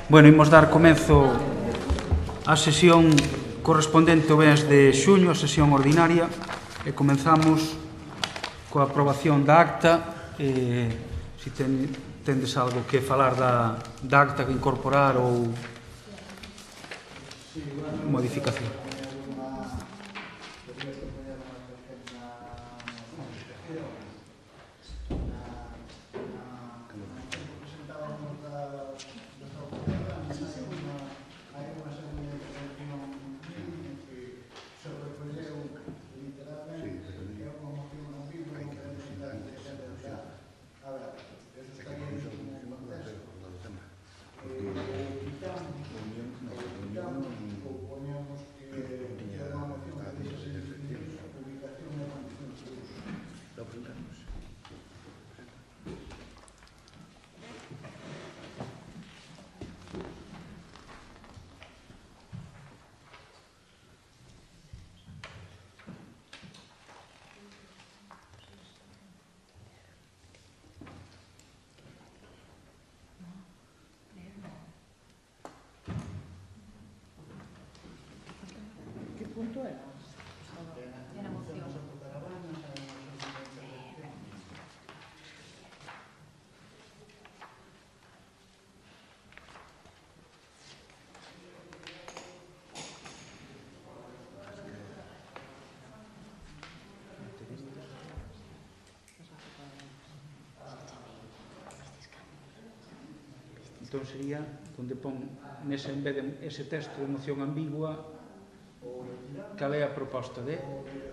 Bueno, imos dar comenzo á sesión correspondente ao mes de xuño, a sesión ordinaria, e comenzamos coa aprobación da acta. Se tendes algo que falar da acta, que incorporar ou modificación. Entón sería onde pon nese, en vez de ese texto de moción ambigua, cal é a proposta de?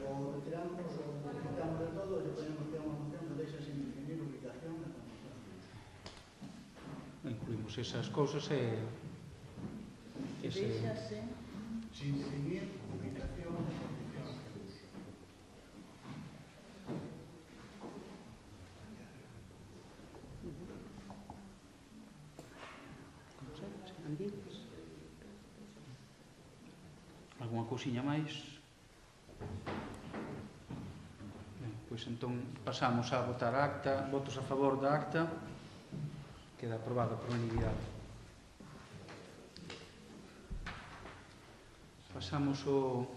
O retiramos ou quitamos de todo e ponemos que é unha moción que deixa sin definir ubicación e condición. Incluímos esas cousas e... Deixase sin definir ubicación e condición de uso. Alguna cousiña máis? Pois entón pasamos a votar a acta. Votos a favor da acta. Queda aprobada por unanimidade. Pasamos ao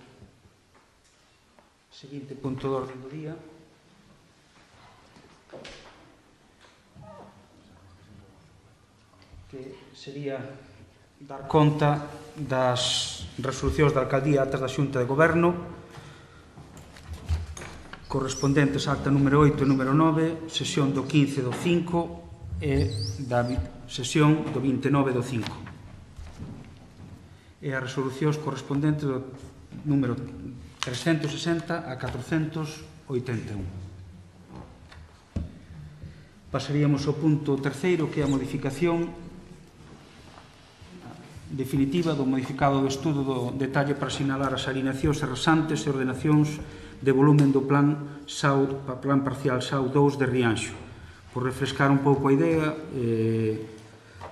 seguinte punto de orden do día, que sería dar conta das resolucións da Alcaldía e actas da Xunta de Goberno correspondentes a acta número 8 e número 9, sesión do 15 do 5 e da sesión do 29 do 5. E as resolucións correspondentes do número 360 a 481. Pasaríamos ao punto terceiro, que é a modificación definitiva do modificado do estudo do detalle para sinalar as alineacións e resantes e ordenacións de volumen do plan parcial SAU 2 de Rianxo. Por refrescar un pouco a idea,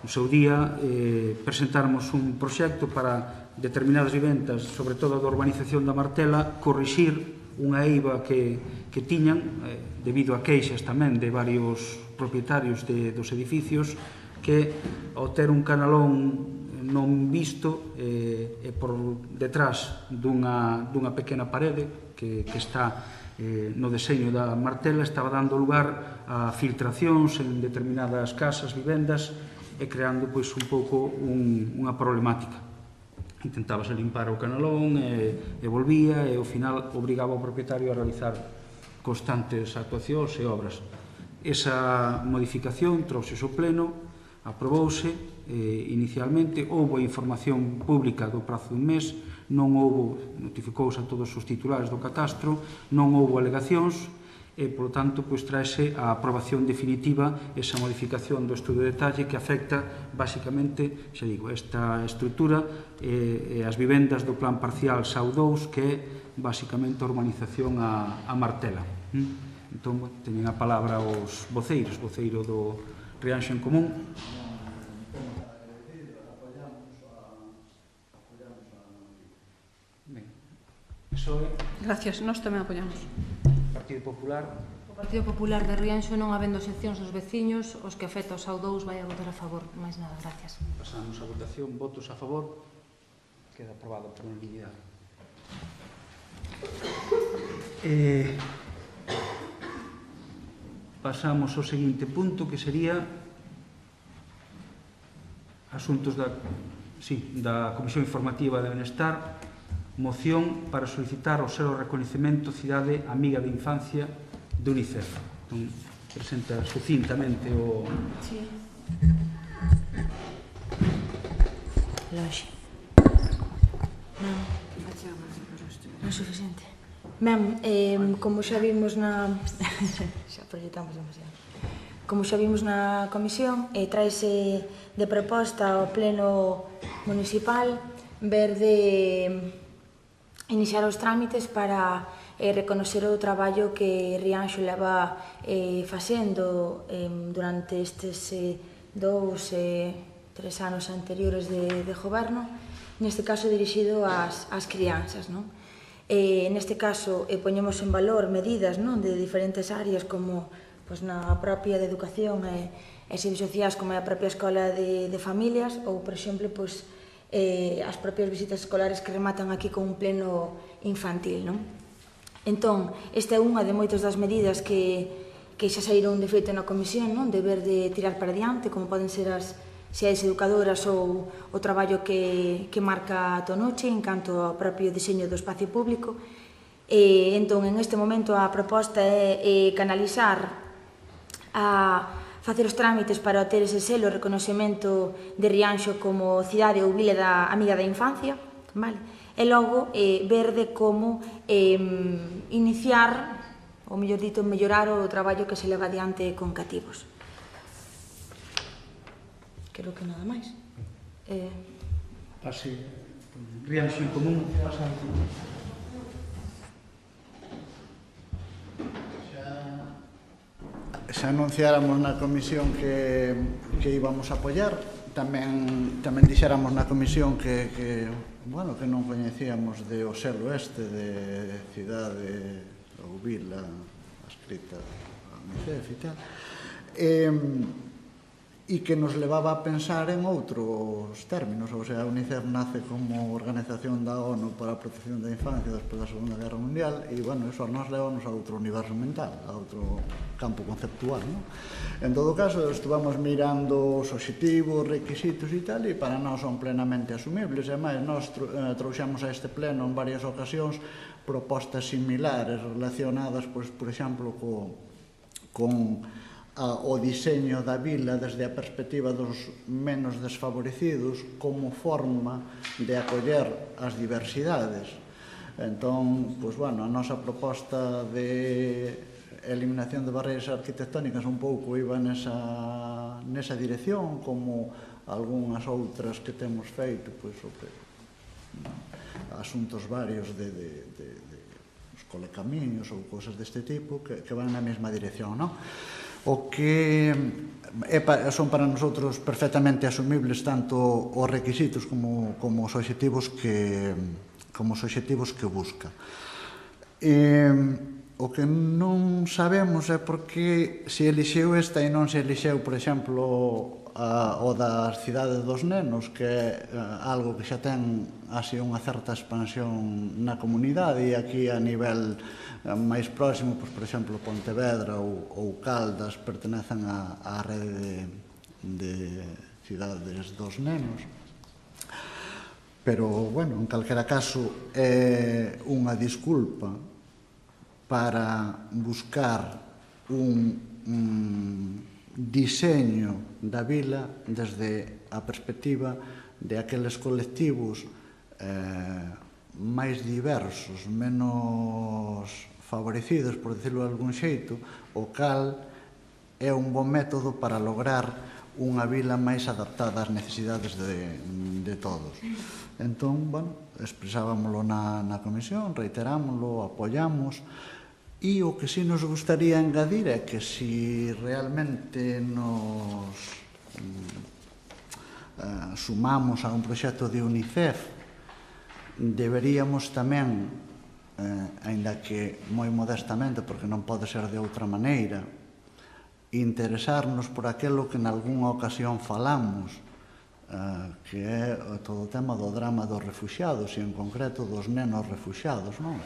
no seu día presentáramos un proxecto para determinadas vivendas, sobre todo da urbanización da Martela, corrixir unha eiva que tiñan, debido a queixas tamén de varios propietarios dos edificios, que ao ter un canalón non visto e por detrás dunha pequena parede que está no deseño da Martela, estaba dando lugar a filtracións en determinadas casas, vivendas, e creando pois un pouco unha problemática. Intentábase limpar o canalón e volvía, e ao final obrigaba o propietario a realizar constantes actuacións e obras. Esa modificación trouxe ao pleno, aprobouse inicialmente, houbo información pública do prazo dun mes, non houbo, notificouse a todos os titulares do catastro, non houbo alegacións e, polo tanto, pois traese a aprobación definitiva esa modificación do estudo de detalle que afecta, basicamente, xa digo, esta estrutura e as vivendas do plan parcial SAU 2, que é, basicamente, a urbanización a Martela. Entón, teñen a palabra os voceiros, voceiro do Rianxo en Común. Gracias, nós tamén apoiamos. Partido Popular. O Partido Popular de Rianxo, non habendo seccións dos veciños, os que afecta ao SAU 2 vai a votar a favor. Máis nada, gracias. Pasamos a votación. Votos a favor. Queda aprobado por unanimidade. Pasamos ao seguinte punto, que sería asuntos da Comisión Informativa de Benestar, moción para solicitar o selo recoñecemento Cidade Amiga de Infancia de UNICEF. Entón, presenta sucintamente o... Sí. Longe. Non é suficiente. Ben, como xa vimos na... xa proyectamos demasiado. Como xa vimos na comisión, traese de proposta ao pleno municipal ver de iniciar os trámites para reconocer o traballo que Rianxo leva facendo durante estes 2, 3 anos anteriores de goberno, neste caso dirixido ás crianzas, non? Neste caso, poñemos en valor medidas de diferentes áreas como na propia de educación e servicios sociais, como a propia escola de familias, ou, por exemplo, as propias visitas escolares que rematan aquí con un pleno infantil, non? Entón, esta é unha de moitas das medidas que xa saíron de feito na comisión, non? De ver de tirar para diante, como poden ser as educadoras ou o traballo que marca a Tonoche en canto ao propio diseño do espacio público. Entón, en este momento, a proposta é canalizar a facer os trámites para obter ese selo o reconocemento de Rianxo como cidade ou vila amiga da infancia, vale? E logo ver de como iniciar, ou mellor dito, mellorar o traballo que se leva adiante con cativos. Creo que nada máis. Pase Rianxo en común, pasa en común. Xa anunciáramos na comisión que íbamos a apoiar, tamén dixéramos na comisión que non coñecíamos de o selo este de cidade ou vila escrita a UNICEF e tal, e que nos levaba a pensar en outros términos. O sea, a UNICEF nace como Organización da ONU para a Protección da Infancia despois da Segunda Guerra Mundial e, eso nos levanos a outro universo mental, a outro campo conceptual, non? En todo caso, estuvamos mirando os obxectivos, requisitos e tal, e para nós son plenamente asumibles. E máis, nós trouxemos a este pleno en varias ocasións propostas similares relacionadas, por exemplo, con o diseño da vila desde a perspectiva dos menos desfavorecidos como forma de acoller as diversidades. Entón, a nosa proposta de eliminación de barreiras arquitectónicas un pouco iba nesa dirección, como algunhas outras que temos feito, asuntos varios de os colecamiños ou cousas deste tipo que van na mesma dirección, non? O que son para nosotros perfectamente asumibles tanto os requisitos como os obxectivos que busca. O que non sabemos é por que se elixeu esta e non se elixeu, por exemplo, o das cidades dos nenos, que é algo que xa ten así unha certa expansión na comunidade, e aquí a nivel máis próximo, por exemplo, Pontevedra ou Caldas pertenecen á rede de cidades dos nenos. Pero, en calquera caso, é unha disculpa para buscar un diseño da vila desde a perspectiva de aqueles colectivos máis diversos, menos favorecidos, por decirlo de algún xeito, o cal é un bon método para lograr unha vila máis adaptada ás necesidades de todos. Entón, expresábamoslo na comisión, reiterámoslo, apoiamos, e o que sí nos gustaría engadir é que si realmente nos sumamos a un proxecto de UNICEF, deberíamos tamén aínda que moi modestamente, porque non pode ser de outra maneira, interesarnos por aquilo que nalgúnha ocasión falamos, que é todo o tema do drama dos refuxiados e en concreto dos nenos refuxiados, non?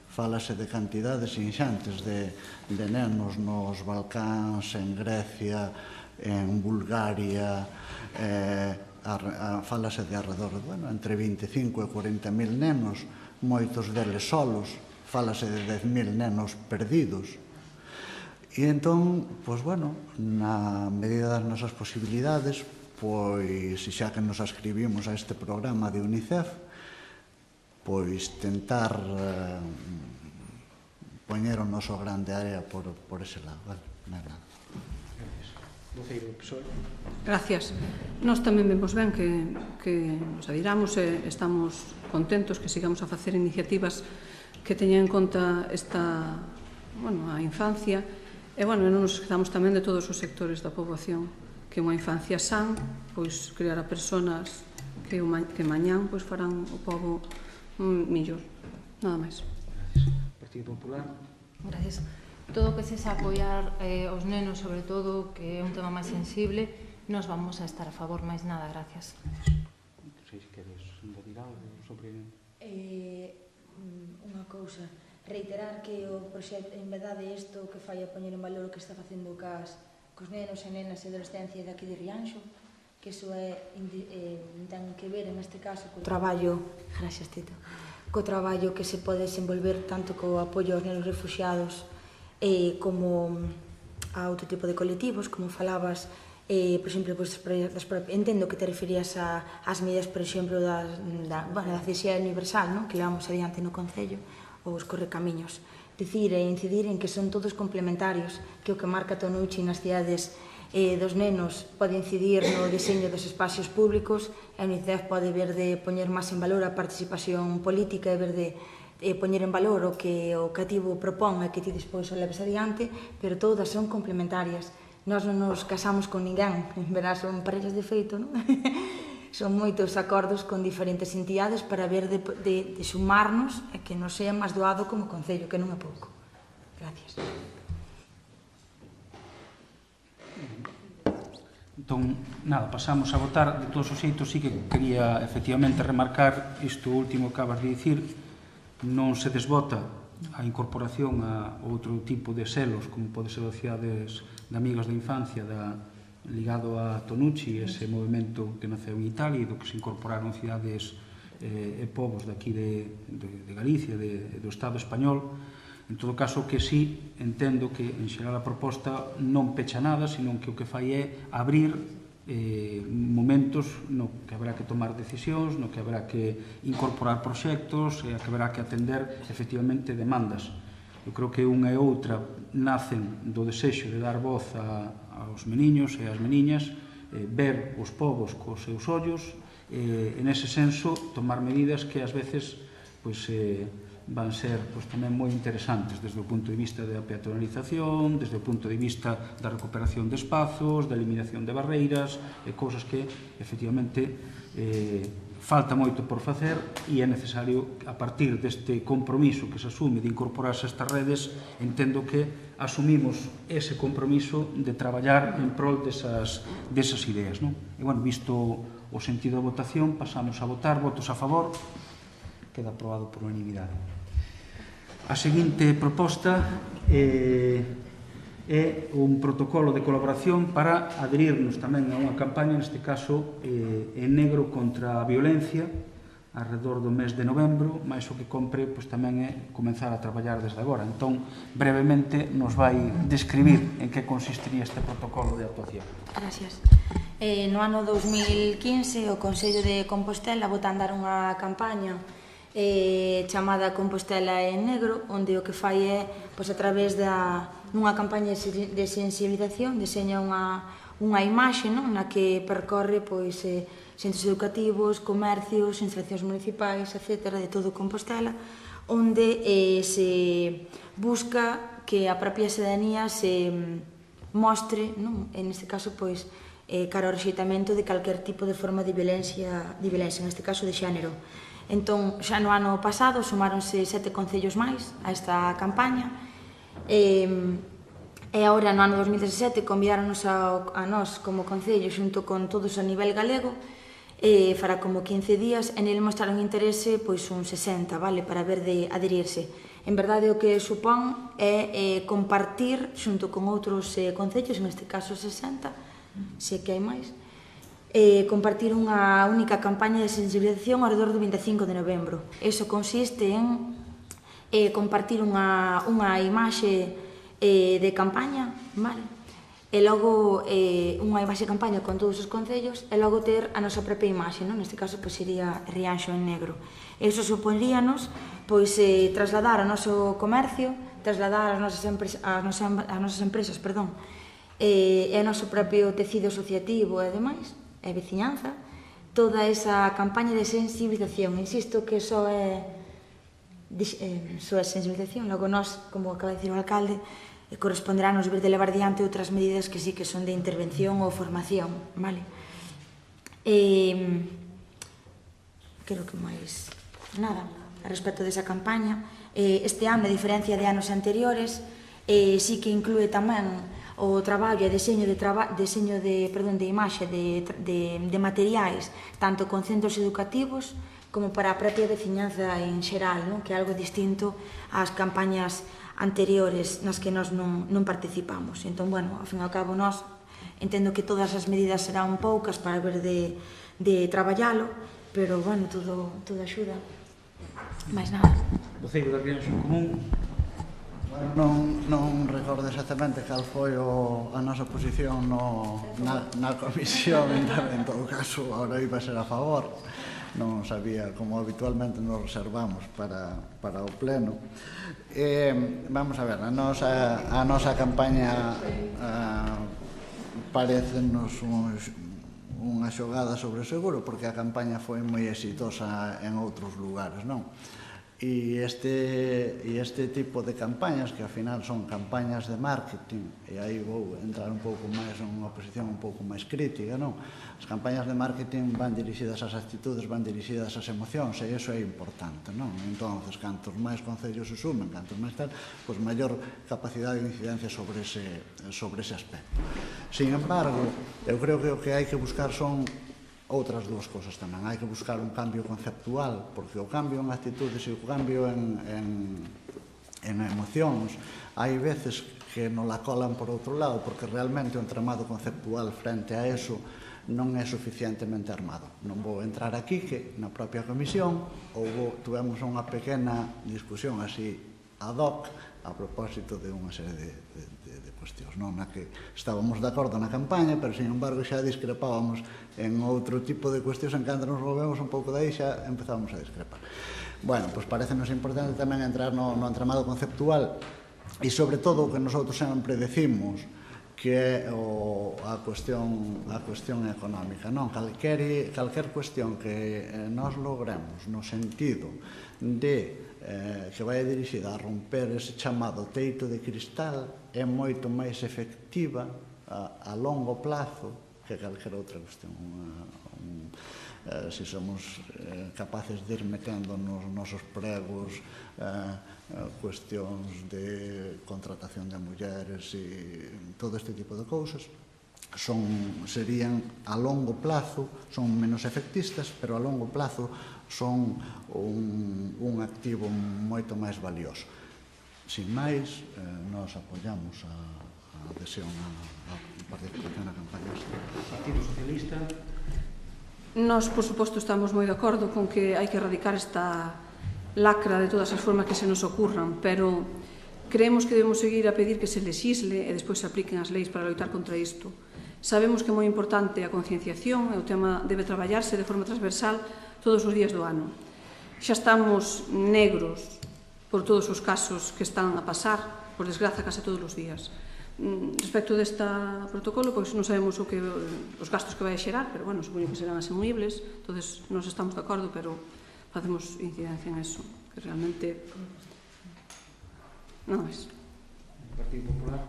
Fálase de cantidades inxantes de nenos nos Balcáns, en Grecia, en Bulgaria, fálase de alrededor, entre 25 e 40.000 nenos, moitos deles solos, fálase de 10.000 nenos perdidos. E entón, pois, na medida das nosas posibilidades, pois, xa que nos ascribimos a este programa de UNICEF, pois tentar poñer o noso grande área por ese lado. Nada. Gracias. Nós tamén vemos ben que nos adhiramos e estamos contentos que sigamos a facer iniciativas que teñan en conta a infancia e, non nos esquezamos tamén de todos os sectores da poboación, que unha infancia san, pois, creará personas que mañán farán o pobo millor. Nada máis. Partido Popular. Gracias. Todo o que sexa apoiar os nenos, sobre todo, que é un tema máis sensible, nos vamos a estar a favor, máis nada, gracias. Non sei se queres engadir algo sobre... Unha cousa, reiterar que o proxecto, en verdade, isto que fai a poñer en valor o que está facendo cos nenos e nenas e adolescencia daqui de Rianxo, que iso ten que ver, en este caso, co traballo, gracias, Tito, co traballo que se pode desenvolver tanto co apoio aos nenos refuxiados como a outro tipo de colectivos, como falabas, por exemplo, entendo que te referías ás medidas, por exemplo, da Cesía Universal, que levamos adiante no Concello, ou os correcamiños. Dicir e incidir en que son todos complementarios, que o que marca Tonucci nas cidades dos nenos pode incidir no diseño dos espacios públicos, e a UNICEF pode ver de poñer máis en valor a participación política e ver de poñer en valor o que o cativo propón e que ti despois o leves adiante, pero todas son complementarias. Nós non nos casamos con ninguén, verás, son parellas de feito, non? Son moitos acordos con diferentes entidades para ver de sumarnos e que nos sea máis doado como Concello, que non é pouco. Gracias. Entón, nada, pasamos a votar. De todos os xeitos, sí que quería efectivamente remarcar isto último que acabas de dicir. Non se desbota a incorporación a outro tipo de selos, como pode ser as cidades de amigos da infancia ligado a Tonucci, ese movimento que naceu en Italia e do que se incorporaron cidades e povos daqui de Galicia, do Estado español. En todo caso, que sí, entendo que en xeral a proposta non pecha nada, senón que o que fai é abrir momentos no que habrá que tomar decisións, no que habrá que incorporar proxectos e que habrá que atender efectivamente demandas. Eu creo que unha e outra nacen do desexo de dar voz aos meniños e ás meniñas, ver os povos cos seus ollos e, nese senso, tomar medidas que ás veces van ser tamén moi interesantes desde o punto de vista da peatonalización, desde o punto de vista da recuperación de espazos, da eliminación de barreiras, cousas que, efectivamente, falta moito por facer e é necesario, a partir deste compromiso que se asume de incorporarse a estas redes, entendo que asumimos ese compromiso de traballar en prol desas ideas. E, visto o sentido da votación, pasamos a votar. Votos a favor. Queda aprobado por unanimidade. A seguinte proposta é un protocolo de colaboración para adherirnos tamén a unha campaña, neste caso en negro contra a violencia, alrededor do mes de novembro, máis o que compre tamén é comenzar a traballar desde agora. Entón, brevemente, nos vai describir en que consistiría este protocolo de actuación. Gracias. No ano 2015, o Consello de Compostela bota a andar unha campaña chamada Compostela en Negro, onde o que fai é, a través dunha campaña de sensibilización, deseña unha imaxe na que percorre centros educativos, comercios, instalacións municipais, etc., de todo Compostela, onde se busca que a propia cidadanía se mostre, neste caso, cara ao rexeitamento de calquer tipo de forma de violencia, neste caso de xénero. Entón, xa no ano pasado sumáronse 7 concellos máis a esta campaña, e agora no ano 2017 convidaronnos a nós como concello xunto con todos a nivel galego, fará como 15 días, e nele mostraron interese pois un 60, vale, para ver de adherirse. En verdade, o que supón é compartir xunto con outros concellos, en este caso 60, se que hai máis, compartir unha única campaña de sensibilización ao redor do 25 de novembro. Iso consiste en compartir unha imaxe de campaña, vale? E logo unha imaxe de campaña con todos os concellos e logo ter a nosa propia imaxe, non? Neste caso pois sería Rianxo en negro. Iso suporíanos pois trasladar ao noso comercio, trasladar as nosas empresas, perdón, e ao noso propio tecido asociativo e demais, e veciñanza, toda esa campaña de sensibilización. Insisto que só é sensibilización, logo nós, como acaba de dicir o alcalde, corresponderános ver de levar diante outras medidas que sí que son de intervención ou formación, vale? Creo que máis nada a respecto desa campaña. Este ano, a diferencia de anos anteriores, sí que inclúe tamén o traballo e deseño de imaxe de materiais, tanto con centros educativos como para a propia veciñanza en xeral, non? Que é algo distinto ás campañas anteriores nas que nós non participamos. Entón, bueno, ao fin e ao cabo, nós entendo que todas as medidas serán poucas para ver de traballalo, pero, bueno, todo axuda. Mais nada. Voceiro da Rianxo Común. Non recordo exactamente cal foi a nosa posición na comisión, en todo caso, ahora iba a ser a favor. Non sabía, como habitualmente nos reservamos para o pleno. Vamos a ver, a nosa campaña parecenos unha xogada sobre o seguro, porque a campaña foi moi exitosa en outros lugares, non? E este tipo de campañas, que ao final son campañas de marketing, e aí vou entrar un pouco máis en unha posición un pouco máis crítica, non? As campañas de marketing van dirixidas ás actitudes, van dirixidas ás emocións, e iso é importante, non? Entón, cantos máis concellos se sumen, cantos máis tal, pois maior capacidade de incidencia sobre ese aspecto. Sin embargo, eu creo que o que hai que buscar son outras dúas cosas tamén. Hai que buscar un cambio conceptual, porque o cambio en actitudes e o cambio en emocións hai veces que nos la colan por outro lado, porque realmente o entramado conceptual frente a eso non é suficientemente armado. Non vou entrar aquí, que na propia comisión tuvemos unha pequena discusión así ad hoc a propósito de unha serie de cuestións, non? Na que estábamos de acordo na campaña, pero, sin embargo, xa discrepábamos en outro tipo de cuestións. En cando nos movemos un pouco dai, xa empezamos a discrepar. Bueno, pois parecenos importante tamén entrar no entramado conceptual e, sobre todo, o que nosotros sempre decimos, que é a cuestión económica, non? Calquer cuestión que nós logremos no sentido de que vai dirixida a romper ese chamado teito de cristal é moito máis efectiva a longo plazo que calquer outra cuestión. Se somos capaces de ir metendo nos nosos pregos cuestións de contratación de mulleres e todo este tipo de cousas, serían a longo plazo, son menos efectistas, pero a longo plazo son un activo moito máis valioso. Sin máis, nós apoiamos a adhesión a participación na campaña. Partido Socialista. Nós, por suposto, estamos moi de acordo con que hai que erradicar esta lacra de todas as formas que se nos ocurran, pero creemos que debemos seguir a pedir que se legisle e despois se apliquen as leis para loitar contra isto. Sabemos que é moi importante a concienciación e o tema debe traballarse de forma transversal todos os días do ano. Xa estamos negros por todos os casos que están a pasar, por desgraza, case todos os días. Respecto deste protocolo, pois non sabemos os gastos que vai a xerar, pero, bueno, supoño que serán asumibles, entonces nos estamos de acordo, pero facemos incidencia en eso, que realmente non é. Partido Popular.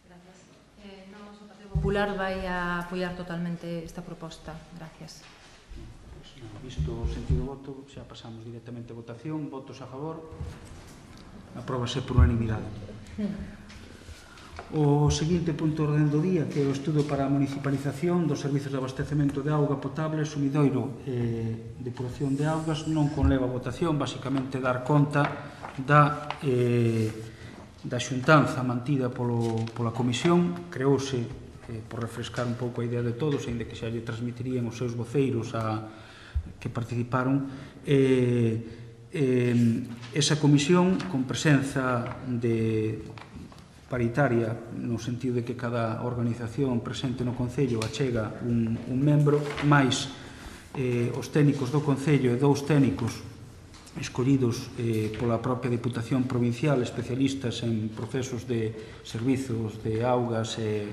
Gracias. O Partido Popular vai a apoiar totalmente esta proposta. Gracias. Visto o sentido do voto, xa pasamos directamente a votación. Votos a favor. Apróbase por unanimidade. O seguinte punto de orden do día, que é o estudo para a municipalización dos servizos de abastecemento de auga potable, sumidoiro e depuración de augas, non conleva votación, basicamente dar conta da xuntanza mantida pola comisión. Creouse, por refrescar un pouco a idea de todos, ainda que xa lle transmitirían os seus voceiros que participaron, esa comisión con presenza paritaria, no sentido de que cada organización presente no Concello achega un membro, máis os técnicos do Concello e 2 técnicos escollidos pola propia Diputación Provincial, especialistas en procesos de servizos de augas e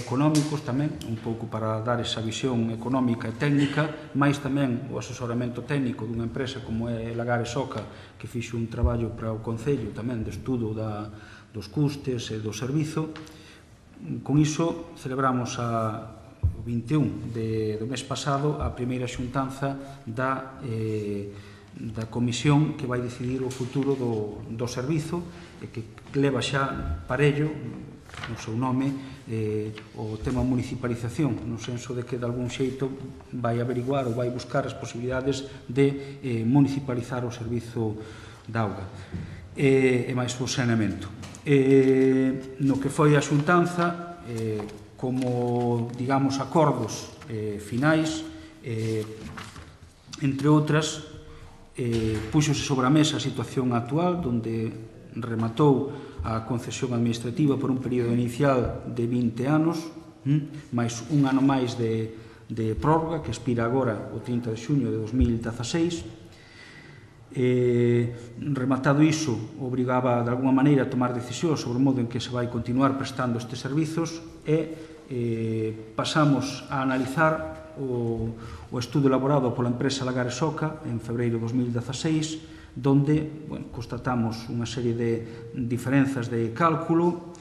económicos tamén, un pouco para dar esa visión económica e técnica, máis tamén o asesoramento técnico dunha empresa como é Lagares Oca, que fixo un traballo para o Concello tamén de estudo dos custes e do servizo. Con iso celebramos o 21 do mes pasado a primeira xuntanza da comisión que vai decidir o futuro do servizo e que leva xa parello no seu nome o tema municipalización, no senso de que de algún xeito vai averiguar ou vai buscar as posibilidades de municipalizar o servizo de auga e máis o saneamento. No que foi a xuntanza, como, digamos, acordos finais, entre outras, puxose sobre a mesa a situación actual, onde rematou a concesión administrativa por un período inicial de 20 anos, máis un ano máis de prórroga, que expira agora o 30 de xuño de 2016. Rematado iso, obrigaba de alguma maneira a tomar decisión sobre o modo en que se vai continuar prestando estes servizos e pasamos a analizar o estudo elaborado pola empresa Lagares Oca en febreiro de 2016, donde constatamos unha serie de diferenzas de cálculo,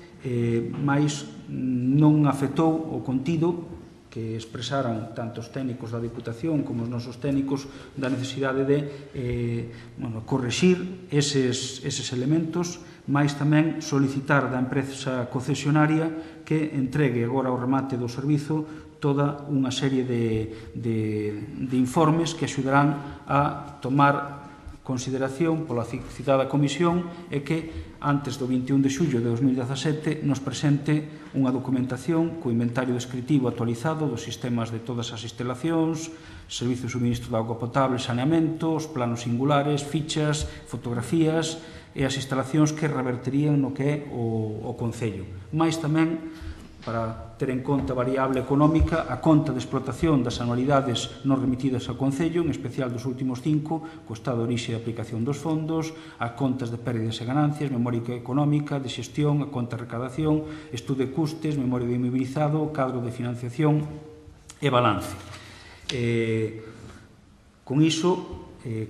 mas non afectou o contido que expresaran tanto os técnicos da Diputación como os nosos técnicos da necesidade de correxir eses elementos, mas tamén solicitar da empresa concesionaria que entregue agora ao remate do servizo toda unha serie de informes que axudarán a tomar consideración pola citada comisión e que antes do 21 de xullo de 2017 nos presente unha documentación co inventario descritivo actualizado dos sistemas de todas as instalacións, servizos de suministro de auga potable, saneamento, os planos singulares, fichas, fotografías e as instalacións que reverterían no que é o Concello. Mais tamén, para ter en conta a variable económica, a conta de explotación das anualidades non remitidas ao Concello, en especial dos últimos 5, co estado de orixe e aplicación dos fondos, as contas de pérdidas e ganancias, memoria económica, de xestión, a conta de recadación, estudo de custes, memoria de inmobilizado, cadro de financiación e balance. Con iso,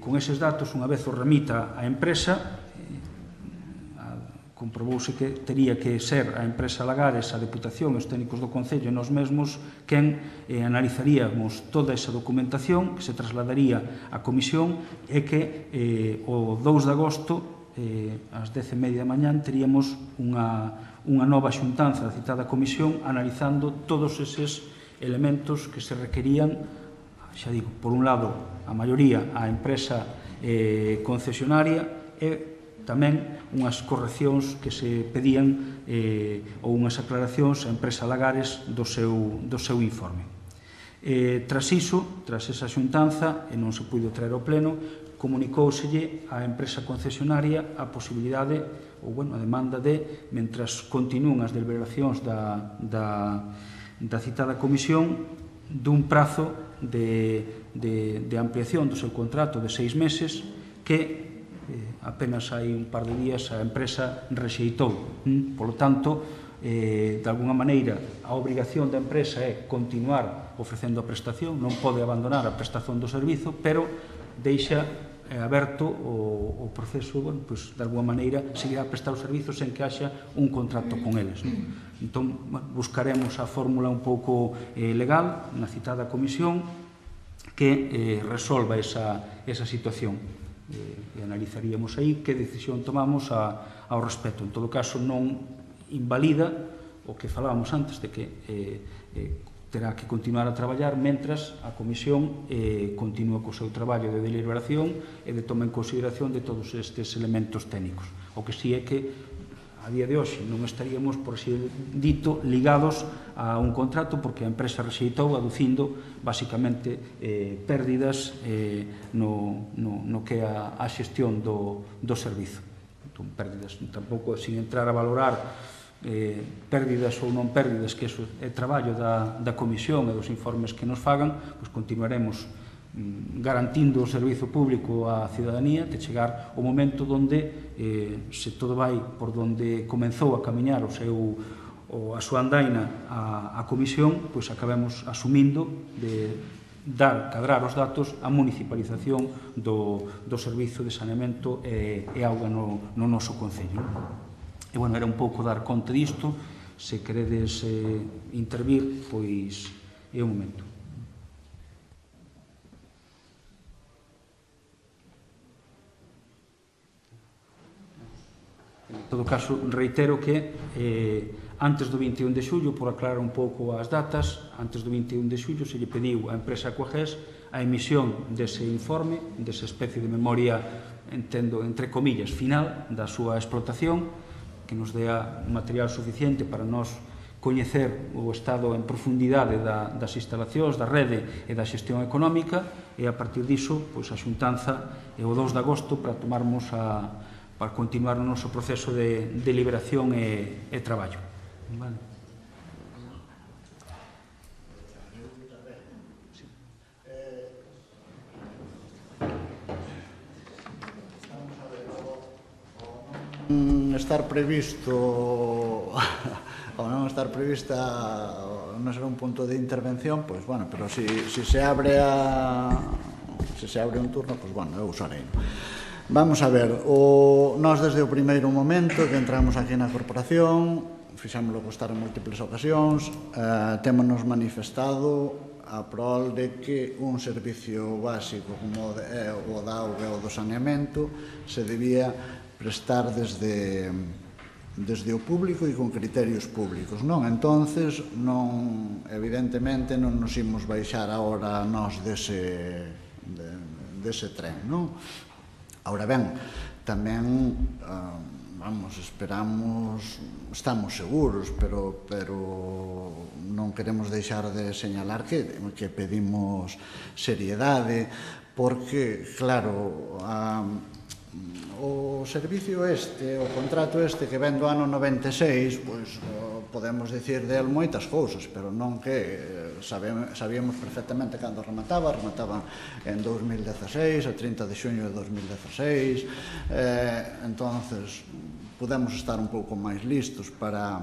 con eses datos, unha vez o remita a empresa, comprobouse que tería que ser a empresa Lagares, a Deputación, os técnicos do Concello e nós mesmos quen analizaríamos toda esa documentación que se trasladaría á comisión e que o 2 de agosto ás 10:30 da mañán teríamos unha nova xuntanza da citada comisión analizando todos eses elementos que se requerían, xa digo, por un lado a maioría a empresa concesionaria e tamén unhas correccións que se pedían ou unhas aclaracións á empresa Lagares do seu informe. Tras iso, tras esa xuntanza, e non se puido traer ao pleno, comunicóuselle á empresa concesionaria a posibilidade ou a demanda de, mentras continúan as deliberacións da citada comisión, dun prazo de ampliación do seu contrato de 6 meses que apenas hai un par de días a empresa rexeitou. Por lo tanto, de alguna maneira, a obrigación da empresa é continuar ofrecendo a prestación, non pode abandonar a prestación do servizo, pero deixa aberto o proceso, de alguna maneira, seguirá a prestar o servizo sen que haxa un contrato con eles. Entón, buscaremos a fórmula un pouco legal na citada comisión que resolva esa situación. E analizaríamos aí que decisión tomamos ao respecto. En todo caso, non invalida o que falábamos antes de que terá que continuar a traballar mentras a Comisión continúa co seu traballo de deliberación e de toma en consideración de todos estes elementos técnicos. O que sí é que a día de hoxe non estaríamos, por así dito, ligados a un contrato porque a empresa rexeitou aducindo basicamente pérdidas no que é a xestión do servizo. Entón, pérdidas, tampouco sin entrar a valorar pérdidas ou non pérdidas, que iso é traballo da Comisión e dos informes que nos fagan, pois continuaremos garantindo o servizo público á ciudadanía de chegar o momento onde, se todo vai por onde comenzou a camiñar a súa andaina a Comisión, pois acabemos asumindo de cadrar os datos a municipalización do servizo de saneamento e auga no noso concello. E, bueno, era un pouco dar conta disto. Se queredes intervir, pois é o momento. En todo caso, reitero que antes do 21 de xullo, por aclarar un pouco as datas, antes do 21 de xullo se lle pediu á empresa Aquagés a emisión dese informe, desa especie de memoria, entendo, entre comillas, final da súa explotación, que nos dea material suficiente para nós coñecer o estado en profundidade das instalacións, da rede e da xestión económica, e a partir diso, pois a xuntanza é o 2 de agosto para tomarmos para continuar o noso proceso de deliberación e traballo. Vale. Estar previsto ou non estar prevista non será un punto de intervención, pois, bueno, pero se abre un turno, pois, bueno, eu usarei. Vamos a ver, nós desde o primeiro momento que entramos aquí na corporación, fixámoslo costar en múltiples ocasións, témonos manifestado a prol de que un servicio básico como o da auga ou do saneamento se debía prestar desde o público e con criterios públicos, non? Entonces, evidentemente, non nos imos baixar agora nós dese tren, non? Ahora ben, tamén, estamos seguros, pero non queremos deixar de señalar que pedimos seriedade, porque, claro, o servicio o contrato que ven do ano 96, pois podemos dicir del moitas cousas, pero non que sabíamos perfectamente cando remataba en 2016, a 30 de xuño de 2016, entonces podemos estar un pouco máis listos para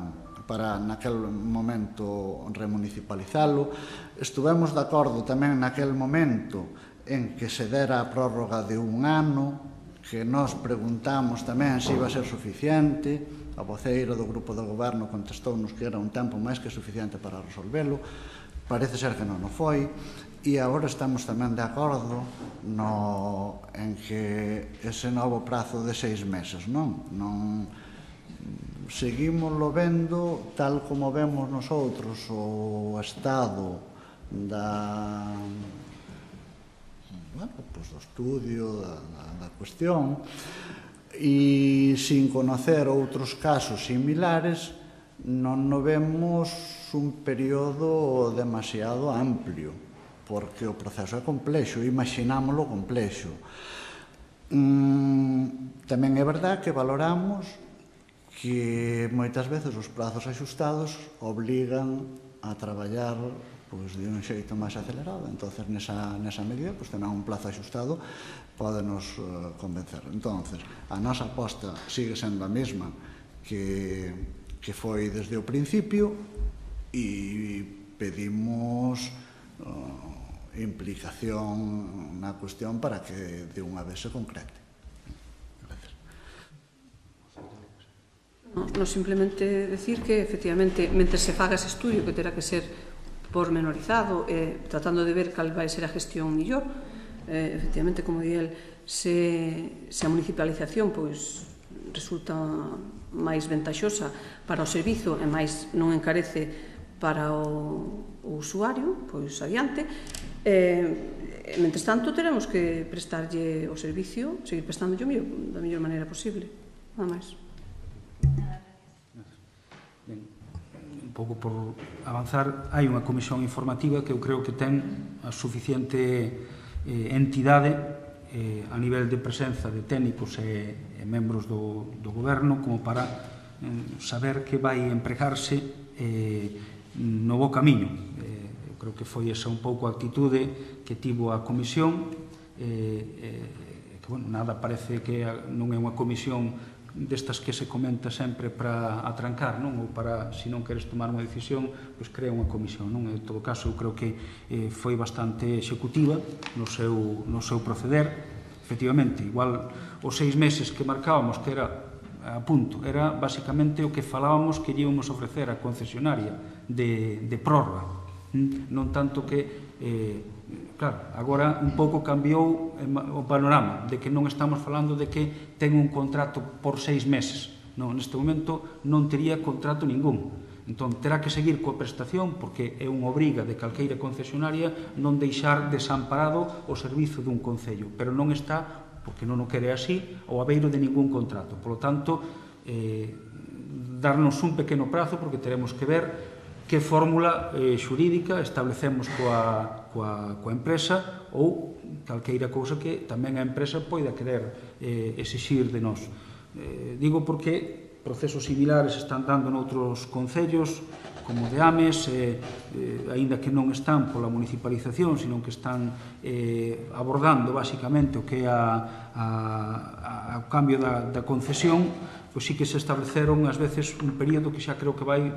naquel momento remunicipalizalo. Estuvemos de acordo tamén naquel momento en que se dera a prórroga de un ano, que nós preguntamos tamén se iba a ser suficiente. A voceira do grupo do goberno contestounos que era un tempo máis que suficiente para resolvelo. Parece ser que non o foi. E agora estamos tamén de acordo en que ese novo prazo de 6 meses, non seguímoslo vendo tal como vemos nosotros o estado do estudio, da cuestión, e sin conocer outros casos similares, non vemos un período demasiado amplio, porque o proceso é complexo, imaginámoslo complexo. Tamén é verdad que valoramos que moitas veces os prazos axustados obligan a traballar de un xeito máis acelerado. Entonces, nesa medida, tener un plazo axustado pódenos convencer. Entonces, a nosa aposta sigue sendo a mesma que foi desde o principio e pedimos implicación na cuestión para que de unha vez se concrete. Non simplemente decir que, efectivamente, mentre se faga ese estudio, que terá que ser pormenorizado, tratando de ver cal vai ser a gestión millor. Efectivamente, como di el, se a municipalización resulta máis ventaxosa para o servizo e máis non encarece para o usuario, pois adiante. Mentres tanto, teremos que prestarlle o servicio, seguir prestándolle da mellor maneira posible. Nada máis. Un pouco por avanzar, hai unha comisión informativa que eu creo que ten a suficiente entidade a nivel de presenza de técnicos e membros do goberno como para saber que vai empregarse no bo camiño. Eu creo que foi esa un pouco a actitude que tivo a comisión, que, bueno, nada parece que non é unha comisión destas que se comenta sempre para atrancar, non? Ou para, se non queres tomar unha decisión, pois crea unha comisión, non? En todo caso, eu creo que foi bastante executiva no seu proceder. Efectivamente, igual os 6 meses que marcábamos, que era a punto, era basicamente o que falábamos que íbamos ofrecer a concesionaria de prórroga, non tanto que claro, agora un pouco cambiou o panorama, de que non estamos falando de que ten un contrato por 6 meses. Non, neste momento non tería contrato ningún. Entón, terá que seguir coa prestación, porque é unha obriga de calqueira concesionaria non deixar desamparado o servizo dun concello, pero non está, porque non o quere así, ao abeiro de ningún contrato. Por lo tanto, darnos un pequeno prazo, porque teremos que ver que fórmula xurídica establecemos coa empresa ou calqueira cousa que tamén a empresa poida querer exixir de nós. Digo porque procesos similares están dando noutros concellos, como de Ames, aínda que non están pola municipalización, sino que están abordando basicamente o que é o cambio da concesión, pois sí que se estableceron ás veces un período que xa creo que vai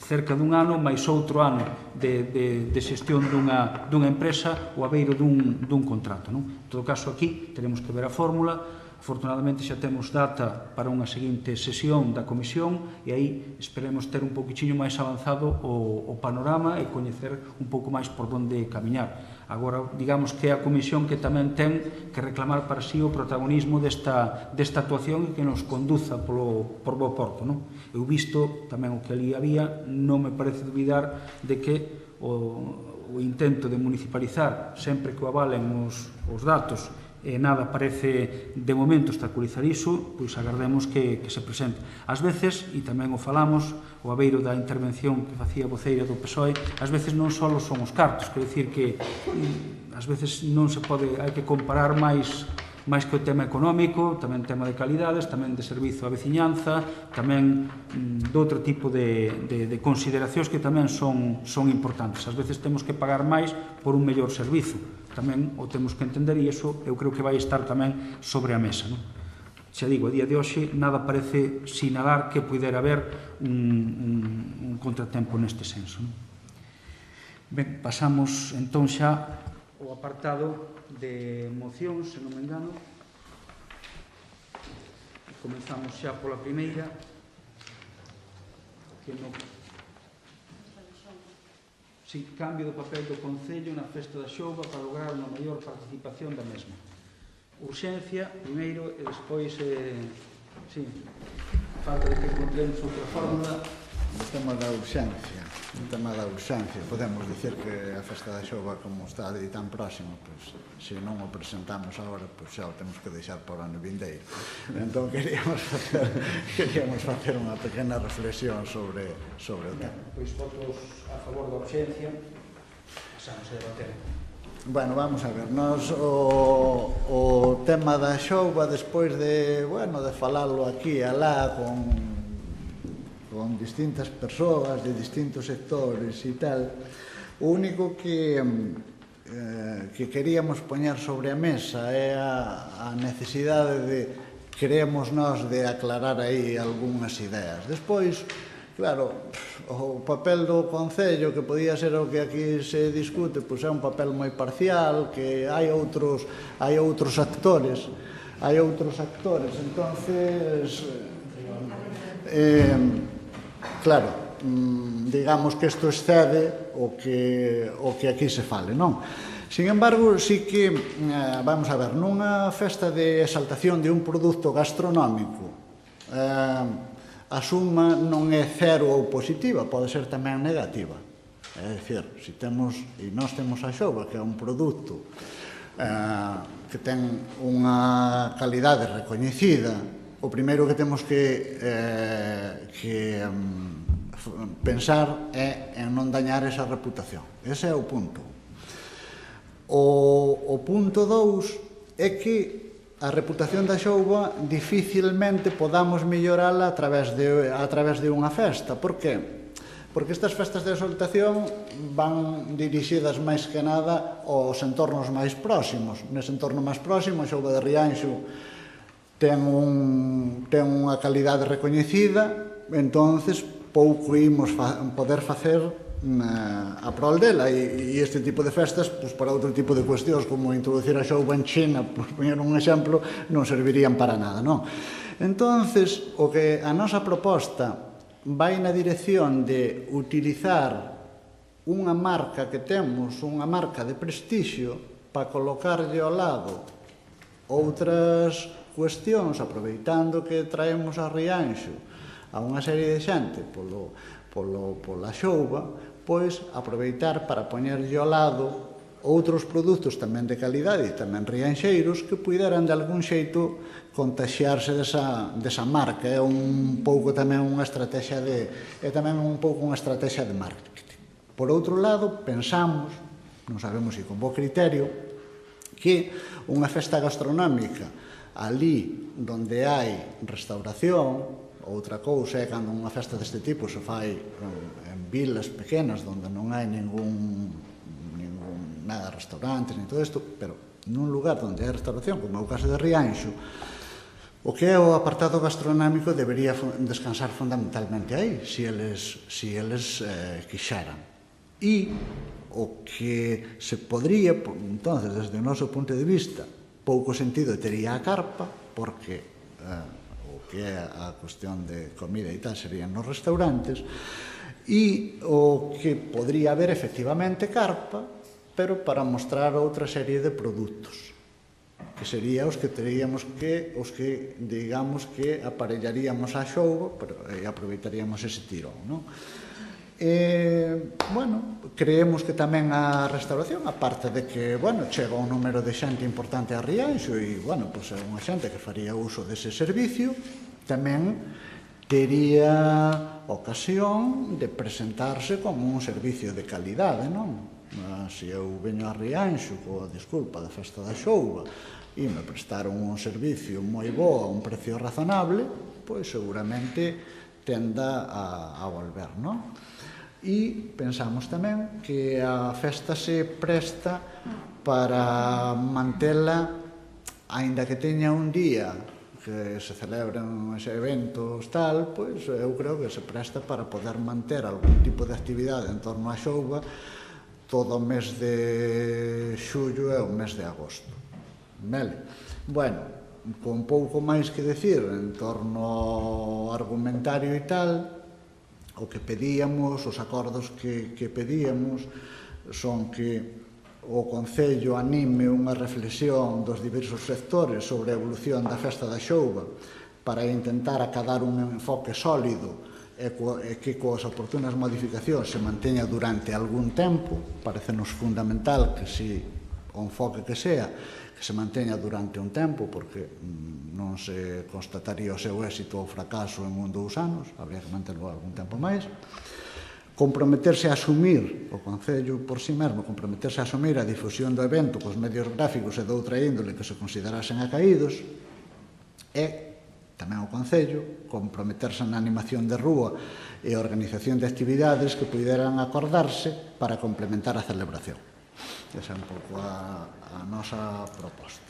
cerca dun ano, máis outro ano de xestión dunha empresa ou a beiro dun contrato. En todo caso, aquí teremos que ver a fórmula. Afortunadamente xa temos data para unha seguinte sesión da comisión e aí esperemos ter un pouquiño máis avanzado o panorama e coñecer un pouco máis por onde camiñar. Agora, digamos que é a comisión que tamén ten que reclamar para sí o protagonismo desta actuación e que nos conduza por bo porto. Eu visto tamén o que ali había, non me parece dubidar de que o intento de municipalizar sempre que o avalen os datos e nada parece de momento obstaculizar iso, pois agardemos que se presente. Ás veces, e tamén o falamos, o abeiro da intervención que facía a voceira do PSOE, ás veces non só son os cartos, quero dicir que ás veces non se pode, hai que comparar máis que o tema económico, tamén tema de calidades, tamén de servizo á veciñanza, tamén de outro tipo de consideracións que tamén son importantes. Ás veces temos que pagar máis por un mellor servizo. Tamén o temos que entender e iso eu creo que vai estar tamén sobre a mesa. Xa digo, a día de hoxe nada parece sinalar que pudera haber un contratempo neste senso. Ben, pasamos entón xa ao apartado de mocións, se non me engano. Comenzamos xa pola primeira, que non... Sí, cambio do papel do Concello na festa da Xouba para lograr unha maior participación da mesma. Urxencia, primeiro, e despois, sí, falta de que encontremos outra fórmula. O tema da urxencia, podemos dicir que a festa da Xouba, como está aí tan próximo, pois, se non o presentamos agora, pois xa o temos que deixar para o ano vindeiro. Entón, queríamos facer unha pequena reflexión sobre o tema. Pois votos a favor da urxencia, pasamos a debater. Bueno, vamos a ver, nos o tema da Xouba, despois de falalo aquí e alá con distintas persoas de distintos sectores e tal, o único que queríamos poñer sobre a mesa é a necesidade de, creemos nós, de aclarar aí algunhas ideas. Despois, claro, o papel do Concello, que podía ser o que aquí se discute, pois é un papel moi parcial, que hai outros actores, entonces, claro, digamos que isto excede o que aquí se fale, non? Sin embargo, sí que, vamos a ver, nunha festa de exaltación de un produto gastronómico, a suma non é cero ou positiva, pode ser tamén negativa. É dicir, se temos, e nós temos a xouba, que é un produto que ten unha calidade recoñecida, o primeiro que temos que pensar é en non dañar esa reputación. Ese é o punto. O punto 2 é que a reputación da xouba dificilmente podamos mellorala a través de unha festa. Por que? Porque estas festas de exaltación van dirixidas máis que nada aos entornos máis próximos. Nese entorno máis próximo, a xouba de Rianxo ten unha calidade recoñecida, entonces pouco imos poder facer a prol dela, e este tipo de festas para outro tipo de cuestións como introducir a xouba en China, por poñer un exemplo, non servirían para nada, non? Entonces, o que a nosa proposta vai na dirección de utilizar unha marca que temos, unha marca de prestixio, para colocarlle ao lado outras cuestións, aproveitando que traemos a Rianxo a unha serie de xente pola xouba, pois aproveitar para poñerlle ao lado outros produtos tamén de calidade e tamén rianxeiros que puideran de algún xeito contaxiarse desa marca. É un pouco tamén unha estrategia de marketing. Por outro lado, pensamos, non sabemos se con bo criterio, que unha festa gastronómica ali donde hai restauración, outra cousa é cando unha festa deste tipo se fai en vilas pequenas onde non hai nada de restaurantes ni todo isto, pero nun lugar onde hai restauración, como é o caso de Rianxo, o que é o apartado gastronómico debería descansar fundamentalmente aí, se eles quixeran. E o que se podría, entonces, desde o noso punto de vista, pouco sentido tería a carpa, porque que é a cuestión de comida e tal, serían nos restaurantes, e o que podría haber efectivamente carpa, pero para mostrar outra serie de produtos, que sería os que teríamos digamos que aparellaríamos a xouba e aproveitaríamos ese tirón, non? Bueno, creemos que tamén a restauración, aparte de que, bueno, chega un número de xente importante a Rianxo e, bueno, pois é unha xente que faría uso dese servicio, tamén tería ocasión de presentarse como un servicio de calidade, non? Se eu veño a Rianxo coa desculpa da festa da xouba e me prestaron un servicio moi bo a un precio razonable, pois seguramente tenda a volver, non? E pensamos tamén que a festa se presta para mantela, aínda que teña un día que se celebran ese eventos tal, pois eu creo que se presta para poder manter algún tipo de actividade en torno á xouba todo o mes de xullo e o mes de agosto. Vale? Bueno, con pouco máis que decir en torno ao argumentario e tal, o que pedíamos, os acordos que pedíamos son que o Concello anime unha reflexión dos diversos sectores sobre a evolución da festa da xouba para intentar acadar un enfoque sólido e que coas oportunas modificacións se manteña durante algún tempo. Parecenos fundamental que se o enfoque que sea, que se manteña durante un tempo, porque non se constataría o seu éxito ou fracaso en 1 ou 2 anos, habría que manterlo algún tempo máis. Comprometerse a asumir, o Concello por si mesmo, comprometerse a asumir a difusión do evento cos medios gráficos e de outra índole que se considerasen acaídos, e tamén o Concello comprometerse na animación de rúa e a organización de actividades que puderan acordarse para complementar a celebración. Esa é un pouco a nosa proposta.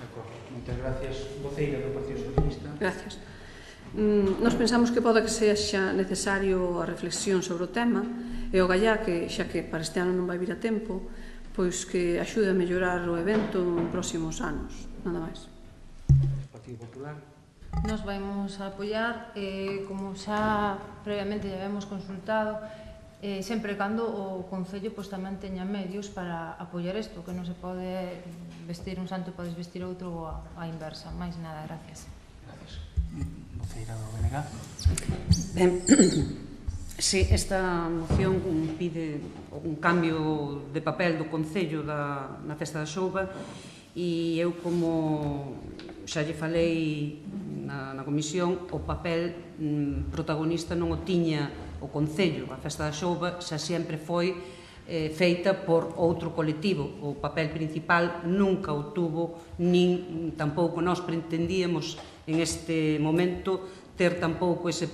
De acordo. Moitas gracias. Voceira do Partido Socialista. Gracias. Nos pensamos que pode que sexa necesario a reflexión sobre o tema e o gallar que, xa que para este ano non vai vir a tempo, pois que axude a mellorar o evento en próximos anos. Nada máis. Partido Popular. Nos vamos a apoiar, como xa previamente ya hemos consultado, sempre cando o Concello tamén teña medios para apoiar isto, que non se pode vestir un santo e podes vestir outro ou a inversa. Mais nada, gracias. Gracias. Voceira do BNG. Ben, se esta moción pide un cambio de papel do Concello na Festa da Xouba, e eu, como xa lle falei na comisión, o papel protagonista non o tiña o Concello. A Festa da Xouba xa sempre foi feita por outro colectivo. O papel principal nunca o tuvo, nin tampouco nós pretendíamos en este momento ter tampouco ese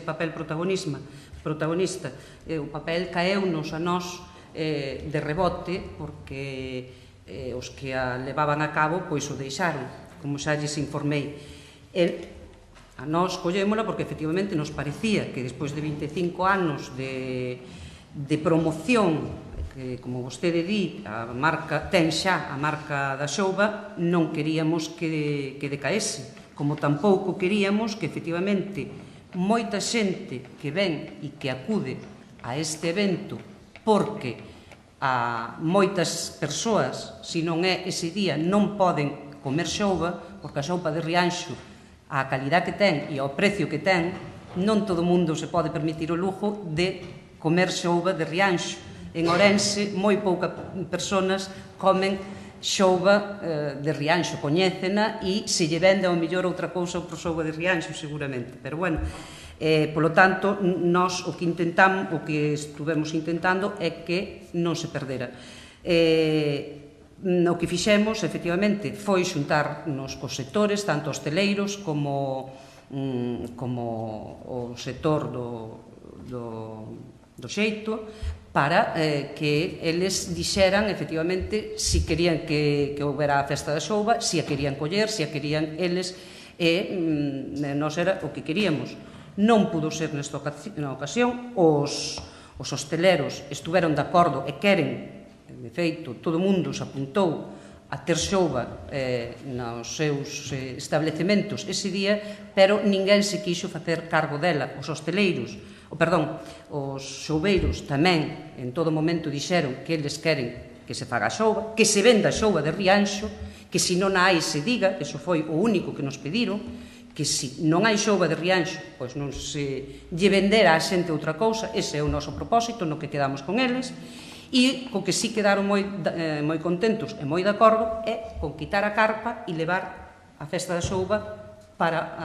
papel protagonista. O papel caeunos a nós de rebote, porque os que a levaban a cabo pois o deixaron, como xa lles informei. A nós collémola porque efectivamente nos parecía que despois de 25 anos de promoción, que, como vostede di, a marca ten xa a marca da Xouba, non queríamos que decaese, como tampouco queríamos que efectivamente moita xente que ven e que acude a este evento porque a moitas persoas, se non é ese día, non poden comer xouba, porque a xouba de Rianxo, a calidad que ten e ao precio que ten, non todo mundo se pode permitir o lujo de comer xouba de Rianxo. En Ourense, moi poucas persoas comen xouba de Rianxo, coñécena, e se lle vende ao mellor outra cousa por xouba de Rianxo, seguramente. Pero, bueno, polo tanto, nós o que estuvemos intentando é que non se perdera. O que fixemos, efectivamente, foi xuntarnos cos sectores, tanto hosteleiros como o sector do xeito, para que eles dixeran, efectivamente, se querían que houbera a Festa da Xouba, se a querían coller, se a querían eles, e nós era o que queríamos. Non pudo ser nesta ocasión, os hosteleros estuveron de acordo e queren, de feito, todo o mundo se apuntou a ter xouba nos seus establecementos ese día, pero ninguén se quixo facer cargo dela. Os hosteleiros, os xoubeiros tamén en todo momento dixeron que eles queren que se faga a xouba, que se venda a xouba de Rianxo, que se non hai se diga, eso foi o único que nos pediron, que se non hai xouba de Rianxo, pois non se lle vendera a xente outra cousa. Ese é o noso propósito, no que quedamos con eles, e co que sí quedaron moi contentos e moi de acordo é con quitar a carpa e levar a Festa da Xouba para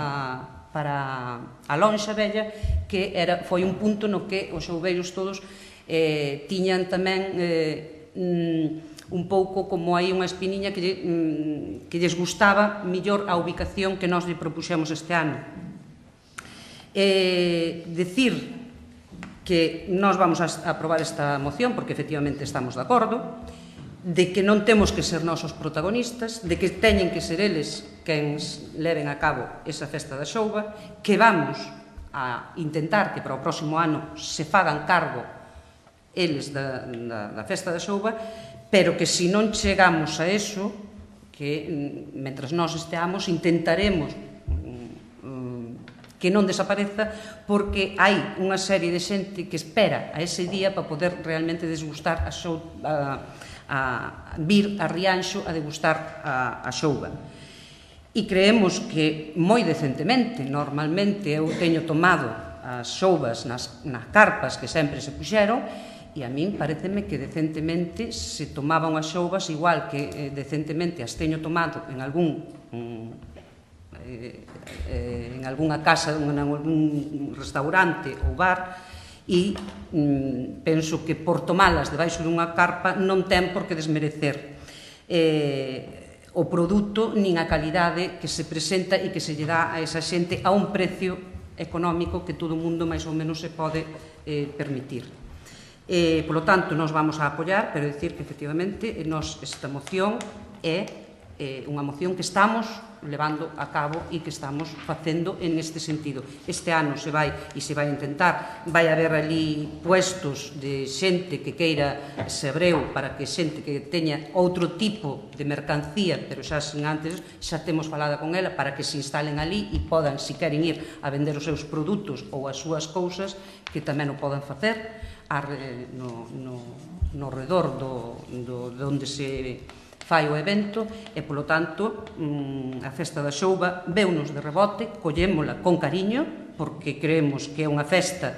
a Lonxa Vella, que foi un punto no que os xoubeiros todos tiñan tamén un pouco como aí unha espiniña que lles gustaba mellor a ubicación que nós lle propuxemos este ano. Decir que nós vamos a aprobar esta moción porque efectivamente estamos de acordo, de que non temos que ser nós os protagonistas, de que teñen que ser eles quen leven a cabo esa Festa da Xouba, que vamos a intentar que para o próximo ano se fagan cargo eles da Festa da Xouba, pero que se non chegamos a eso, que mentras nós esteamos intentaremos que non desapareza, porque hai unha serie de xente que espera a ese día para poder realmente desgustar vir a Rianxo a degustar a xouba. E creemos que moi decentemente, normalmente eu teño tomado as xoubas nas carpas que sempre se puxeron, e a min pareceme que decentemente se tomaban as xoubas igual que decentemente as teño tomado en algunha casa, en algún restaurante ou bar, e penso que por tomalas debaixo dunha carpa non ten por que desmerecer o produto nin a calidade que se presenta e que se lle dá a esa xente a un precio económico que todo o mundo máis ou menos se pode permitir. Polo tanto, nos vamos a apoiar, pero decir que efectivamente esta moción é unha moción que estamos levando a cabo e que estamos facendo en este sentido. Este ano se vai a intentar, vai haber ali puestos de xente que queira Sebreu para que xente que teña outro tipo de mercancía, pero xa sin antes, xa temos falada con ela para que se instalen ali e podan, se queren ir a vender os seus produtos ou as súas cousas, que tamén o podan facer no redor de onde se fai o evento e, polo tanto, a Festa da Xouba veunos de rebote, collémola con cariño, porque creemos que é unha festa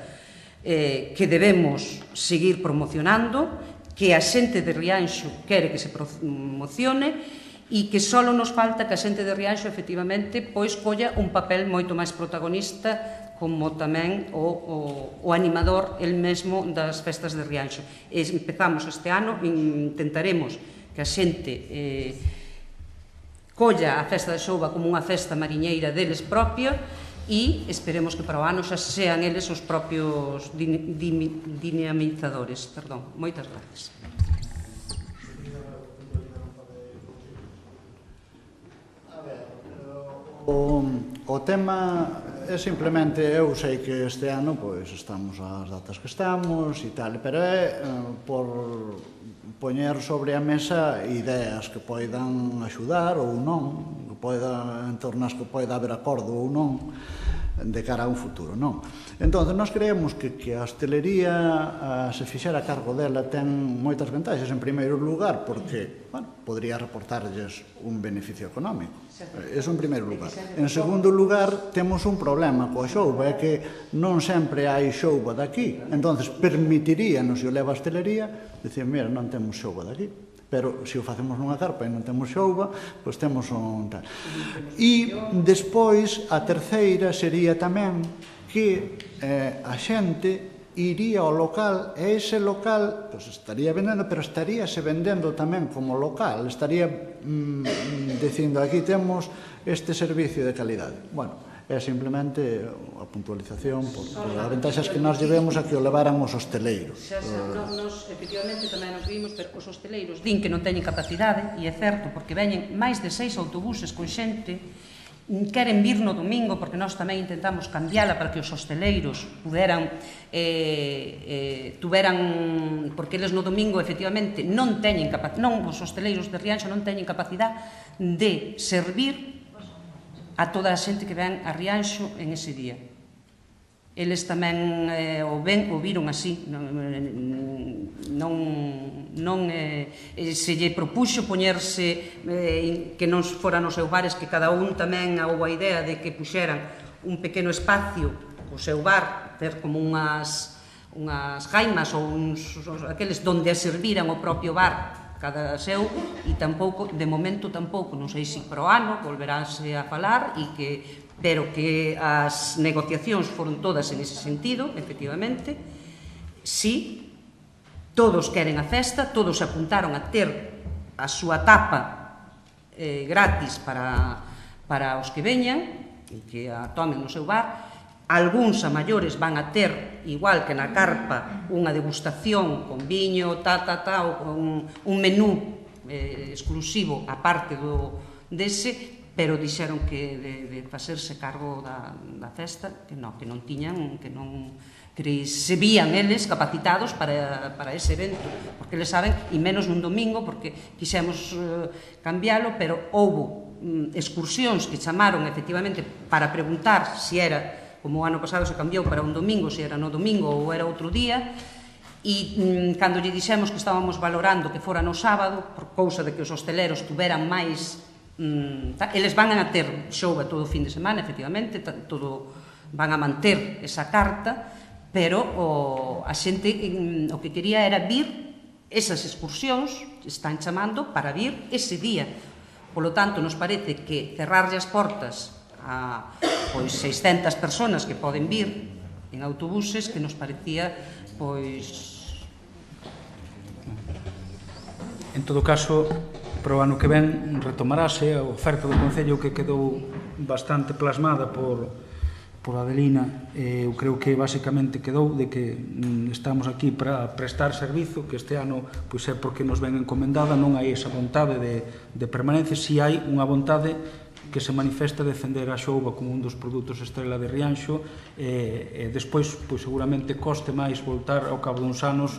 que debemos seguir promocionando, que a xente de Rianxo quere que se promocione e que só nos falta que a xente de Rianxo, efectivamente, pois colla un papel moito máis protagonista como tamén o animador el mesmo das festas de Rianxo. Empezamos este ano, intentaremos que a xente colla a Festa da Xouba como unha festa mariñeira deles propia e esperemos que para o ano xa sean eles os propios dinamizadores. Moitas gracias. O tema é simplemente, eu sei que este ano pois estamos ás datas que estamos e tal, pero é por poñer sobre a mesa ideas que poidan axudar ou non, en torno as que poida haber acordo ou non, de cara a un futuro, non? Entón, nós creemos que a hostelería, se fixera cargo dela, ten moitas vantaxes. En primeiro lugar, porque, podría reportarlles un beneficio económico. Eso en primeiro lugar. En segundo lugar, temos un problema coa xouba, é que non sempre hai xouba daqui. Entón, permitiríanos, se o leva a hostelería, dicir, mira, non temos xouba daqui. Pero se o facemos nunha carpa e non temos xouba, pois temos un tal. E despois, a terceira sería tamén que a xente iría ao local e ese local estaría vendendo, pero estaríase vendendo tamén como local, estaría dicindo aquí temos este servicio de calidade. Bueno, é simplemente a puntualización por as ventaxas que nós llevemos a que o levaran os hosteleiros. Nos, efectivamente, tamén nos vimos, pero os hosteleiros din que non teñen capacidade, e é certo, porque veñen máis de 6 autobuses con xente, queren vir no domingo, porque nós tamén intentamos cambiala para que os hosteleiros puderan, porque eles no domingo, efectivamente, non teñen capacidade, non, os hosteleiros de Rianxo non teñen capacidade de servir a toda a xente que ven a Rianxo en ese día. Eles tamén o viron así, se lle propuxo poñerse que non foran os seus bares, que cada un tamén houve a idea de que puxeran un pequeno espacio o seu bar, ter como unhas jaimas ou aqueles donde a serviran o propio bar cada seu, e tampouco, de momento tampouco, non sei se para o ano volveránse a falar, pero que as negociacións foron todas en ese sentido, efectivamente. Si, todos queren a festa, todos se apuntaron a ter a súa tapa gratis para os que veñan, e que a tomen no seu bar. Algúns a maiores van a ter, igual que na carpa, unha degustación con viño, ou con un menú exclusivo a parte dese, pero dixeron que de facerse cargo da festa, que non tiñan, que se vían eles capacitados para ese evento, porque eles saben, e menos nun domingo, porque quixemos cambiálo, pero houbo excursións que chamaron efectivamente para preguntar se era, como o ano pasado se cambiou para un domingo, se era no domingo ou era outro día, e cando lle dixemos que estábamos valorando que fora no sábado, por cousa de que os hosteleros tuveran máis, eles van a ter xouba todo o fin de semana, efectivamente, van a manter esa carta, pero a xente o que quería era vir esas excursións, están chamando para vir ese día. Polo tanto, nos parece que cerrarlle as portas a 600 personas que poden vir en autobuses, que nos parecía, En todo caso, para o ano que ven retomarase a oferta do Concello, que quedou bastante plasmada por por Adelina, eu creo que basicamente quedou de que estamos aquí para prestar servizo, que este ano pois é porque nos ven encomendada, non hai esa vontade de permanencia, si hai unha vontade que se manifesta defender a xouba como un dos produtos estrela de Rianxo, e despois pois, seguramente coste máis voltar ao cabo duns anos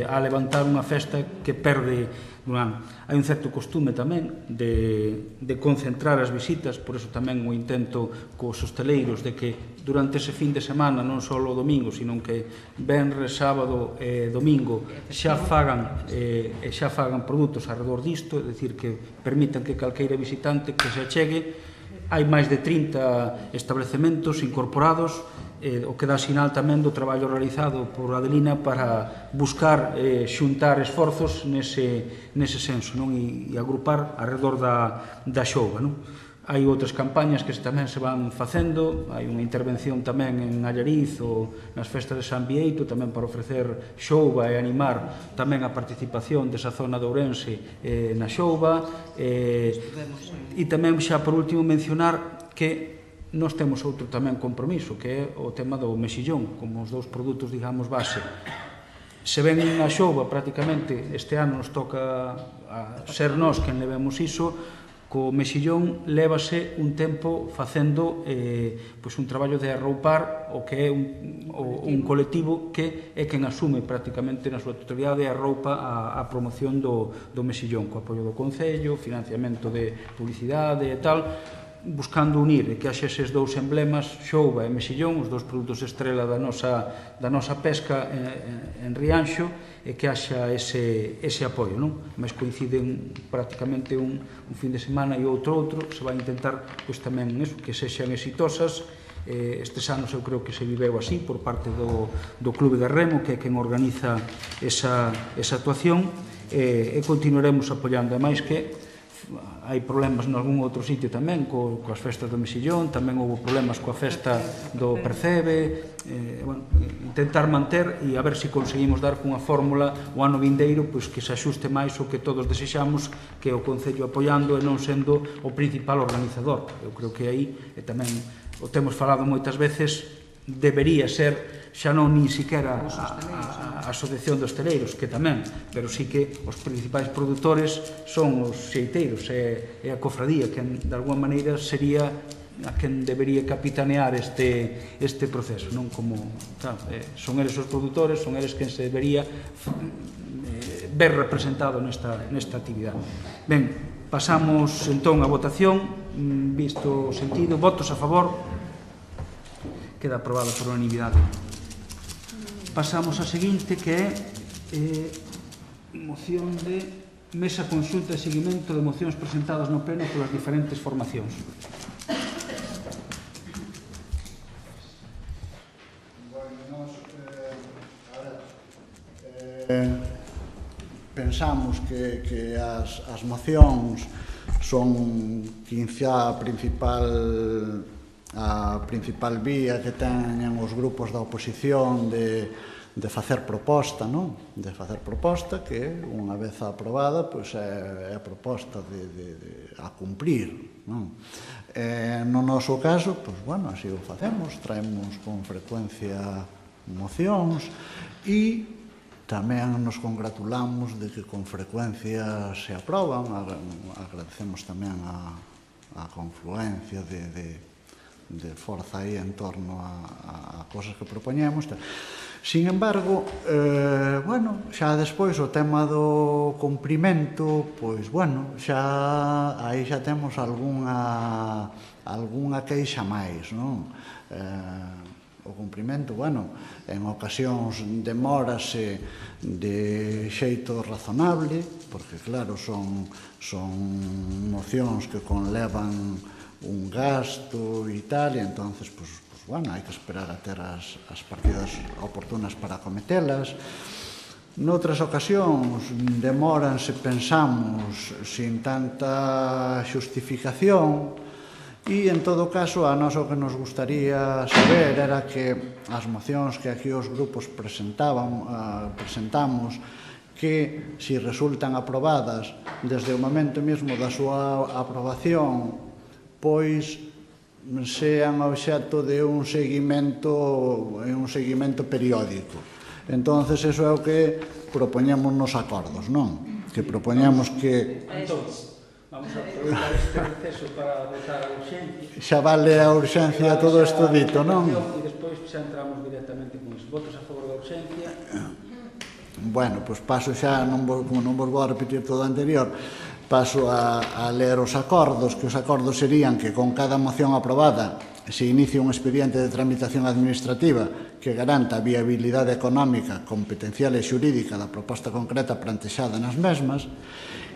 a levantar unha festa que perde un ano. Hai un certo costume tamén de concentrar as visitas, por eso tamén o intento cos hosteleiros de que durante ese fin de semana, non só o domingo, sino que venres, sábado e domingo xa fagan produtos alrededor disto, é dicir, que permitan que calqueira visitante que se achegue. Hai máis de 30 establecementos incorporados, o que dá sinal tamén do traballo realizado por Adelina para buscar xuntar esforzos nese senso, non? E agrupar alrededor da xouba, non? Hai outras campañas que tamén se van facendo, hai unha intervención tamén en Allariz ou nas festas de San Bieito, tamén para ofrecer xouba e animar tamén a participación desa zona de Ourense na xouba, e tamén xa por último mencionar que nós temos outro tamén compromiso, que é o tema do mexillón, como os dous produtos, digamos, base. Se ven na xouba, prácticamente, este ano nos toca ser nós quen levemos iso. Co mexillón lévase un tempo facendo un traballo de arroupar o que é un colectivo que é quen asume prácticamente na súa totalidade a roupa a promoción do mexillón, co apoio do Concello, financiamento de publicidade e tal, buscando unir e que haxe eses dous emblemas, xouba e mexillón, os dous produtos estrela da nosa pesca en Rianxo, e que haxa ese apoio, non? Mas coinciden prácticamente un fin de semana e outro, se vai intentar tamén que sexan exitosas. Estes anos eu creo que se viveu así por parte do Clube de Remo, que é quen organiza esa actuación, e continuaremos apoiando, a máis que hai problemas en algún outro sitio tamén coas festas do mexillón, tamén houve problemas coa festa do percebe, intentar manter e a ver se conseguimos dar cunha fórmula o ano vindeiro que se axuste máis o que todos desexamos, que o Concello apoiando e non sendo o principal organizador. Eu creo que aí, e tamén o temos falado moitas veces, debería ser xa non nin siquiera a Asociación de Hosteleiros, que tamén, pero sí que os principais produtores son os xeiteiros, e a cofradía, que de alguma maneira sería a quen debería capitanear este proceso, non? Como son eles os produtores, son eles quen se debería ver representado nesta actividade. Ben, pasamos entón a votación, visto o sentido, votos a favor. Queda aprobado por unanimidade. Pasamos a seguinte, que é moción de mesa conxunta de seguimento de mocións presentadas no pleno polas diferentes formacións. Pensamos que as mocións son quizá a principal vía que teñen os grupos da oposición de facer proposta, non? De facer proposta que, unha vez aprobada, é a proposta a cumprir, non? No noso caso, así o facemos, traemos con frecuencia mocións e tamén nos congratulamos de que con frecuencia se aproban. Agradecemos tamén a confluencia de forza aí en torno a cosas que propoñemos. Sin embargo, xa despois o tema do cumprimento, aí xa temos algunha queixa máis, non? O cumprimento, en ocasións demórase de xeito razonable, porque claro, son mocións que conlevan un gasto e tal, e entonces, hai que esperar a ter as partidas oportunas para acometelas. Noutras ocasións demóranse, pensamos, sin tanta xustificación, e en todo caso, a nós o que nos gustaría saber era que as mocións que aquí os grupos presentamos, que si resultan aprobadas desde o momento mesmo da súa aprobación, pois sean obxecto de un seguimento periódico. Entonces, eso é o que propoñemos nos acordos, non? Que propoñamos que... Entón, vamos a aproveitar este receso para votar a urxencia. Xa vale a urxencia todo isto dito, non? E despois xa entramos directamente con os votos a favor da urxencia. Bueno, pois paso xa, como non vos vou a repetir todo o anterior, paso a ler os acordos, que os acordos serían que con cada moción aprobada se inicia un expediente de tramitación administrativa que garanta a viabilidade económica, competencial e xurídica da proposta concreta plantexada nas mesmas.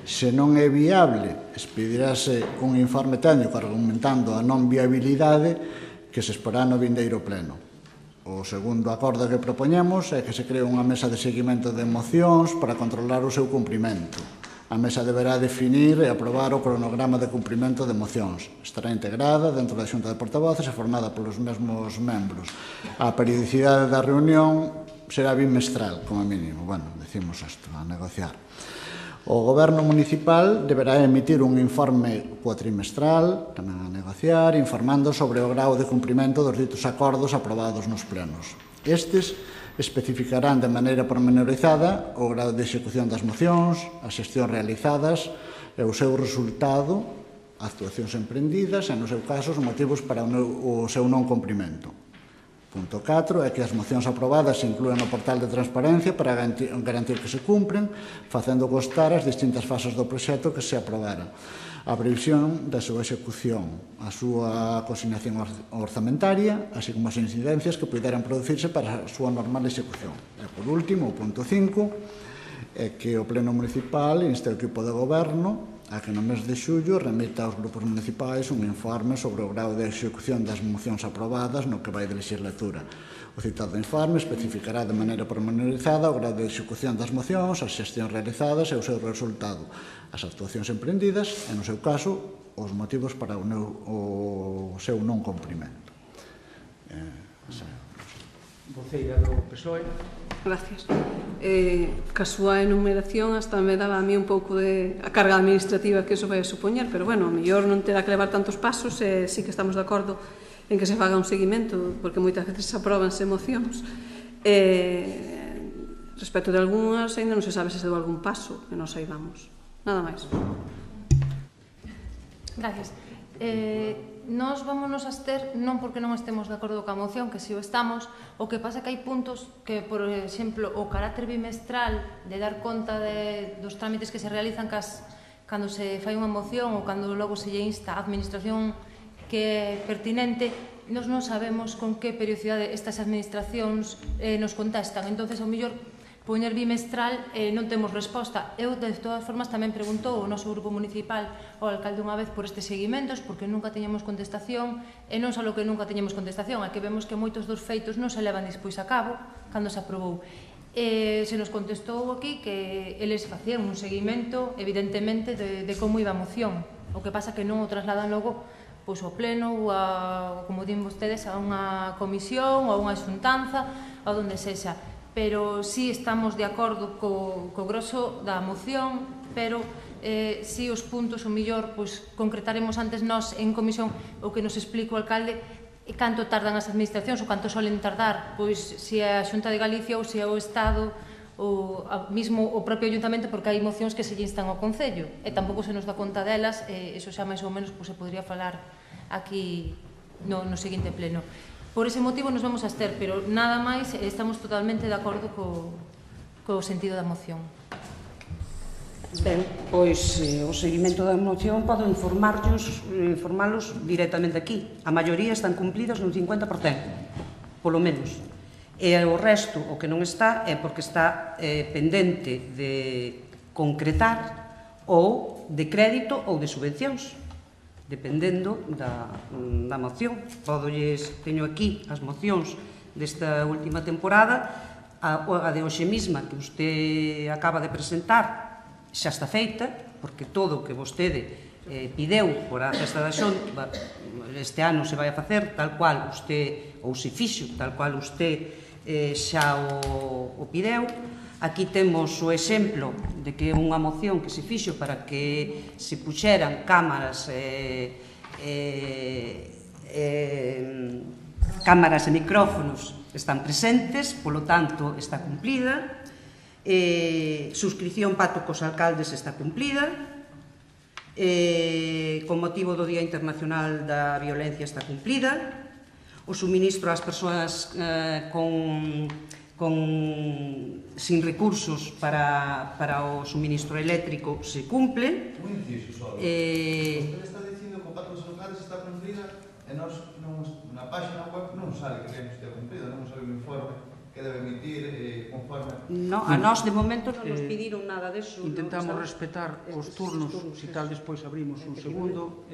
Se non é viable, expedirase un informe técnico argumentando a non viabilidade que se exporá no vindeiro pleno. O segundo acordo que propoñemos é que se cree unha mesa de seguimento de mocións para controlar o seu cumprimento. A mesa deberá definir e aprobar o cronograma de cumprimento de mocións. Estará integrada dentro da Xunta de Portavoces e formada polos mesmos membros. A periodicidade da reunión será bimestral, como mínimo. Bueno, decimos isto, a negociar. O Goberno municipal deberá emitir un informe cuatrimestral, tamén a negociar, informando sobre o grau de cumprimento dos ditos acordos aprobados nos plenos. Estes especificarán de maneira pormenorizada o grau de execución das mocións, as xestións realizadas e o seu resultado, actuacións emprendidas e, no seu caso, os motivos para o seu non cumprimento. Punto 4 é que as mocións aprobadas se inclúen no portal de transparencia para garantir que se cumpren, facendo constar as distintas fases do proxecto que se aprobara, a previsión da súa execución, a súa consignación orzamentaria, así como as incidencias que puderan producirse para a súa normal execución. E, por último, o punto 5 é que o Pleno Municipal inste ao equipo de goberno a que no mes de xullo remita aos grupos municipais un informe sobre o grau de execución das mocións aprobadas no que vai de legislatura. O citado informe especificará de maneira pormenorizada o grau de execución das mocións, as xestións realizadas e o seu resultado, as actuacións emprendidas e, no seu caso, os motivos para o seu non cumprimento. Voceira do PSOE. Gracias. Ca súa enumeración hasta me daba a mí un pouco de a carga administrativa que iso vai a supoñer, pero bueno, a mellor non terá que levar tantos pasos e sí que estamos de acordo en que se faga un seguimento, porque moitas veces se apróbanse mocións. Respecto de algunhas, ainda non se sabe se se deu algún paso que non saibamos. Nada máis. Gracias. Nós vámonos a abster non porque non estemos de acordo coa moción, que si o estamos, o que pasa que hai puntos que, por exemplo, o carácter bimestral de dar conta dos trámites que se realizan cando se fai unha moción ou cando logo se lle insta a administración que é pertinente, nós non sabemos con que periodicidade estas administracións nos contestan. Entonces, ao mellor, poñer bimestral non temos resposta. Eu, de todas formas, tamén preguntou o noso grupo municipal ao alcalde unha vez por estes seguimentos, porque nunca teñemos contestación, e non só que nunca teñemos contestación, é que vemos que moitos dos feitos non se levan despois a cabo cando se aprobou. Se nos contestou aquí que eles facían un seguimento, evidentemente, de como iba a moción. O que pasa que non o trasladan logo pois ao pleno ou, como din vostedes, a unha comisión ou a unha xuntanza ou onde sexa. Pero sí estamos de acordo co grosso da moción, pero si os puntos, o mellor, concretaremos antes nós en comisión o que nos explica o alcalde canto tardan as administracións ou canto solen tardar, pois se é a Xunta de Galicia ou se é o Estado ou mesmo o propio Ayuntamento, porque hai mocións que se lle instan ao Concello e tampouco se nos dá conta delas, eso xa máis ou menos se podría falar aquí no seguinte pleno. Por ese motivo nos vamos a abster, pero nada máis estamos totalmente de acordo co sentido da moción. Ben, pois o seguimento da moción podo informalos directamente aquí. A maioría están cumplidas nun 50%, polo menos. E o resto, o que non está, é porque está pendente de concretar ou de crédito ou de subvencións, dependendo da moción. Teño aquí as mocións desta última temporada, a de hoxe mesma que usted acaba de presentar xa está feita, porque todo o que vostede pideu por a festa da Xunta este ano se vai a facer tal cual usted, ou se fixo tal cual usted xa o pideu. Aquí temos o exemplo de que é unha moción que se fixo para que se puxeran cámaras cámaras e micrófonos están presentes, polo tanto, está cumplida. Suscripción pacto cos alcaldes está cumplida. Con motivo do Día Internacional da Violencia está cumplida. O suministro ás persoas sin recursos para o suministro eléctrico se cumple. Un inciso só. Usted está dicindo que o pacto dos alcaldes está cumplida e nós na página web non sale que non estea cumplida, non sale un informe que debe emitir conforme... No, a nós de momento non nos pediron nada deso. Intentamos respetar os turnos, se tal despois abrimos un segundo.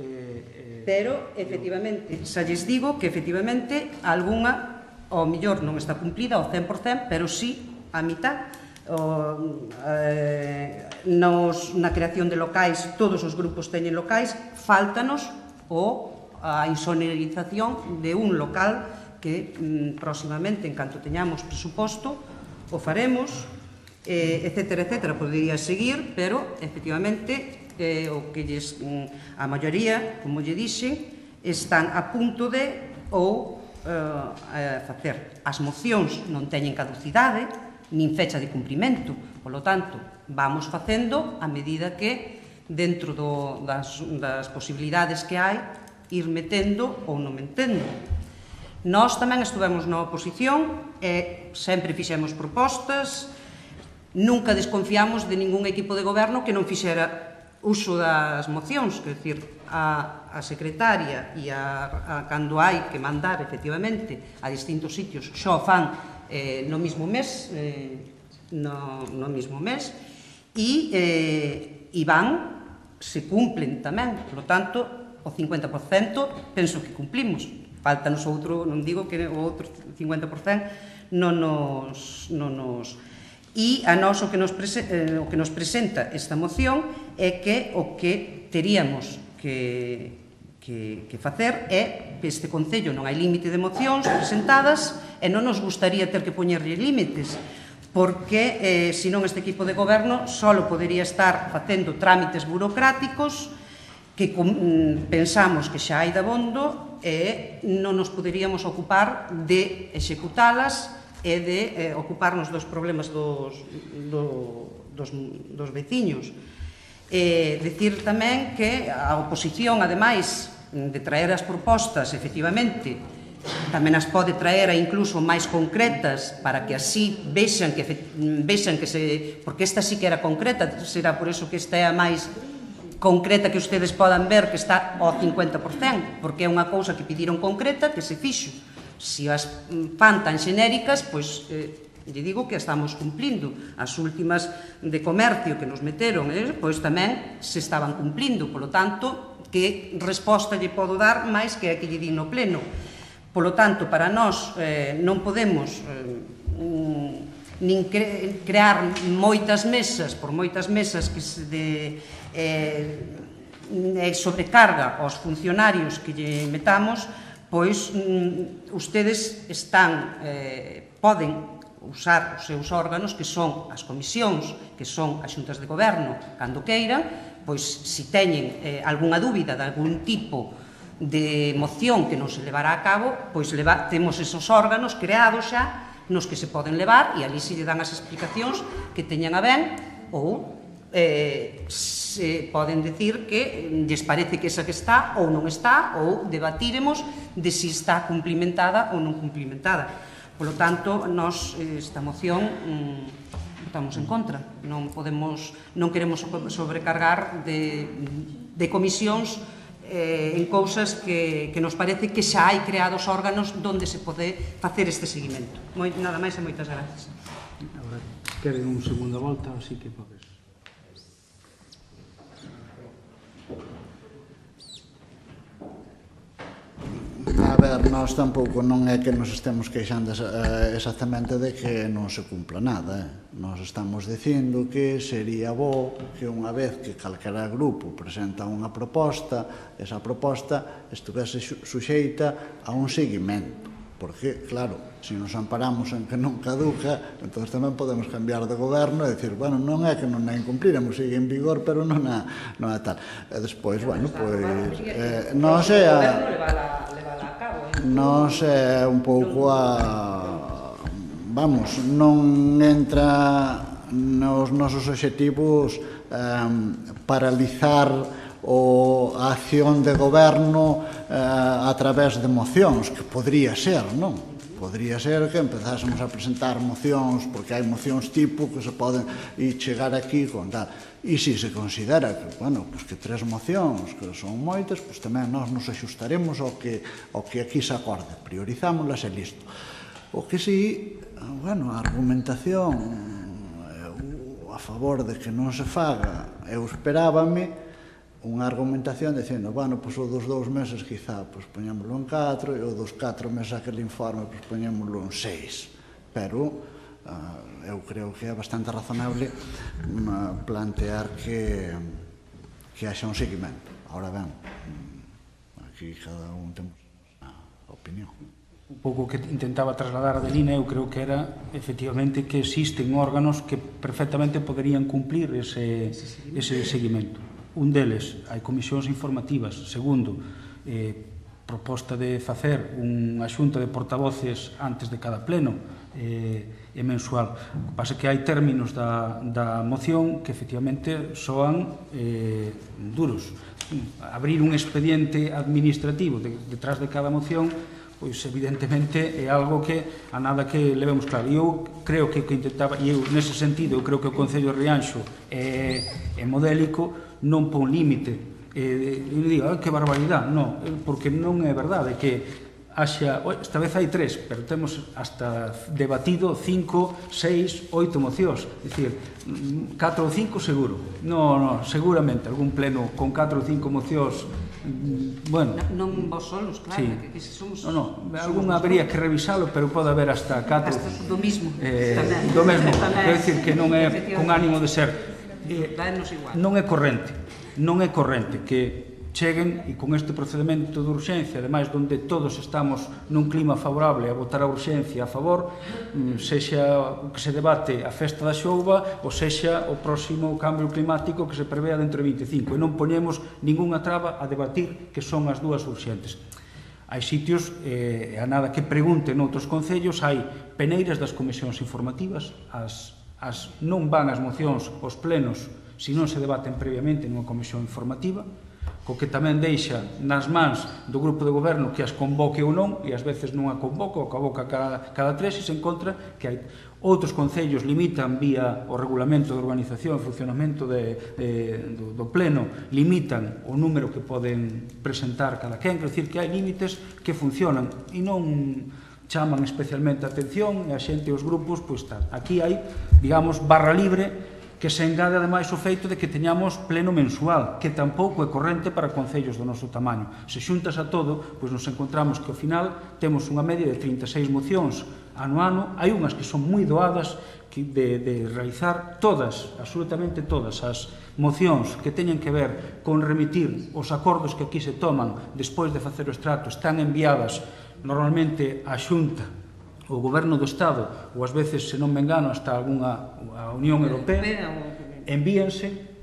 Pero, efectivamente, xa lles digo que, efectivamente, algunha, ao millor non está cumplida ao 100%, pero sí a mitad. Na creación de locais, todos os grupos teñen locais, faltanos a insonorización de un local que próximamente, en canto teñamos presuposto, o faremos, etcétera, etcétera, podería seguir, pero, efectivamente, o que a maioría, como lle dixen, están a punto de facer. As mocións non teñen caducidade, nin fecha de cumprimento, polo tanto, vamos facendo a medida que, dentro das posibilidades que hai, ir metendo ou non metendo. Nós tamén estivemos na oposición e sempre fixemos propostas, nunca desconfiamos de ningún equipo de goberno que non fixera uso das mocións, quer dicir, a secretaria e cando hai que mandar, efectivamente, a distintos sitios, xa o fan no mismo mes, e van, se cumplen tamén, por lo tanto, o 50% penso que cumplimos. Faltanos outro, non digo que o outro 50% non nos... E a nós o que nos presenta esta moción é que o que teríamos que facer é que este Concello non hai límite de mocións presentadas e non nos gustaría ter que poñerlle límites, porque senón este equipo de goberno só podería estar facendo trámites burocráticos que pensamos que xa hai dabondo e non nos poderíamos ocupar de executalas e de ocuparnos dos problemas dos veciños. Decir tamén que a oposición, ademais de traer as propostas, efectivamente, tamén as pode traer incluso máis concretas para que así vexan que porque esta sí que era concreta, será por eso que esta é a máis concreta que ustedes podan ver que está ao 50%, porque é unha cousa que pediron concreta que se fixo. Se as fan tan xenéricas, pois lle digo que estamos cumplindo. As últimas de comercio que nos meteron, pois tamén se estaban cumplindo, polo tanto, que resposta lle podo dar máis que a que lle di no pleno. Polo tanto, para nós non podemos nin crear moitas mesas, por moitas mesas que se sobrecarga aos funcionarios que lle metamos, pois ustedes poden usar os seus órganos, que son as comisións, que son as xuntas de goberno, cando queiran, pois se teñen algunha dúbida de algún tipo de moción que non se levará a cabo, pois temos esos órganos creados xa, nos que se poden levar, e ali se lle dan as explicacións que teñan a ben, ou se poden decir que lles parece que esa que está ou non está, ou debatiremos de si está cumplimentada ou non cumplimentada. Por lo tanto, nós esta moción votamos en contra. Non queremos sobrecargar de comisións en cousas que nos parece que xa hai creados órganos onde se pode facer este seguimento. Nada máis e moitas gracias. Agora queren unha segunda volta, así que podes. A ver, nós tampouco non é que nos estemos queixando exactamente de que non se cumpla nada. Nós estamos dicindo que sería bo que unha vez que calquera grupo presenta unha proposta, esa proposta estuvese suxeita a un seguimento. Porque, claro, se nos amparamos en que non caduca, entón tamén podemos cambiar de goberno e dicir, bueno, non é que non a incumpliremos, sigue en vigor, pero non é tal. E despois, bueno, pois, non sei un pouco vamos, non entra nos nosos obxectivos paralizar a acción de goberno a través de mocións, que podría ser, non? Podría ser que empezásemos a presentar mocións, porque hai mocións tipo que se poden chegar aquí con tal. E se se considera que, bueno, que 3 mocións, que son moitas, pois tamén nós nos axustaremos ao que aquí se acorde. Priorizámolas e listo. O que si, bueno, a argumentación a favor de que non se faga, eu esperábame unha argumentación dicindo, bueno, pois o dos 2 meses quizá poñémoslo en 4 e o dos 4 meses aquele informe poñémoslo en 6, pero eu creo que é bastante razonable plantear que haxa un seguimento. Ahora ben, aquí cada un temos a opinión. Un pouco que intentaba trasladar a Adelina, eu creo que era efectivamente que existen órganos que perfectamente poderían cumplir ese seguimento. Un deles, hai comisións informativas. Segundo, proposta de facer unha xunta de portavoces antes de cada pleno e mensual. O que pasa é que hai términos da moción que efectivamente soan duros. Abrir un expediente administrativo detrás de cada moción, pois evidentemente é algo que a nada que levemos claro. E eu creo que o que intentaba, e eu nese sentido, eu creo que o Concello de Rianxo é modélico, non pon límite. Eu digo, que barbaridade, non, porque non é verdade que haxa, esta vez hai 3, pero temos hasta debatido 5, 6, 8 mocións, é dicir, 4 ou 5 seguro, non, seguramente, algún pleno con 4 ou 5 mocións. Bueno, non vos solos, claro, sí. Que somos... Non, algún habría que revisalo, pero pode haber hasta 4. Hasta do mismo. Do mesmo, quero dicir que non é con ánimo de ser. Non é corrente que cheguen e con este procedimento de urxencia, ademais onde todos estamos nun clima favorable a votar a urxencia a favor, sexa o que se debate a festa da xouba ou sexa o próximo cambio climático que se prevea dentro de 25, e non poñemos ningunha traba a debatir que son as dúas urxentes. Hai sitios, a nada que pregunten noutros concellos, hai peneiras das comisións informativas, non van as mocións aos plenos se non se debaten previamente nunha comisión informativa, co que tamén deixa nas mans do grupo de goberno que as convoque ou non, e ás veces non a convoca, ou convoca cada 3, e se encontra que hai outros concellos limitan vía o regulamento de organización e funcionamento do pleno, limitan o número que poden presentar cada quen, quer dicir que hai límites que funcionan e non chaman especialmente a atención, e a xente e os grupos, pois tal. Aquí hai, digamos, barra libre, que se engade ademais o feito de que teñamos pleno mensual, que tampouco é corrente para concellos do noso tamaño. Se xuntas a todo, pois nos encontramos que ao final temos unha media de 36 mocións ano a ano. Hai unhas que son moi doadas de realizar todas, absolutamente todas as mocións que teñen que ver con remitir os acordos que aquí se toman despois de facer o extracto, están enviadas normalmente á Xunta, o Goberno do Estado, ou ás veces, se non me engano, hasta a Unión Europea, envíanse,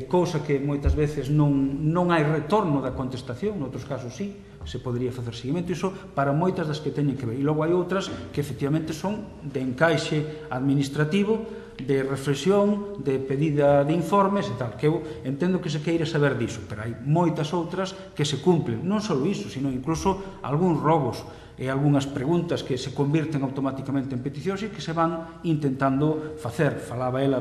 cousa que moitas veces non hai retorno da contestación, noutros casos sí, se podría facer seguimento, iso para moitas das que teñen que ver. E logo hai outras que efectivamente son de encaixe administrativo, de reflexión, de pedida de informes e tal, que eu entendo que se queira saber diso, pero hai moitas outras que se cumplen, non só iso, sino incluso algúns robos e algunhas preguntas que se convirten automáticamente en peticións e que se van intentando facer. Falaba ela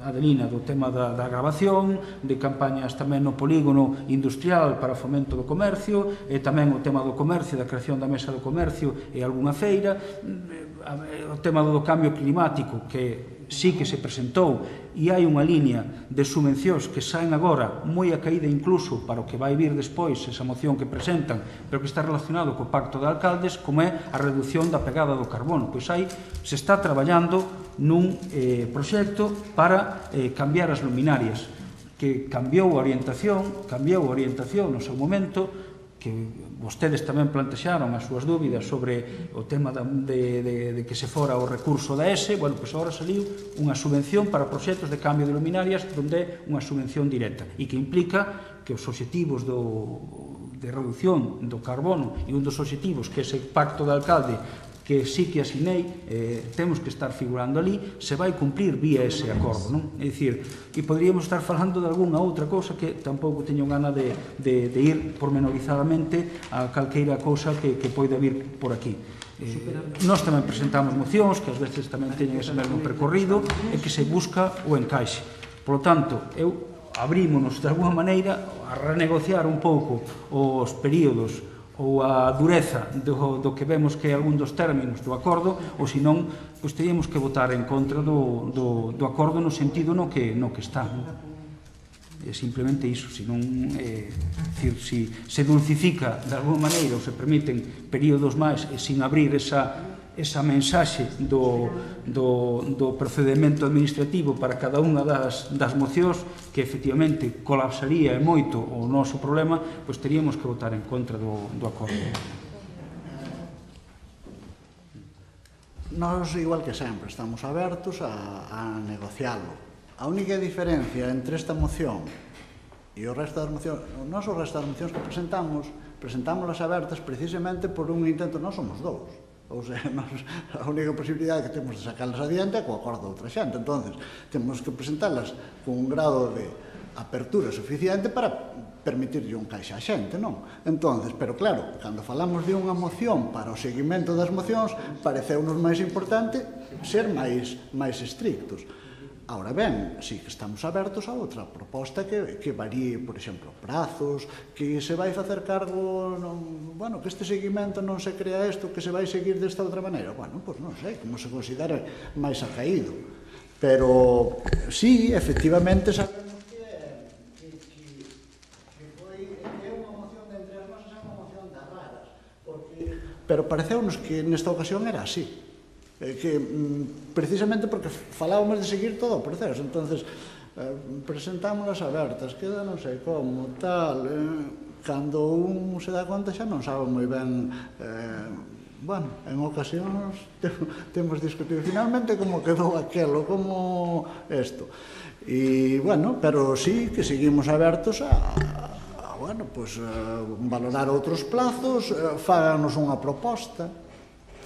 Adelina do tema da grabación, de campañas tamén no polígono industrial para fomento do comercio, e tamén o tema do comercio, da creación da mesa do comercio e algunha feira, o tema do cambio climático, que sí que se presentou, e hai unha liña de subvencións que saen agora moi a caída incluso para o que vai vir despois, esa moción que presentan, pero que está relacionado co Pacto de Alcaldes, como é a reducción da pegada do carbono. Pois aí se está traballando nun proxecto para cambiar as luminarias, que cambiou a orientación no seu momento, que vostedes tamén plantexaron as súas dúbidas sobre o tema de que se fora o recurso da ESE, bueno, pois agora saliu unha subvención para proxectos de cambio de luminarias onde é unha subvención directa e que implica que os obxectivos de reducción do carbono e un dos obxectivos que ese pacto de alcalde que sí que asinei, temos que estar figurando ali, se vai cumplir vía ese acordo, non? É dicir, e poderíamos estar falando de algunha outra cousa que tampouco teño gana de ir pormenorizadamente a calqueira cousa que poida vir por aquí. Nós tamén presentamos mocións que ás veces tamén teñen ese mesmo percorrido e que se busca o encaixe. Por lo tanto, abrímonos de alguma maneira a renegociar un pouco os períodos ou a dureza do que vemos que é algún dos términos do acordo, ou senón, pois teríamos que votar en contra do acordo no sentido no que está. É simplemente iso, senón, se dulcifica de alguma maneira ou se permiten períodos máis e sin abrir esa mensaxe do procedimento administrativo para cada unha das mocións que efectivamente colapsaría moito o noso problema, pois teríamos que votar en contra do acordo. Nós, igual que sempre, estamos abertos a negociarlo. A única diferencia entre esta moción e o resto das mocións, o resto das mocións que presentámoslas abertas precisamente por un intento, nós somos dous. Ou sea, a única posibilidade que temos de sacarlas adiante é co acordo de outra xente. Entón, temos que presentarlas con un grado de apertura suficiente para permitirlle un caixa a xente, non? Entón, pero claro, cando falamos de unha moción para o seguimento das mocións, pareceunos máis importante ser máis estrictos. Ahora ben, sí que estamos abertos a outra proposta que varíe, por exemplo, prazos, que se vai facer cargo, bueno, que este seguimento non se crea isto, que se vai seguir desta outra maneira. Bueno, pois non sei, como se considera máis acaído. Pero, sí, efectivamente, sabemos que é unha moción de entre as nosas, é unha moción das raras, pero pareceunos que nesta ocasión era así. Que precisamente porque falábamos de seguir todo o proceso, entonces presentámolas abertas, queda non sei como, tal, cando un se dá conta xa non sabe moi ben, bueno, en ocasións temos discutido finalmente como quedou aquelo, como isto, e bueno, pero sí que seguimos abertos a bueno, pues valorar outros plazos, fáganos unha proposta,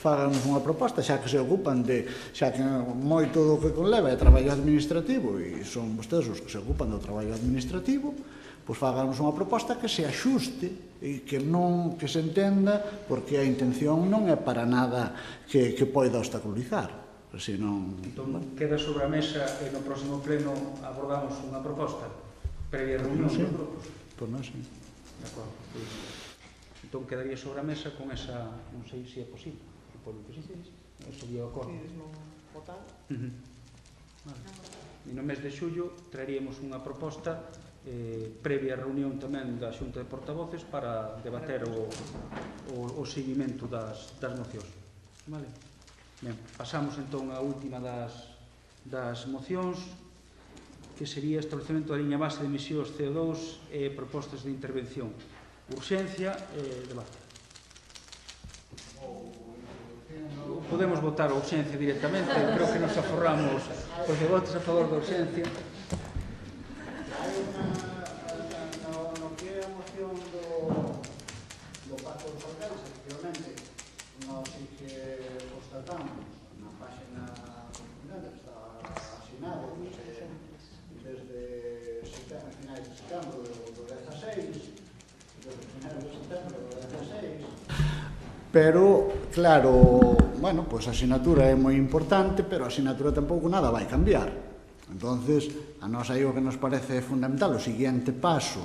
xa que se ocupan xa que moito do que conleva é traballo administrativo e son vostedes os que se ocupan do traballo administrativo, pois fáganos unha proposta que se axuste e que se entenda, porque a intención non é para nada que poida obstaculizar, senón... Entón, queda sobre a mesa e no próximo pleno abordamos unha proposta previa reunión dos grupos? Pois non sei. De acordo. Entón quedaría sobre a mesa con esa... non sei se é posible. Por lo que sí, eso dio acordo. E no mes de xullo traeríamos unha proposta previa reunión tamén da Xunta de Portavoces para debater o seguimento das mocións. Vale? Ben, pasamos entón á última das mocións, que sería establecemento da liña base de emisións CO2 e propostas de intervención. Urxencia e debate. Podemos votar a urxencia directamente, creo que nos aforramos os votos a favor da urxencia. Hai no que é a moción do pacto dos alcaldes, efectivamente, nós sí que constatamos na página correspondente que está asinado desde finais de setembro do 16, desde finais de setembro do 16, pero, claro, bueno, pois a asignatura é moi importante, pero a asignatura tampouco nada vai cambiar. Entonces, a nós aí o que nos parece fundamental, o seguinte paso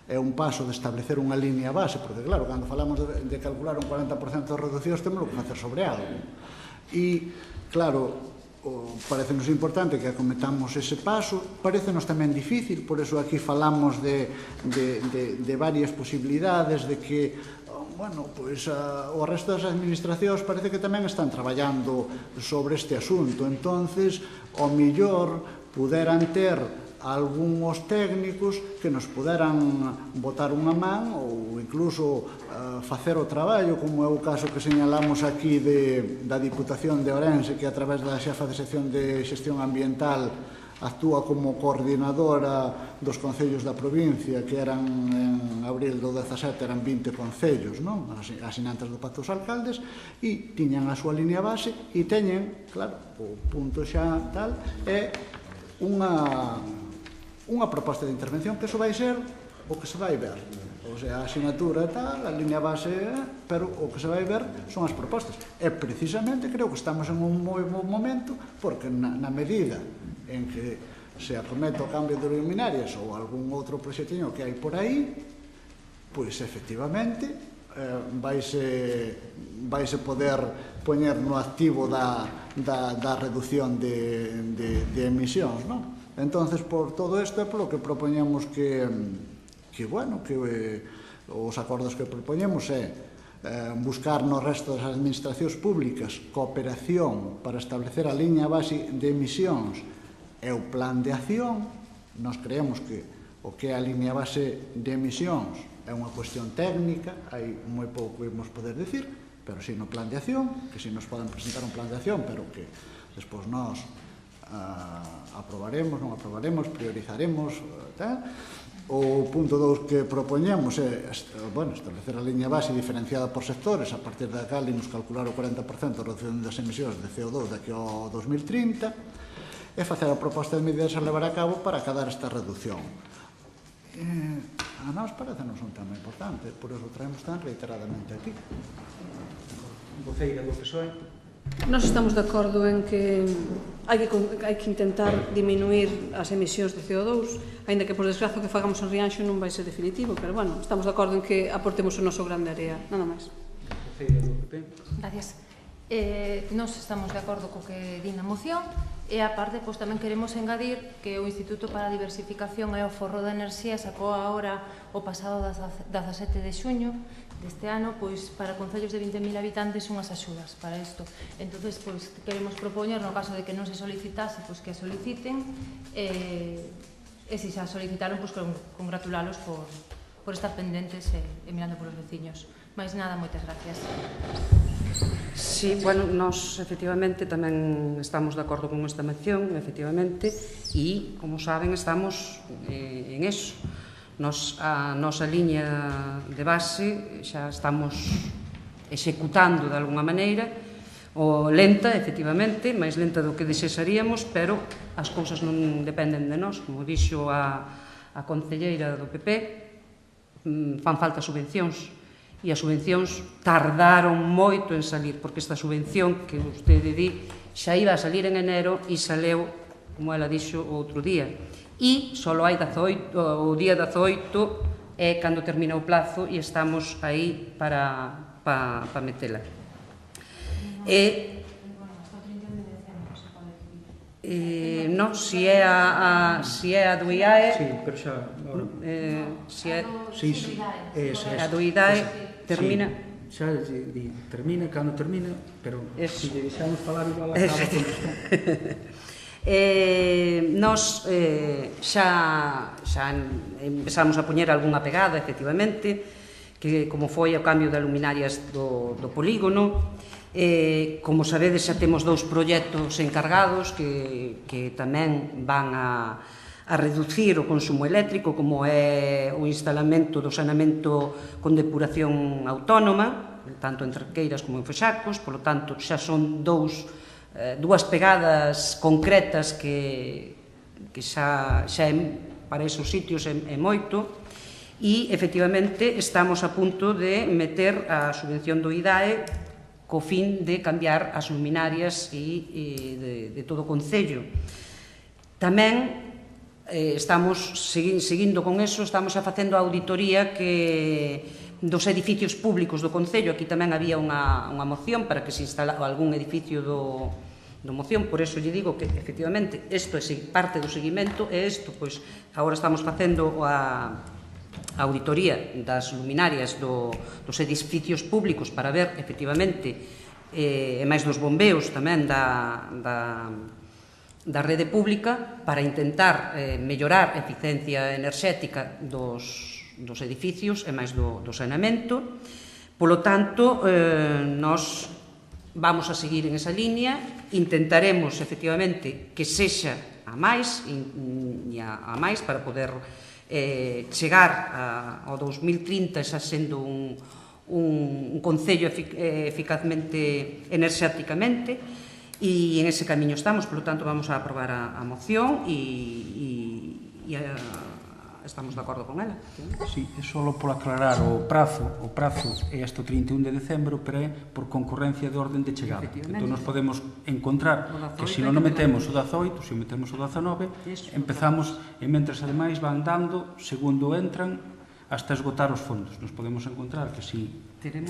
é un paso de establecer unha línea base, porque, claro, cando falamos de calcular un 40% de reduccións, temos que facer sobre algo. E, claro, parecenos importante que acometamos ese paso, parecenos tamén difícil, por eso aquí falamos de varias posibilidades, de que bueno, pois o resto das administracións parece que tamén están traballando sobre este asunto, entonces o mellor puderan ter algúns técnicos que nos poderan botar unha man ou incluso facer o traballo, como é o caso que señalamos aquí da Diputación de Ourense, que a través da xefa de sección de xestión ambiental actúa como coordinadora dos concellos da provincia, que eran en abril do 17 eran 20 concellos, non? Asinantes do Pacto dos Alcaldes, e tiñan a súa línea base e teñen, claro, o punto xa tal, é unha proposta de intervención que iso vai ser o que se vai ver. O sea, a asignatura e tal, a línea base, pero o que se vai ver son as propostas. E precisamente creo que estamos en un moi bon momento, porque na medida en que se acomete o cambio de luminarias ou algún outro proxectiño que hai por aí, pois efectivamente vaise poder poñer no activo da reducción de emisións, non? Entonces, por todo isto é polo que propoñemos que os acordos que propoñemos é buscar no resto das administracións públicas cooperación para establecer a liña base de emisións e o plan de acción. Nós creemos que o que é a liña base de emisións é unha cuestión técnica, hai moi pouco que imos poder decir, pero si no plan de acción, que si nos poden presentar un plan de acción, pero que despois nós aprobaremos, non aprobaremos, priorizaremos, tal. O punto 2 que propoñemos é establecer a liña base diferenciada por sectores, a partir da cal imos calcular o 40% de reducción das emisións de CO2 daqui ao 2030, e facer a proposta de medidas a levar a cabo para acadar esta reducción. A nós parecenos un tema importante, por iso traemos tan reiteradamente aquí. Voceira do PSOE. Nós estamos de acordo en que hai que intentar diminuir as emisións de CO2, aínda que por desgraza que fagamos en Rianxo non vai ser definitivo, pero bueno, estamos de acordo en que aportemos o noso grande área, nada máis. Voceira do PP. Gracias. Nós estamos de acordo co que di na moción e a parte tamén queremos engadir que o Instituto para a Diversificación e o Forro de Enerxía sacou agora o pasado 17 de xuño deste ano para concellos de 20.000 habitantes unhas axudas para isto. Entonces queremos propoñer no caso de que non se solicitase que a soliciten e se xa solicitaron congratulalos por estar pendentes e mirando polos veciños. Mais nada, moitas gracias. Sí, bueno, nós efectivamente tamén estamos de acordo con esta moción, efectivamente, e, como saben, estamos en eso. A nosa liña de base xa estamos executando de alguna maneira, lenta, efectivamente, máis lenta do que desexaríamos, pero as cousas non dependen de nós, como dixo a concelleira do PP, fan falta subvencións, e as subvencións tardaron moito en salir, porque esta subvención que vostede di xa iba a salir en enero e saleu, como ela dixo, outro día. E só hai o día 18 é cando termina o plazo e estamos aí para metela. Non, se é a do IAE... Sí, pero xa... A do IAE termina... Xa termina, cando termina, pero se lle deixamos falar igual acaba a contestar. Nós xa empezamos a poñer algunha pegada, efectivamente, que como foi o cambio de luminarias do polígono. Como sabedes, xa temos 2 proxectos encargados que tamén van a reducir o consumo eléctrico, como é o instalamento do saneamento con depuración autónoma, tanto en Cerqueiras como en Fexacos. Por lo tanto, xa son dúas pegadas concretas que xa para esos sitios é moito. E, efectivamente, estamos a punto de meter a subvención do IDAE co fin de cambiar as luminarias de todo o concello. Tamén estamos seguindo con eso, estamos facendo a auditoría dos edificios públicos do concello. Aquí tamén había unha moción para que se instalara algún edificio do moción, por eso lle digo que, efectivamente, isto é parte do seguimento, e isto, pois, agora estamos facendo a auditoría das luminarias dos edificios públicos para ver, efectivamente, e máis dos bombeos tamén da rede pública para intentar mellorar a eficiencia enerxética dos edificios e máis do saneamento. Polo tanto, nós vamos a seguir en esa línea, intentaremos efectivamente que sexa a máis para poder chegar ao 2030 xa sendo un concello eficazmente enerxéticamente, e en ese camiño estamos. Por lo tanto, vamos a aprobar a moción e estamos de acordo con ela. Sí, é só por aclarar o prazo é hasta o 31 de decembro, pero é por concurrencia de orden de chegada. Entón, nos podemos encontrar que se non metemos o 18, se metemos o 19, empezamos, e mentres ademais van dando, segundo entran, hasta esgotar os fondos. Nos podemos encontrar que se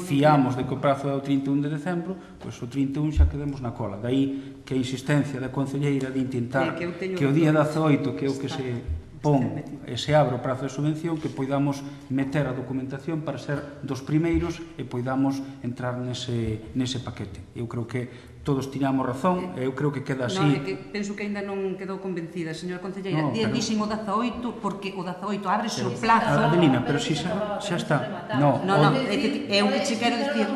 fiamos de que o prazo é o 31 de decembro, pois o 31 xa quedemos na cola. Daí que a insistencia da concelleira de intentar que o día 18, que é o que se pon e se abre o prazo de subvención, que poidamos meter a documentación para ser dos primeiros e poidamos entrar nese paquete. Eu creo que todos tiñamos razón, e eu creo que queda así. Non, é que penso que ainda non quedou convencida, señora concelleira. Dixen o 18 porque o 18 ábrese o plazo. Adelina, pero si xa está. Non, é o que che quero dicir.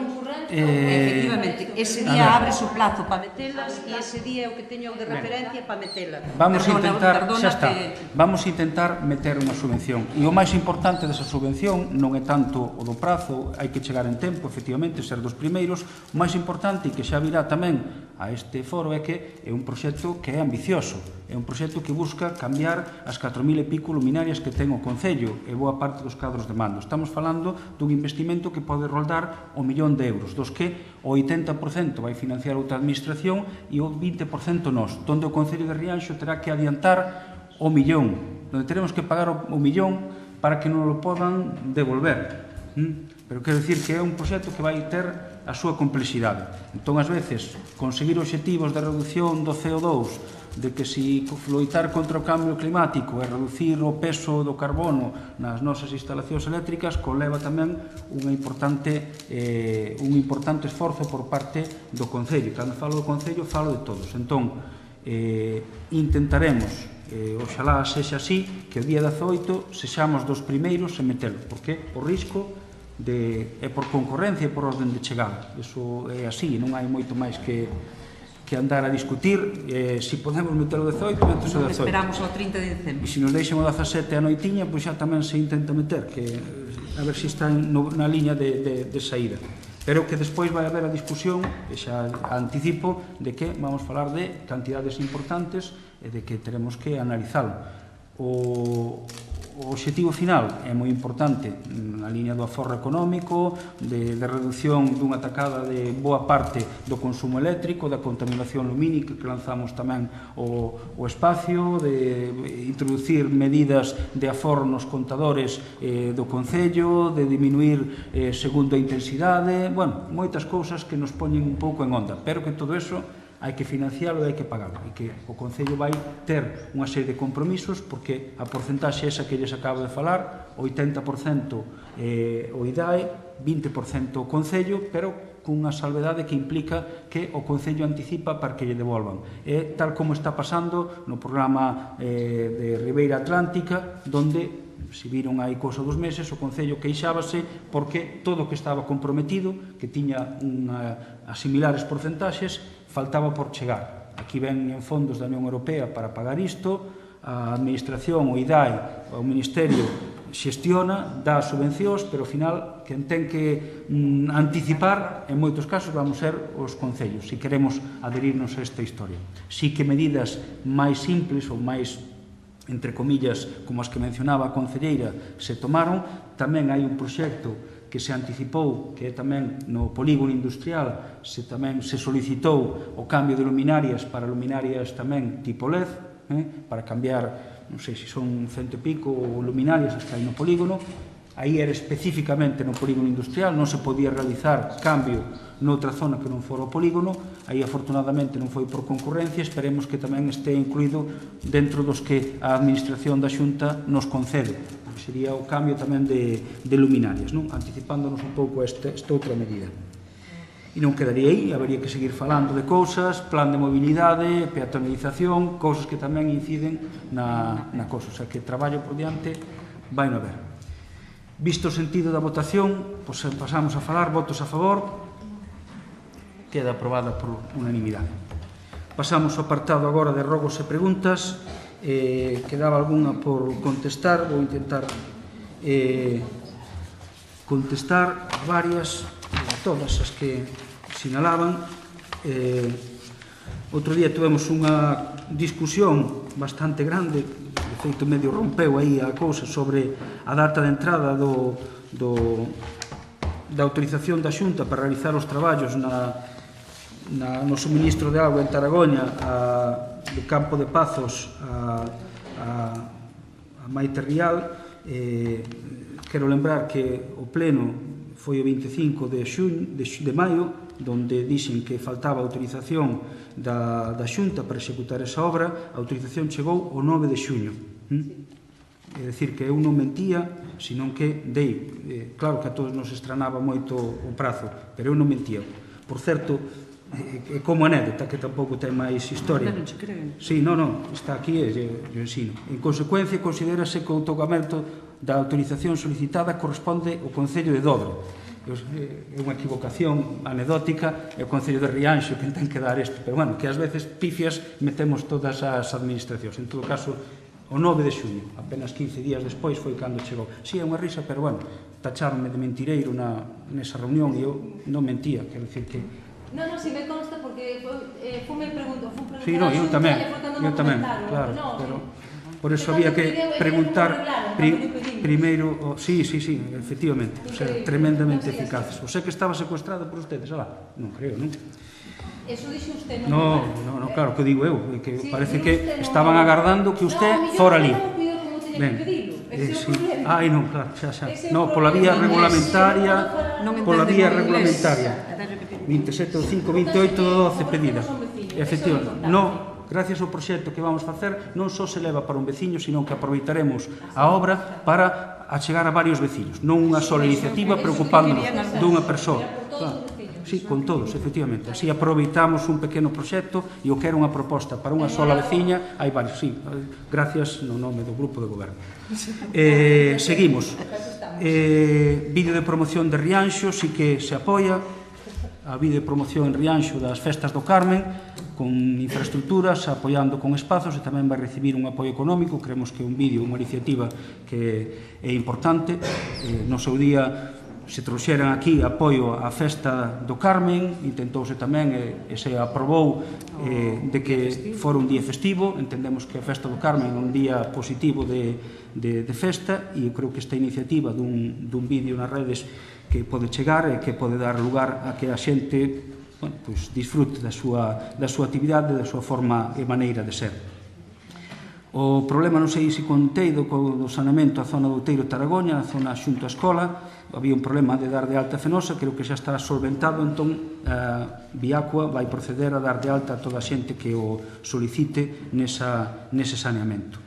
Efectivamente, ese día abre o plazo para metelas e ese día é o que teño de referencia para metelas. Vamos a intentar, xa está, vamos a intentar meter unha subvención. E o máis importante desa subvención non é tanto o do prazo, hai que chegar en tempo, efectivamente, ser dos primeiros. O máis importante, e que xa virá tamén a este foro, é que é un proxecto que é ambicioso. É un proxecto que busca cambiar as 4.000 e pico luminarias que ten o Concello e boa parte dos cadros de mando. Estamos falando dun investimento que pode roldar o 1.000.000 de euros, dos que o 80% vai financiar outra administración e o 20% nós, donde o Concello de Rianxo terá que adiantar o 1.000.000, donde teremos que pagar o 1.000.000 para que non o podan devolver. Pero quero dicir que é un proxecto que vai ter a súa complexidade. Entón, ás veces, conseguir obxectivos de reducción do CO2, de que se loitar contra o cambio climático e reducir o peso do carbono nas nosas instalacións eléctricas conleva tamén un importante esforzo por parte do Concello. Cando falo do Concello, falo de todos. Entón, intentaremos, oxalá sexa así, que o día 18 sexamos dos primeiros en metelo, porque o risco é por concurrencia e por orden de chegada. Iso é así, non hai moito máis que andar a discutir. Se podemos meter o 18, metes o 18. Esperamos o 30 de decembro. E se nos deixen o 17 a noitiña, pois xa tamén se intenta meter, que a ver se está na liña de saída. Pero que despois vai haber a discusión, e xa anticipo, de que vamos falar de cantidades importantes e de que teremos que analizalo. O obxectivo final é moi importante na liña do aforro económico, de reducción dunha tacada de boa parte do consumo eléctrico, da contaminación lumínica, que lanzamos tamén o espacio, de introducir medidas de aforro nos contadores do Concello, de diminuir segundo a intensidade, bueno, moitas cousas que nos poñen un pouco en onda, pero que todo eso hai que financialo e hai que pagalo, e que o Concello vai ter unha serie de compromisos, porque a porcentaxe esa que lles acabo de falar, 80% o IDAE, 20% o Concello, pero cunha salvedade que implica que o Concello anticipa para que lle devolvan. É tal como está pasando no programa de Ribeira Atlántica, donde se viron aí cousa dos meses, o Concello queixábase porque todo o que estaba comprometido, que tiña as similares porcentaxes, faltaba por chegar. Aquí ven en fondos da Unión Europea para pagar isto, a Administración, o IDAE, o Ministerio xestiona, dá subvencións, pero ao final quen ten que anticipar, en moitos casos vamos ser os concellos, se queremos adherirnos a esta historia. Si que medidas máis simples ou máis, entre comillas, como as que mencionaba a concelleira, se tomaron. Tamén hai un proxecto que se anticipou, que é tamén no polígono industrial, tamén se solicitou o cambio de luminarias para luminarias tamén tipo LED, para cambiar, non sei se son 100 e pico luminarias as que hai no polígono. Aí era especificamente no polígono industrial, non se podía realizar cambio noutra zona que non fora o polígono. Aí afortunadamente non foi por concurrencia, esperemos que tamén este incluído dentro dos que a Administración da Xunta nos concede. Sería o cambio tamén de luminarias, non? Anticipándonos un pouco a esta outra medida. E non quedaría aí, habería que seguir falando de cousas, plan de mobilidade, peatonalización, cousas que tamén inciden na cousa. O sea, que traballo por diante vai no ver. Visto o sentido da votación, pois pasamos a falar, votos a favor, queda aprobada por unanimidade. Pasamos ao apartado agora de rogos e preguntas. Quedaba algunha por contestar, vou intentar contestar varias, todas as que sinalaban. Outro día tivemos unha discusión bastante grande, de feito medio rompeu aí a cousa, sobre a data de entrada da autorización da Xunta para realizar os traballos no suministro de auga en Taragoña, do campo de Pazos a Maite Rial. Quero lembrar que o pleno foi o 25 de maio, donde dixen que faltaba autorización da Xunta para executar esa obra. A autorización chegou o 9 de xuño. É dicir, que eu non mentía, senón que dei. Claro que a todos nos estranaba moito o prazo, pero eu non mentía. Por certo, como anécdota, que tampouco ten máis historia. Non se creen. Sí, non, está aquí e yo ensino. En consecuencia, considérase que o outorgamento da autorización solicitada corresponde ao Concello de Dodro. É unha equivocación anecdótica, é o Concello de Rianxo que ten que dar isto, pero bueno, que ás veces pifias metemos todas as administracións. En todo caso, o 9 de xuño, apenas 15 días despois, foi cando chegou. Si, é unha risa, pero bueno, tacháronme de mentireiro nesa reunión e eu non mentía, quero dicir que... Non, si me consta porque fume preguntar sí, no, eu tamén, claro, pero por eso había que preguntar primeiro, sí, efectivamente, o sea, tremendamente eficaces. O sea que estaba secuestrado por ustedes, alá? Non creo, non? Eso dixo usted, non? No, claro, que digo eu, que parece que estaban agardando que usted fora ali. Ben, sí. Ai, non, claro, xa. No, pola vía regulamentaria, 27 do 5, 28 do 12 pedida. Efectivamente, no, gracias ao proxecto que vamos facer, non só se leva para un veciño, sino que aproveitaremos a obra para achegar a varios veciños, non unha sola iniciativa preocupándonos dunha persoa. Sí, con todos, efectivamente. Así aproveitamos un pequeno proxecto e o que era unha proposta para unha sola veciña, hai varios, sí, gracias no nome do grupo de goberno. Seguimos. Vídeo de promoción de Rianxo, sí que se apoia. A vídeo de promoción en Rianxo das Festas do Carmen, con infraestructuras, apoiando con espazos, e tamén vai recibir un apoio económico. Creemos que é un vídeo, unha iniciativa que é importante. No seu día se trouxeran aquí apoio á Festa do Carmen, intentouse tamén e se aprobou de que fora un día festivo. Entendemos que a Festa do Carmen é un día positivo de festa, e eu creo que esta iniciativa dun vídeo nas redes que pode chegar e que pode dar lugar a que a xente disfrute da súa actividade, da súa forma e maneira de ser. O problema, non sei se contei, do saneamento a zona do Outeiro Taragoña, a zona xunto á escola, había un problema de dar de alta Fenosa, creo que xa está solventado, entón Viacua vai proceder a dar de alta a toda a xente que o solicite nese saneamento.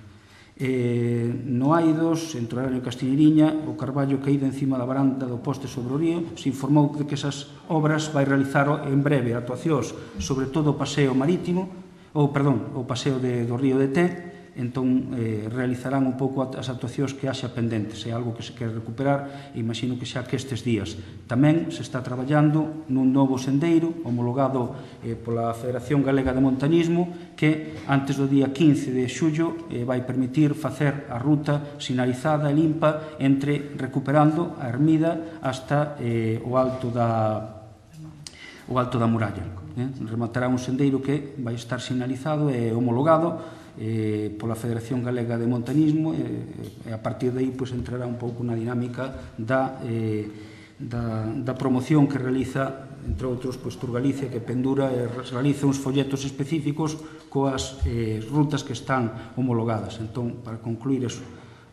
No Aidos, entre Araño e Castiñeriña, o carballo caído encima da varanda do poste sobre o río, se informou de que esas obras vai realizar en breve actuacións sobre todo o paseo marítimo, o paseo do río de Té. Entón realizarán un pouco as actuacións que haxa pendentes, é algo que se quere recuperar, e imagino que xa que estes días. Tamén se está traballando nun novo sendeiro homologado pola Federación Galega de Montañismo, que antes do día 15 de xullo vai permitir facer a ruta sinalizada e limpa recuperando a Ermida hasta o alto da muralla. Rematará un sendeiro que vai estar sinalizado e homologado pola Federación Galega de Montañismo, e a partir de aí entrará un pouco na dinámica da promoción que realiza, entre outros, Tour Galicia, que pendura e realiza uns folletos específicos coas rutas que están homologadas. Entón, para concluir eso,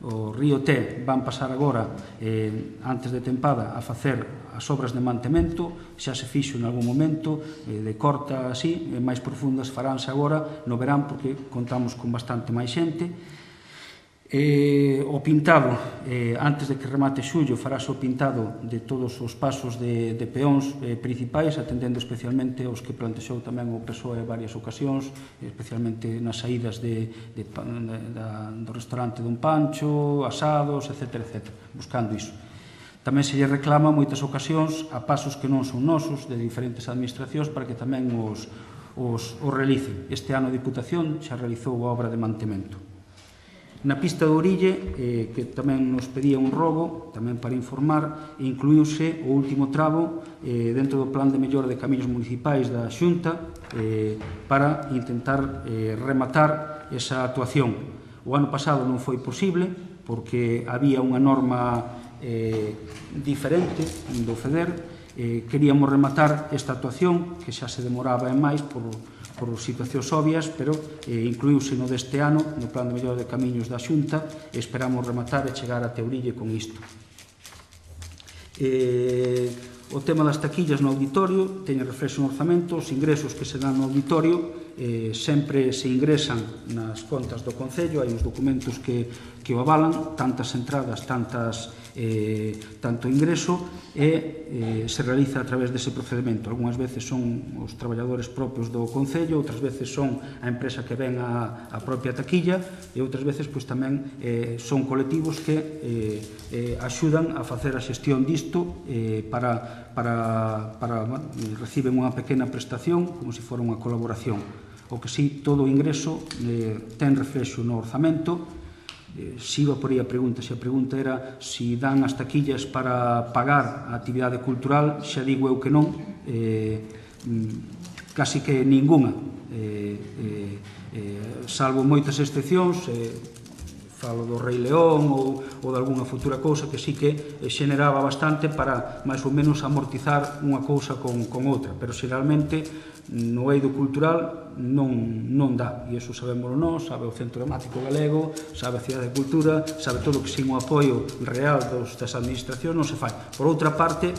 o río Té van pasar agora, antes de tempada, a facer as obras de mantemento. Xa se fixo en algún momento, de corta así, máis profundas faránse agora no verán, porque contamos con bastante máis xente. O pintado, antes de que remate xullo, farase o pintado de todos os pasos de peóns principais, atendendo especialmente aos que plantexou tamén o PSOE en varias ocasións, especialmente nas saídas do restaurante Don Pancho, asados, etc., buscando iso. Tamén se lle reclama moitas ocasións a pasos que non son nosos, de diferentes administracións, para que tamén os realicen. Este ano a Diputación xa realizou a obra de mantemento. Na pista de Orille, que tamén nos pedía un rogo, tamén para informar, incluíuse o último tramo dentro do Plan de Mellora de Camiños Municipais da Xunta para intentar rematar esa actuación. O ano pasado non foi posible porque había unha norma diferente do FEDER. Queríamos rematar esta actuación, que xa se demoraba en máis por situacións obvias, pero incluíuse no deste ano, no Plan de Mellora de Camiños da Xunta, e esperamos rematar e chegar a Teurille con isto. O tema das taquillas no auditorio teñen reflexo no orzamento. Os ingresos que se dan no auditorio sempre se ingresan nas contas do Concello, hai uns documentos que o avalan, tantas entradas, tanto ingreso, e se realiza a través dese procedimento. Algúnas veces son os traballadores propios do Concello, outras veces son a empresa que ven a propia taquilla, e outras veces tamén son colectivos que axudan a facer a xestión disto reciben unha pequena prestación como se fora unha colaboración. O que si, todo o ingreso ten reflexo no orzamento. Si iba por aí a pregunta, se a pregunta era si dan as taquillas para pagar a actividade cultural, xa digo eu que non, casi que ninguna, salvo moitas excepcións, falo do Rei León ou de alguna futura cousa que sí que xeneraba bastante para máis ou menos amortizar unha cousa con outra, pero xeralmente no eido cultural non dá, e iso sabémoslo nós, sabe o Centro Dramático Galego, sabe a Cidade de Cultura, sabe todo que sin o apoio real das administracións non se fai. Por outra parte,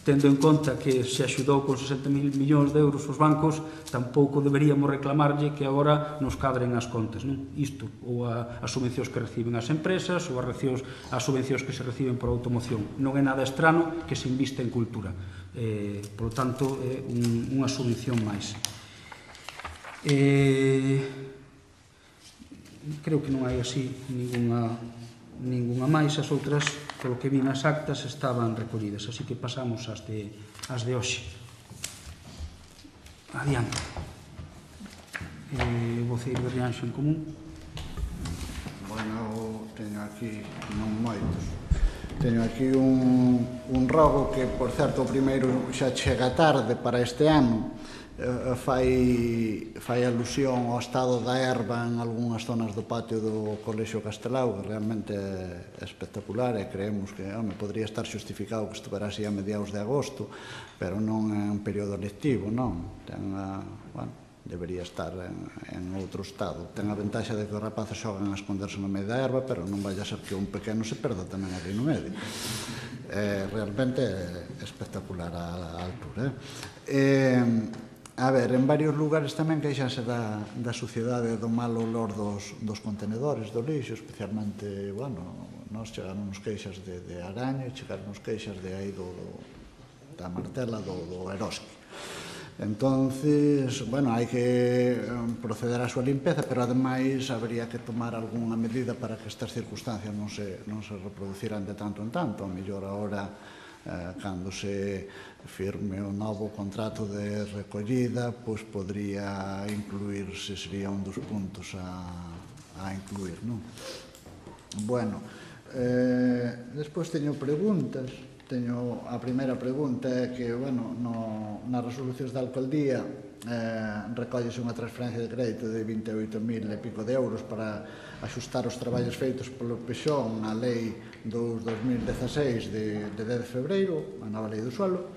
tendo en conta que se axudou con 60.000 millóns de euros os bancos, tampouco deberíamos reclamarlle que agora nos cadren as contas, non? Isto, ou as subvencións que reciben as empresas, ou as subvencións que se reciben por automoción. Non é nada estrano que se invista en cultura. Por lo tanto, é unha subvención máis. Creo que non hai así ninguna máis. As outras, polo que vi nas actas, estaban recollidas, así que pasamos ás de hoxe. Adiante. Voceiro de Rianxo en Común. Bueno, teño aquí non moitos. Teño aquí un rogo que, por certo, o primeiro xa chega tarde para este ano. Fai alusión ao estado da herba en algunhas zonas do patio do Colexio Castelao, que realmente é espectacular, e creemos que podría estar justificado que estuvera así a mediados de agosto, pero non é un período lectivo, non. Debería estar en outro estado. Ten a ventaxa de que os rapaces xogan a esconderse no medio da herba, pero non vai a ser que un pequeno se perda tamén aquí no medio. Realmente é espectacular a altura. A ver, en varios lugares tamén queixanse da suciedade do malo olor dos contenedores do lixo, especialmente, nos chegaron queixas de Araño e chegaron queixas de aí da Martela, do Eroski. Entonces, hai que proceder á súa limpeza, pero ademais habería que tomar algunha medida para que estas circunstancias non se reproduciran de tanto en tanto. A mellor agora, cando se firme o novo contrato de recollida, pois podría incluirse, sería un dos puntos a incluir, non? Bueno, despois teño preguntas. A primeira pregunta é que, nas resolucións da alcaldía recollese unha transferencia de crédito de 28.000 e pico de euros para axustar os traballos feitos polo Pexón á Lei 2016 de 10 de febreiro, a nova Lei do Suelo,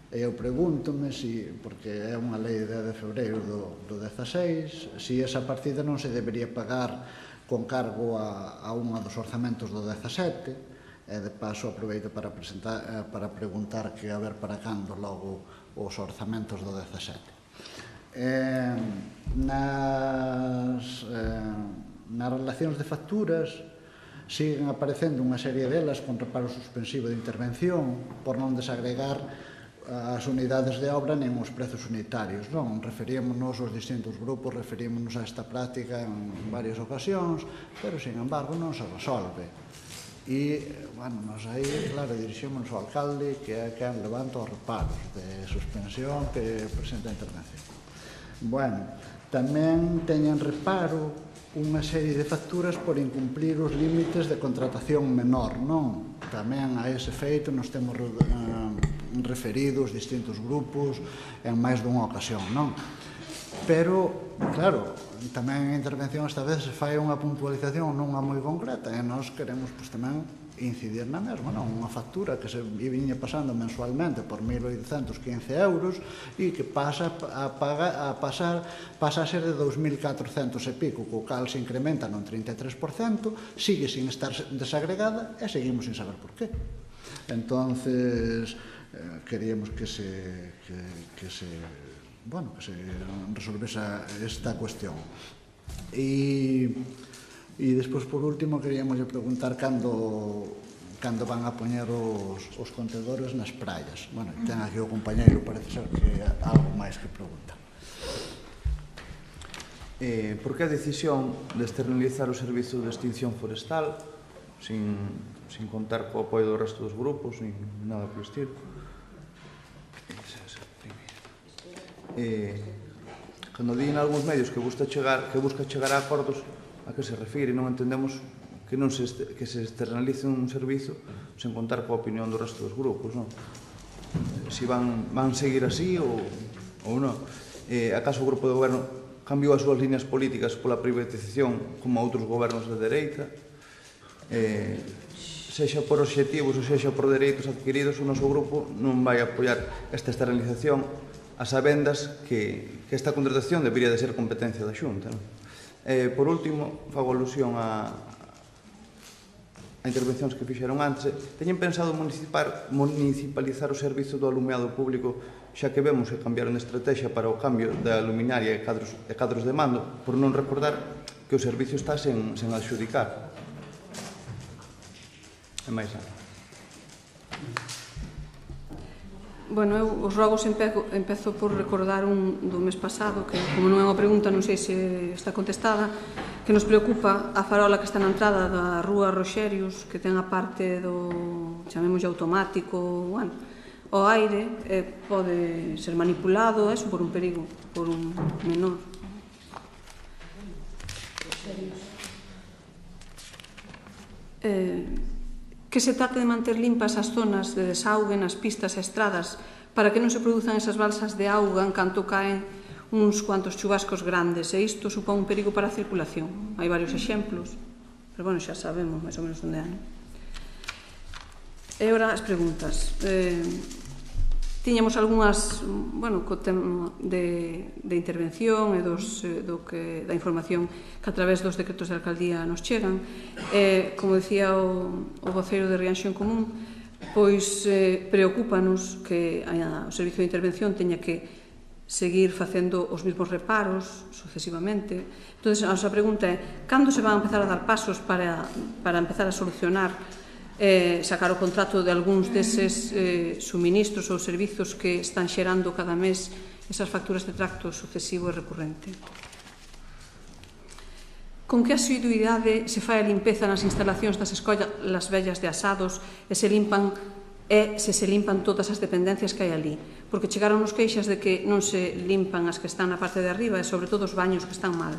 e eu pregúntome porque é unha lei de 10 de febreiro do 16, se esa partida non se debería pagar con cargo a unha dos orzamentos do 17, e de paso aproveito para preguntar que a ver para cando logo os orzamentos do 17. Na nas relacións de facturas siguen aparecendo unha serie delas con reparo suspensivo de intervención por non desagregar as unidades de obra nin os prezos unitarios, non? Referímonos aos distintos grupos, referímonos a esta práctica en varias ocasións, pero, sin embargo, non se resolve. E, bueno, nos aí, claro, dirixímonos ao alcalde, que é quen levanta os reparos de suspensión que presenta a intervención. Bueno, tamén teñen reparo unha serie de facturas por incumplir os límites de contratación menor, non? Tamén a ese feito nos temos referido os distintos grupos en máis dunha ocasión, non? Pero, claro, tamén a intervención esta vez se fai unha puntualización non moi concreta e nós queremos tamén incidir na mesma, non? Unha factura que se viña pasando mensualmente por 1.815 euros e que pasa a ser de 2.400 e pico, co cal se incrementa non 33%, sigue sin estar desagregada e seguimos sin saber por qué. Entonces, queríamos que se resolvese esta cuestión. E despois, por último, queríamos preguntar cando van a poñer os contedores nas praias. Bueno, ten aquí o compañeiro, parece ser que algo máis que pregunta. Por que a decisión de externalizar o servizo de extinción forestal sin contar co apoio do resto dos grupos, nin nada por estilo? Cando di en algúns medios que busca chegar a acordos, a que se refire? Non entendemos que se externalice un servizo sen contar coa opinión do resto dos grupos, non? Si van seguir así ou non? Acaso o grupo de goberno cambiou as súas líneas políticas pola privatización como outros gobernos de dereita? Sexa por obxectivos ou sexa por dereitos adquiridos, o noso grupo non vai apoiar esta externalización a sabendas que esta contratación debería de ser competencia da Xunta, non? Por último, fago alusión a intervencións que fixeron antes. Teñen pensado municipalizar o servizo do alumeado público, xa que vemos que cambiaron de estrategia para o cambio da luminaria e cadros de mando, por non recordar que o servicio está sen adxudicar. E máis nada. Bueno, eu os rogos empezo por recordar un do mes pasado, que como non é unha pregunta, non sei se está contestada, que nos preocupa a farola que está na entrada da rúa Roxerius, que ten a parte do, chamémoslle automático, bueno, o aire, pode ser manipulado, eso por un perigo, por un menor. Que se trate de manter limpas as zonas de desaugue nas pistas e estradas para que non se produzan esas balsas de auga en canto caen uns cuantos chubascos grandes, e isto supón un perigo para a circulación. Hai varios exemplos, pero bueno, xa sabemos máis ou menos onde hai. E ora as preguntas. Tiñamos algunhas, bueno, co tema de intervención e da información que a través dos decretos de alcaldía nos chegan. Como decía o voceiro de Rianxo en Común, pois preocúpanos que o servizo de intervención teña que seguir facendo os mesmos reparos sucesivamente. Entón, a nosa pregunta é, cando se van a empezar a dar pasos para empezar a solucionar sacar o contrato de algúns deses suministros ou servizos que están xerando cada mes esas facturas de tracto sucesivo e recurrente? Con que asiduidade se fai a limpeza nas instalacións das escolas vellas de asados e se se limpan todas as dependencias que hai ali? Porque chegaron nos queixas de que non se limpan as que están na parte de arriba e sobre todo os baños que están mal.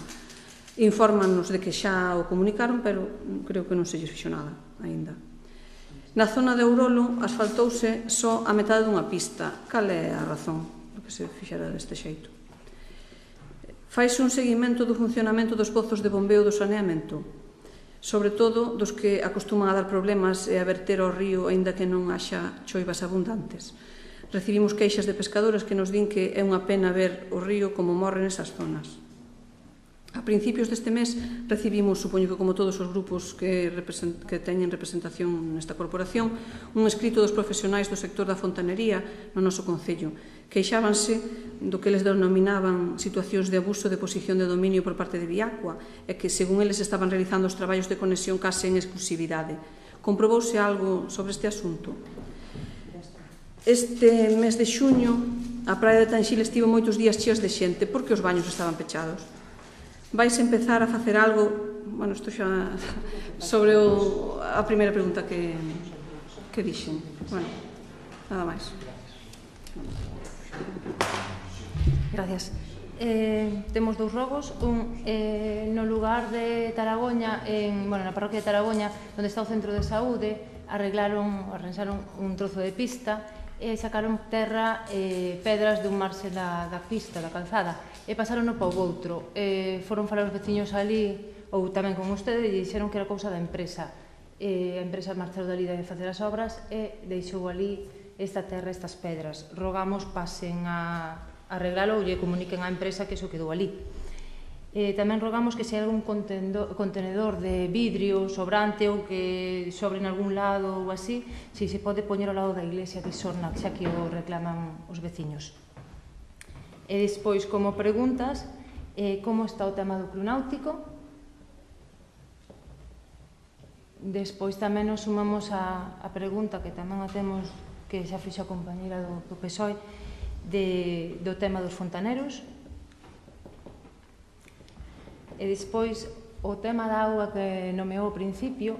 Infórmanos de que xa o comunicaron, pero creo que non se lles fixo nada aínda. Na zona de Ourolo asfaltouse só a metade dunha pista. Cal é a razón do que se fixera deste xeito? Faise un seguimento do funcionamento dos pozos de bombeo do saneamento, sobre todo dos que acostuman a dar problemas e a verter ao río aínda que non haxa choivas abundantes. Recibimos queixas de pescadores que nos din que é unha pena ver o río como morre nesas zonas. A principios deste mes recibimos, supoño que como todos os grupos que teñen representación nesta corporación, un escrito dos profesionais do sector da fontanería no noso concello. Queixábanse do que eles denominaban situacións de abuso de posición de dominio por parte de Viacua e que, según eles, estaban realizando os traballos de conexión case en exclusividade. Comprobouse algo sobre este asunto? Este mes de xuño, a praia de Tanxil estivo moitos días cheas de xente porque os baños estaban pechados. Vais empezar a facer algo, bueno, isto xa sobre a primeira pregunta que dixen. Bueno, nada máis. Gracias. Temos dous rogos, un no lugar de Taragoña, na parroquia de Taragoña, onde está o centro de saúde, arranxaron un trozo de pista e sacaron terra e pedras dun marxe da pista, da calzada, e pasaron para o outro. Foron falar os veciños ali, ou tamén con ustedes, e dixeron que era cousa da empresa. A empresa marchou dali de facer as obras e deixou ali esta terra, estas pedras. Rogamos pasen a arreglalo ou lle comuniquen á empresa que iso quedou ali. Tamén rogamos que se hai algún contenedor de vidrio sobrante ou que sobre en algún lado ou así, se pode poñer ao lado da iglesia de Sorna, xa que o reclaman os veciños. E despois, como preguntas, como está o tema do club náutico? Despois tamén nos sumamos a pregunta que tamén a temos, que xa fixo a compañera do PSOE, do tema dos fontaneros. E despois, o tema da auga que nomeou ao principio,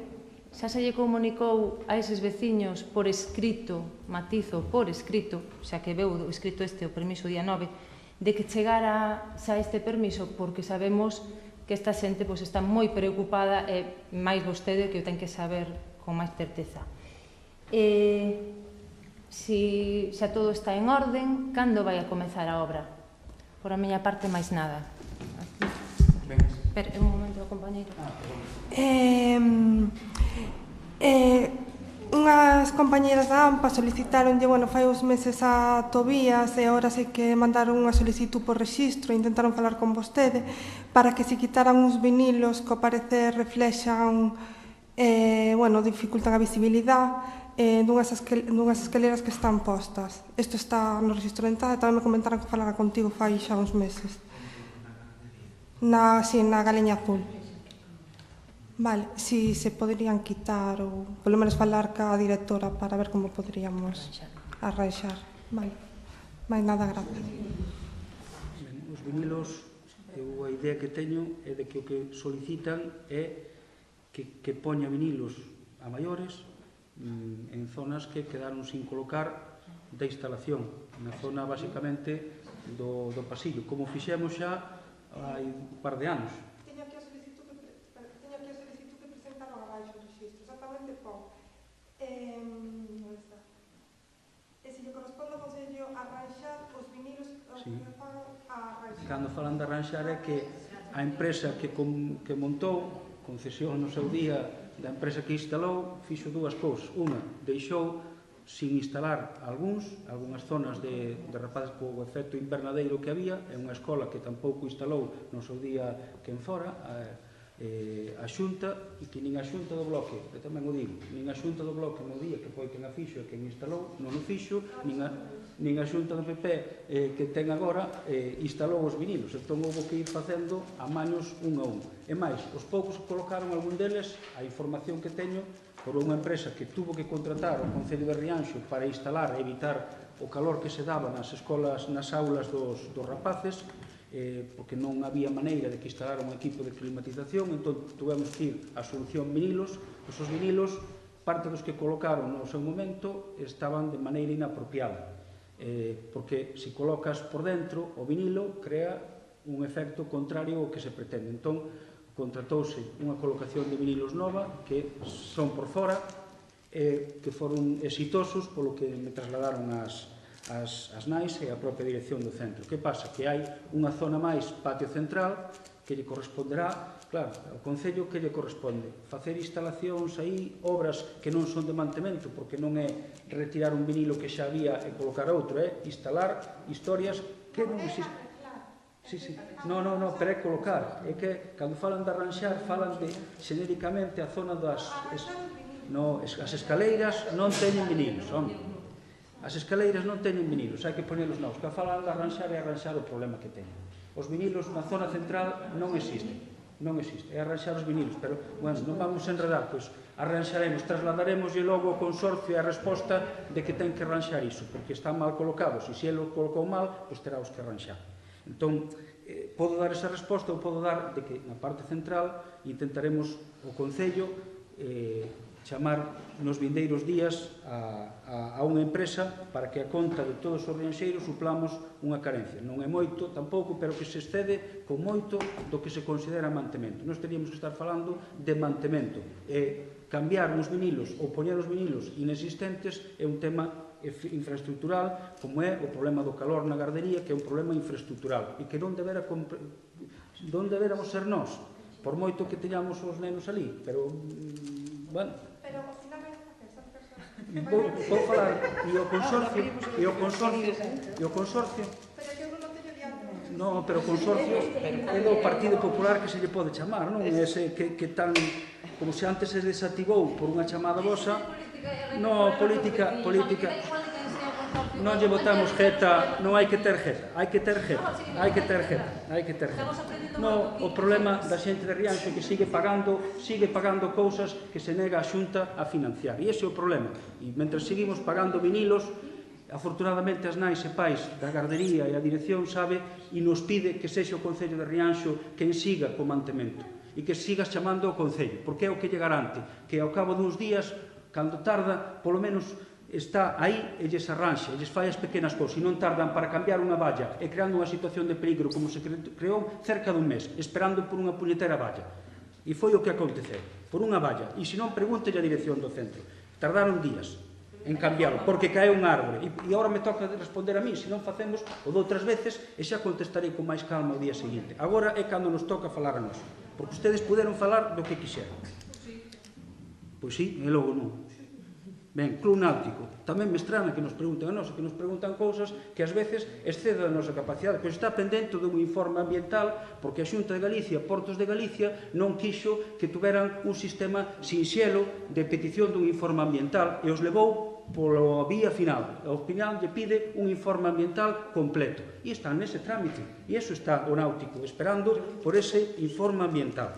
xa se lle comunicou a eses veciños por escrito, matizo, por escrito, xa que veu escrito o permiso día 9, de que chegara xa este permiso, porque sabemos que esta xente está moi preocupada e máis vostede que o ten que saber con máis certeza. Se xa todo está en orden, cando vai a comezar a obra? Por a miña parte, máis nada. Espera, un momento, compañeiro. Unhas compañeras da AMPA solicitaronlle, fai uns meses a Tobías e agora sei que mandaron unha solicitud por rexistro e intentaron falar con vostede para que se quitaran uns vinilos que ao parecer reflexan, dificultan a visibilidade dunhas escaleras que están postas. Isto está no rexistro de entrada e tamén me comentaron que falara contigo fai xa uns meses. Na Galeña Azul. Vale, si se poderían quitar ou polo menos falar ca directora para ver como poderíamos arranxar. Vale, máis nada, gracias. Os vinilos, a idea que teño é de que o que solicitan é que poña vinilos a maiores en zonas que quedaron sin colocar da instalación, na zona basicamente do pasillo, como fixemos xa hai un par de anos. Teño aquí a solicitud que presentaron abaixo o registro, exactamente pon. Onde está? E se lle corresponde ao Consello arranxar os vinilos que fan a arranxar. Cando falan de arranxar é que a empresa que montou, concesión no seu día da empresa que instalou, fixo dúas cousas. Unha, deixou sin instalar algunhas zonas de rapaces co efecto invernadeiro que había, é unha escola que tampouco instalou no seu día quen fora, a Xunta, e que nin a Xunta do Bloque, e tamén o digo, nin a Xunta do Bloque no día que foi quen a fixo e quen instalou, non o fixo, nin a Xunta do PP que ten agora instalou os vinilos, entón houve que ir facendo a manos un a un. E máis, os poucos que colocaron algún deles, a información que teño, por unha empresa que tuvo que contratar o Concello de Rianxo para instalar e evitar o calor que se daba nas escolas, nas aulas dos rapaces, porque non había maneira de que instalara un equipo de climatización, entón tuvemos que ir a solución vinilos. Os vinilos, parte dos que colocaron no seu momento, estaban de maneira inapropiada, porque se colocas por dentro o vinilo crea un efecto contrario ao que se pretende. Entón, contratouse unha colocación de vinilos nova que son por fora que foron exitosos polo que me trasladaron as nais e a propia dirección do centro. Que pasa? Que hai unha zona máis patio central que lle corresponderá, claro, ao Concello que lle corresponde facer instalacións aí, obras que non son de mantemento, porque non é retirar un vinilo que xa había e colocar outro, é instalar historias que non existen. Sí, sí. No, pero é colocar. É que, cando falan de arranxar, falan de, xenéricamente, a zona das... No, as escaleiras non teñen vinilos, home. As escaleiras non teñen vinilos, hai que poñelos novos. Que falan de arranxar e arranxar o problema que teñen. Os vinilos na zona central non existen. Non existe, é arranxar os vinilos, pero, bueno, non vamos a enredar, pois arranxaremos, trasladaremos e logo ao consorcio a resposta de que ten que arranxar iso, porque están mal colocados, e se ele o colocou mal, pois terá os que arranxar. Entón, podo dar esa resposta ou podo dar de que na parte central intentaremos o Concello chamar nos vindeiros días a unha empresa para que a conta de todos os rianxeiros suplamos unha carencia. Non é moito tampouco, pero que se excede con moito do que se considera mantemento. Nós teríamos que estar falando de mantemento. Cambiar os vinilos ou poñer os vinilos inexistentes é un tema infraestructural, como é o problema do calor na gardería, que é un problema infraestructural e que non deberamos ser nós, por moito que teñamos os nenos ali, pero, bueno, vou falar, e o consorcio, no, pero o consorcio é do Partido Popular que se lle pode chamar, non? Ese que tan, como se antes se desativou por unha chamada vosa. No, política, non lle votamos jeta, non hai que ter jeta, hai que ter jeta. No, o problema da xente de Rianxo é que sigue pagando cousas que se nega a Xunta a financiar, e ese é o problema. E mentre seguimos pagando vinilos, afortunadamente as nais e pais da gardería e a dirección sabe e nos pide que sexa o Concello de Rianxo quen siga co mantemento e que sigas chamando ao Concello, porque é o que lle garante que ao cabo duns días, cando tarda, polo menos está aí e lles arranxa, e lles fai as pequenas cousas, e non tardan para cambiar unha valla e creando unha situación de peligro como se creou cerca dun mes, esperando por unha puñetera valla. E foi o que aconteceu, por unha valla. E se non, pregúntelle a dirección do centro. Tardaron días en cambiarlo, porque caeu unha árbore. E agora me toca responder a mí, se non facemos o de outras veces, e xa contestarei con máis calma o día seguinte. Agora é cando nos toca falar a nós, porque ustedes puderon falar do que quixeron. Pois sí, e logo non. Ben, Club Náutico. Tamén me estrana que nos pregunten a nós, que nos preguntan cousas que ás veces exceden a nosa capacidade, pois está pendente dun informe ambiental, porque a Xunta de Galicia, Portos de Galicia, non quixo que tuveran un sistema sinxelo de petición dun informe ambiental e os levou pola vía final. Ao final lle pide un informe ambiental completo. E están nese trámite. E iso está o Náutico, esperando por ese informe ambiental.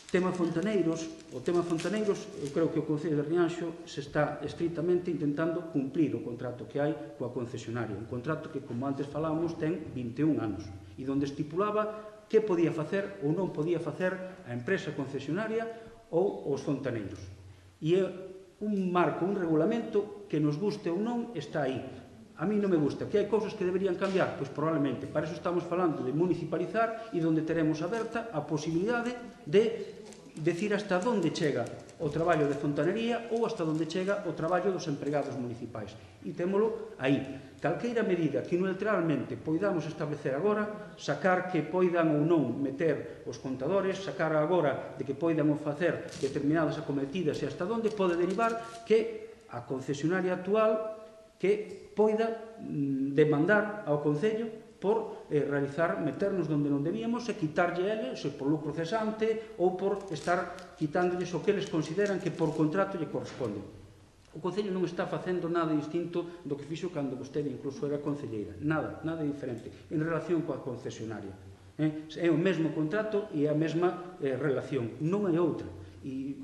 Tema fontaneiros, eu creo que o Concello de Rianxo se está estritamente intentando cumplir o contrato que hai coa concesionaria, un contrato que, como antes falábamos, ten 21 anos, e onde estipulaba que podía facer ou non podía facer a empresa concesionaria ou os fontaneiros. E é un marco, un regulamento que nos guste ou non está aí. A mí non me gusta. Que hai cousas que deberían cambiar? Pois probablemente. Para eso estamos falando de municipalizar e onde teremos aberta a posibilidade de decir hasta onde chega o traballo de fontanería ou hasta onde chega o traballo dos empregados municipais. E témolo aí. Calqueira medida que unilateralmente poidamos establecer agora, sacar que poidan ou non meter os contadores, sacar agora de que poidan ou facer determinadas acometidas e hasta onde pode derivar que a concesionaria actual que poida demandar ao Concello por realizar, meternos onde non debíamos e quitarlle a eles, por lucro cesante ou por estar quitándoles o que eles consideran que por contrato lle corresponde. O Concello non está facendo nada distinto do que fixo cando vostede incluso era concelleira. Nada diferente en relación coa concesionaria. É o mesmo contrato e a mesma relación. Non hai outra. E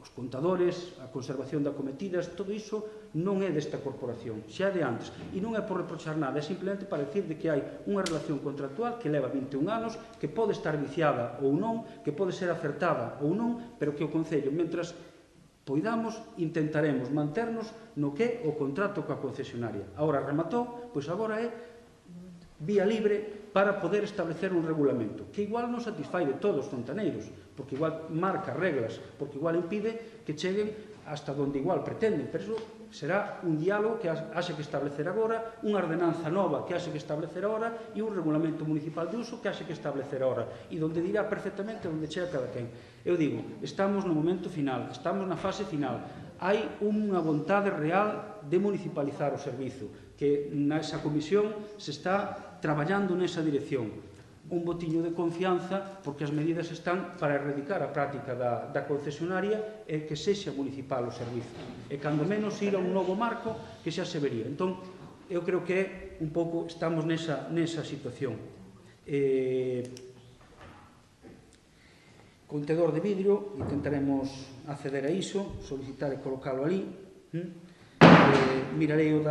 os contadores, a conservación de acometidas, todo iso non é desta corporación, xa é de antes. E non é por reprochar nada, é simplemente para decir de que hai unha relación contractual que leva 21 anos, que pode estar viciada ou non, que pode ser acertada ou non, pero que o Concello, mentras poidamos, intentaremos manternos no que é o contrato coa concesionaria. Agora rematou, pois agora é vía libre para poder establecer un regulamento que igual non satisfai de todos os fontaneiros, porque igual marca reglas, porque igual impide que cheguen hasta onde igual pretenden, pero iso será un diálogo que haxe que establecer agora, unha ordenanza nova que haxe que establecer agora e un regulamento municipal de uso que haxe que establecer agora e onde dirá perfectamente onde chega cada quen. Eu digo, estamos no momento final, estamos na fase final, hai unha vontade real de municipalizar o servizo, que nesa comisión se está traballando nesa dirección. Un botiño de confianza, porque as medidas están para erradicar a práctica da concesionaria e que sexa municipal o servizo. E cando menos ir a un novo marco que xa se vería. Entón, eu creo que un pouco estamos nesa situación. Contedor de vidro, intentaremos acceder a iso, solicitar e colocalo ali. Mirarei o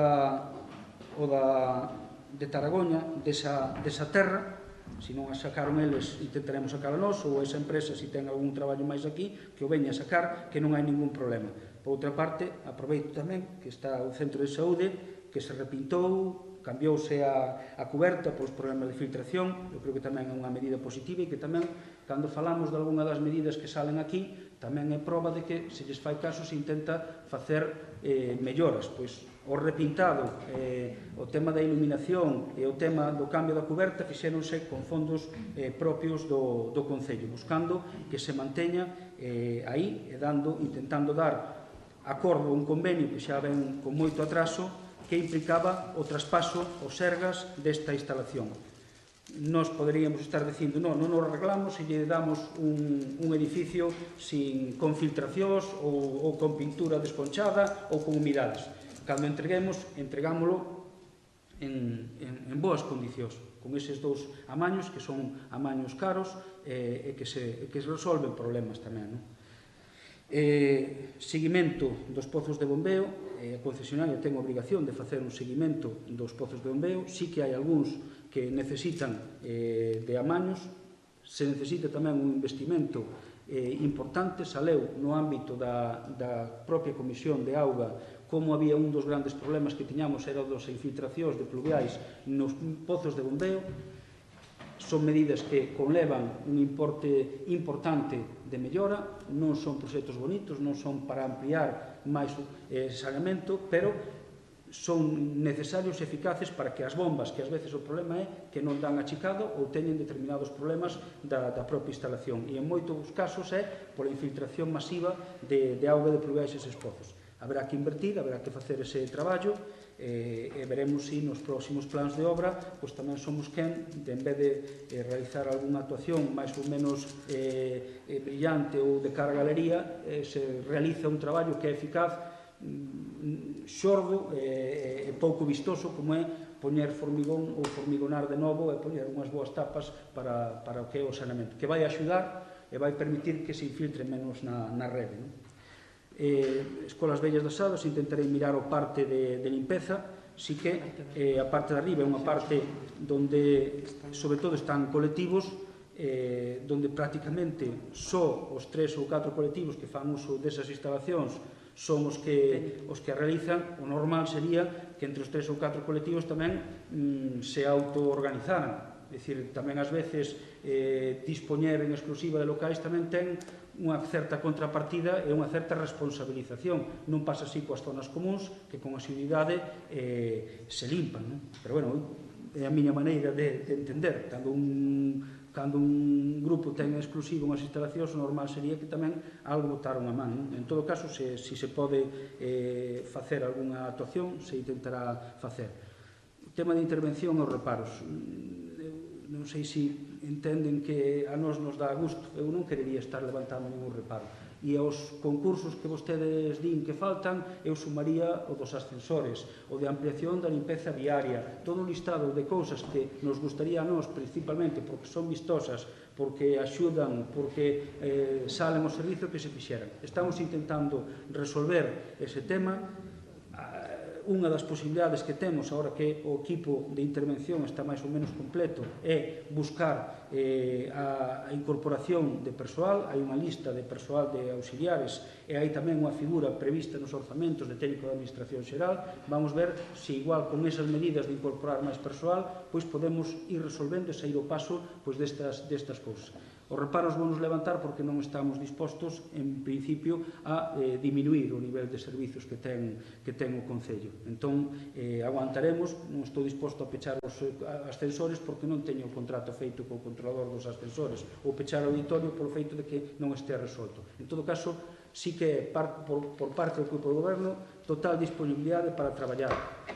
de Taragoña, desa terra, se non a sacaron eles, intentaremos sacar a nós, ou esa empresa, se ten algún traballo máis aquí, que o veña a sacar, que non hai ningún problema. Por outra parte, aproveito tamén que está o centro de saúde, que se repintou, cambiouse a cuberta polos problemas de filtración. Eu creo que tamén é unha medida positiva e que tamén, cando falamos de algunha das medidas que salen aquí, tamén é proba de que se lles fai caso se intenta facer melloras. Pois o repintado, o tema da iluminación e o tema do cambio da cuberta fixéronse con fondos propios do Concello, buscando que se manteña aí e intentando dar acordo a un convenio que xa ven con moito atraso, que implicaba o traspaso aos Sergas desta instalación. Nós poderíamos estar dicindo, non nos arreglamos e lle damos un edificio con filtracións ou con pintura desconchada ou con humidades. Cando entregámolo en boas condicións, con eses dous amaños, que son amaños caros e que se resolven problemas tamén. Seguimento dos pozos de bombeo. A concesionaria ten a obrigación de facer un seguimento dos pozos de bombeo. Sí que hai algúns que necesitan de amaños. Se necesita tamén un investimento importante. Saleu no ámbito da propia Comisión de Auga como había un dos grandes problemas que tiñamos era das infiltracións de pluviais nos pozos de bombeo. Son medidas que conlevan un importe importante de mellora, non son proxectos bonitos, non son para ampliar máis saneamento, pero son necesarios e eficaces para que as bombas, que ás veces o problema é que non dan achicado ou teñen determinados problemas da propia instalación. E en moitos casos é pola infiltración masiva de auga de pluviais eses pozos. Haberá que invertir, haberá que facer ese traballo e veremos se nos próximos plans de obra tamén somos quen de, en vez de realizar algunha actuación máis ou menos brillante ou de cara a galería, se realiza un traballo que é eficaz, xordo e pouco vistoso, como é poñer formigón ou formigonar de novo e poñer unhas boas tapas para o que é o saneamento, que vai axudar e vai permitir que se infiltre menos na rede. Escolas vellas das Sadas, intentarei mirar o parte de limpeza. Si que a parte de arriba é unha parte onde sobre todo están colectivos, onde prácticamente só os 3 ou 4 colectivos que fan uso desas instalacións son os que a realizan. O normal sería que entre os 3 ou 4 colectivos tamén se autoorganizaran. É dicir, tamén ás veces dispoñer en exclusiva de locais tamén ten unha certa contrapartida e unha certa responsabilización. Non pasa así coas zonas comuns, que con asiduidade se limpan. Pero, bueno, é a miña maneira de entender. Cando un grupo ten exclusivo unhas instalacións, o normal sería que tamén algo botaron a man. En todo caso, se se pode facer algunha actuación, se intentará facer. O tema de intervención e os reparos. Non sei se entenden que a nós nos dá gusto. Eu non querería estar levantando ningún reparo. E aos concursos que vostedes din que faltan, eu sumaría o dos ascensores, o de ampliación da limpeza viaria, todo un listado de cousas que nos gustaría a nós, principalmente porque son vistosas, porque axudan, porque salen o servizo, que se fixeran. Estamos intentando resolver ese tema. Unha das posibilidades que temos, agora que o equipo de intervención está máis ou menos completo, é buscar a incorporación de persoal. Hai unha lista de persoal de auxiliares e hai tamén unha figura prevista nos orzamentos de técnico de administración xeral. Vamos ver se igual con esas medidas de incorporar máis persoal, pois podemos ir resolvendo e sair o paso destas cousas. Os reparos vamos levantar porque non estamos dispostos, en principio, a diminuir o nivel de servizos que ten o Concello. Entón, aguantaremos, non estou disposto a pechar os ascensores porque non teño o contrato feito co controlador dos ascensores, ou pechar o auditorio polo feito de que non este resolto. En todo caso, sí que por parte do Grupo do Goberno total disponibilidade para traballar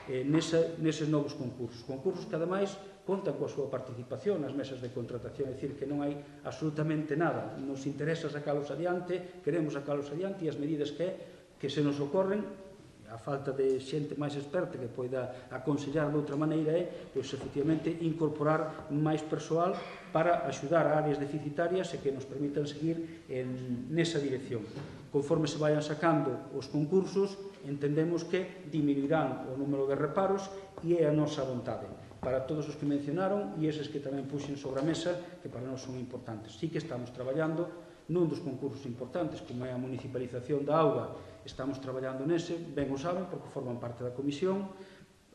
neses novos concursos. Concursos que, ademais, contan coa súa participación nas mesas de contratación, é dicir, que non hai absolutamente nada. Nos interesa sacalos adiante, queremos sacalos adiante e as medidas que se nos ocorren, a falta de xente máis experta que poida aconsellar de outra maneira pois, efectivamente, incorporar máis persoal para axudar a áreas deficitarias e que nos permitan seguir nesa dirección. Conforme se vayan sacando os concursos, entendemos que diminuirán o número de reparos e é a nosa vontade. Para todos os que mencionaron e eses que tamén puxen sobre a mesa, que para nós son importantes. Sí que estamos traballando nun dos concursos importantes, como é a municipalización da auga, estamos traballando nese, ben o saben, porque forman parte da comisión.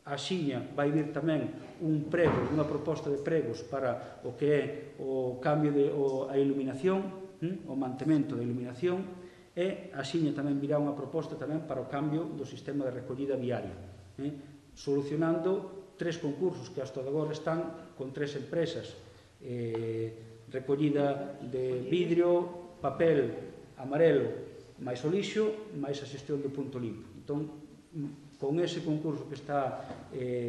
A xiña vai vir tamén un prego, unha proposta de pregos para o que é o cambio a iluminación, o mantemento da iluminación, e a xiña tamén virá unha proposta tamén para o cambio do sistema de recollida viaria, solucionando 3 concursos que hasta agora están con 3 empresas, recollida de vidrio, papel amarelo, máis o lixo, máis a xestión do punto limpo. Entón, con ese concurso que está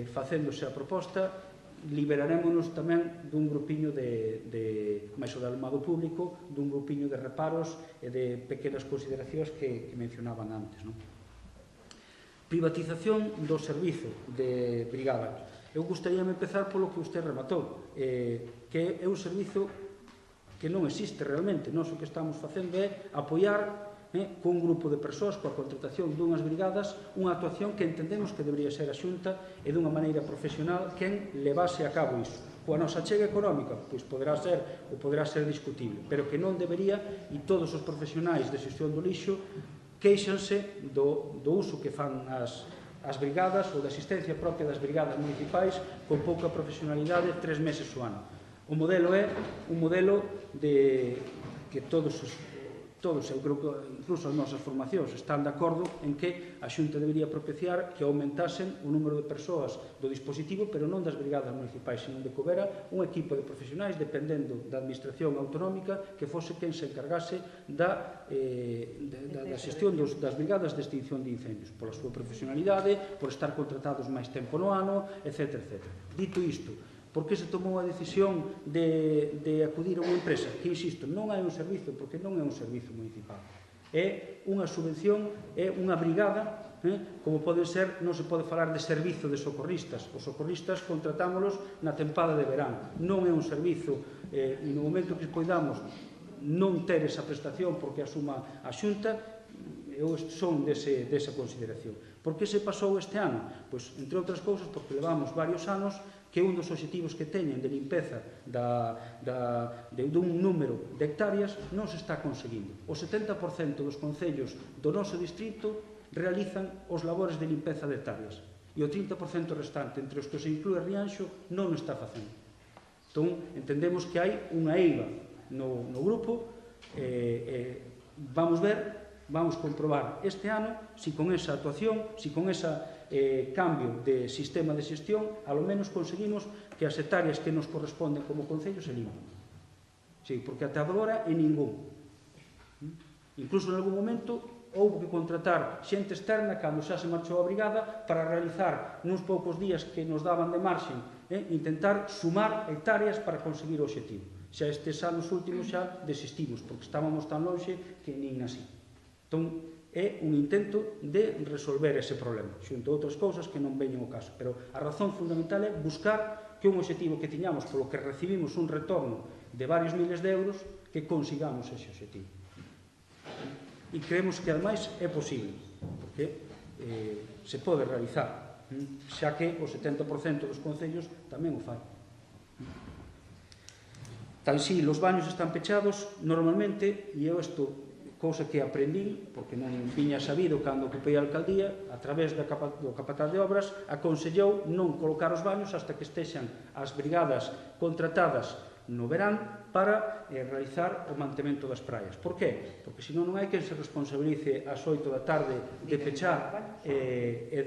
facéndose a proposta, liberarémonos tamén dun grupiño máis o de alumado público, dun grupiño de reparos e de pequenas consideracións que mencionaban antes. Privatización do servizo de brigada. Eu gustaríame empezar polo que usted rematou, que é un servizo que non existe realmente. Nós o que estamos facendo é apoiar cun grupo de persoas, coa contratación dunhas brigadas, unha actuación que entendemos que debería ser a Xunta e dunha maneira profesional quen levase a cabo iso. Coa nosa chega económica, pois poderá ser ou poderá ser discutible, pero que non debería, e todos os profesionais de xestión do lixo queixanse do uso que fan as brigadas ou da asistencia propia das brigadas municipais con pouca profesionalidade 3 meses o ano. O modelo é un modelo de que todos, eu creo que incluso as nosas formacións están de acordo en que a Xunta debería propiciar que aumentasen o número de persoas do dispositivo, pero non das brigadas municipais, sino de que houbera un equipo de profesionais dependendo da administración autonómica que fose quen se encargase da xestión das brigadas de extinción de incendios, pola súa profesionalidade, por estar contratados máis tempo no ano, etc. Dito isto, por que se tomou a decisión de acudir a unha empresa? Que, insisto, non hai un servizo, porque non é un servizo municipal. É unha subvención, é unha brigada, como pode ser, non se pode falar de servizo de socorristas. Os socorristas contratámolos na tempada de verán. Non é un servizo, e no momento que podamos non ter esa prestación porque asuma a Xunta, eu son desa consideración. Por que se pasou este ano? Pois, entre outras cousas, porque levamos varios anos que un dos obxectivos que teñen de limpeza dun número de hectáreas non se está conseguindo. O 70% dos concellos do noso distrito realizan os labores de limpeza de hectáreas e o 30% restante, entre os que se inclúe Rianxo, non o está facendo. Entón, entendemos que hai unha eiva no grupo, vamos comprobar este ano se con esa actuación, se con esa cambio de sistema de xestión, ao menos conseguimos que as hectáreas que nos corresponden como concello se limpen. Sí, porque ata agora é ningún. Incluso en algún momento houve que contratar xente externa cando xa se marchou a brigada para realizar nuns poucos días que nos daban de marxen, intentar sumar hectáreas para conseguir o obxectivo. Xa estes anos últimos xa desistimos porque estábamos tan longe que nin así. Entón, é un intento de resolver ese problema, xunto a outras cousas que non veñen ao caso. Pero a razón fundamental é buscar que un obxectivo que tiñamos polo que recibimos un retorno de varios miles de euros, que consigamos ese obxectivo. E creemos que, ademais, é posible, porque se pode realizar, xa que o 70% dos concellos tamén o fai. Tan si, os baños están pechados, normalmente, e eu isto cousa que aprendín, porque non viña sabido cando ocupei a alcaldía, a través do capataz de obras, aconsellou non colocar os baños hasta que estexan as brigadas contratadas no verán para realizar o mantemento das praias. Por qué? Porque senón non hai quen se responsabilice ás 8 da tarde de pechar e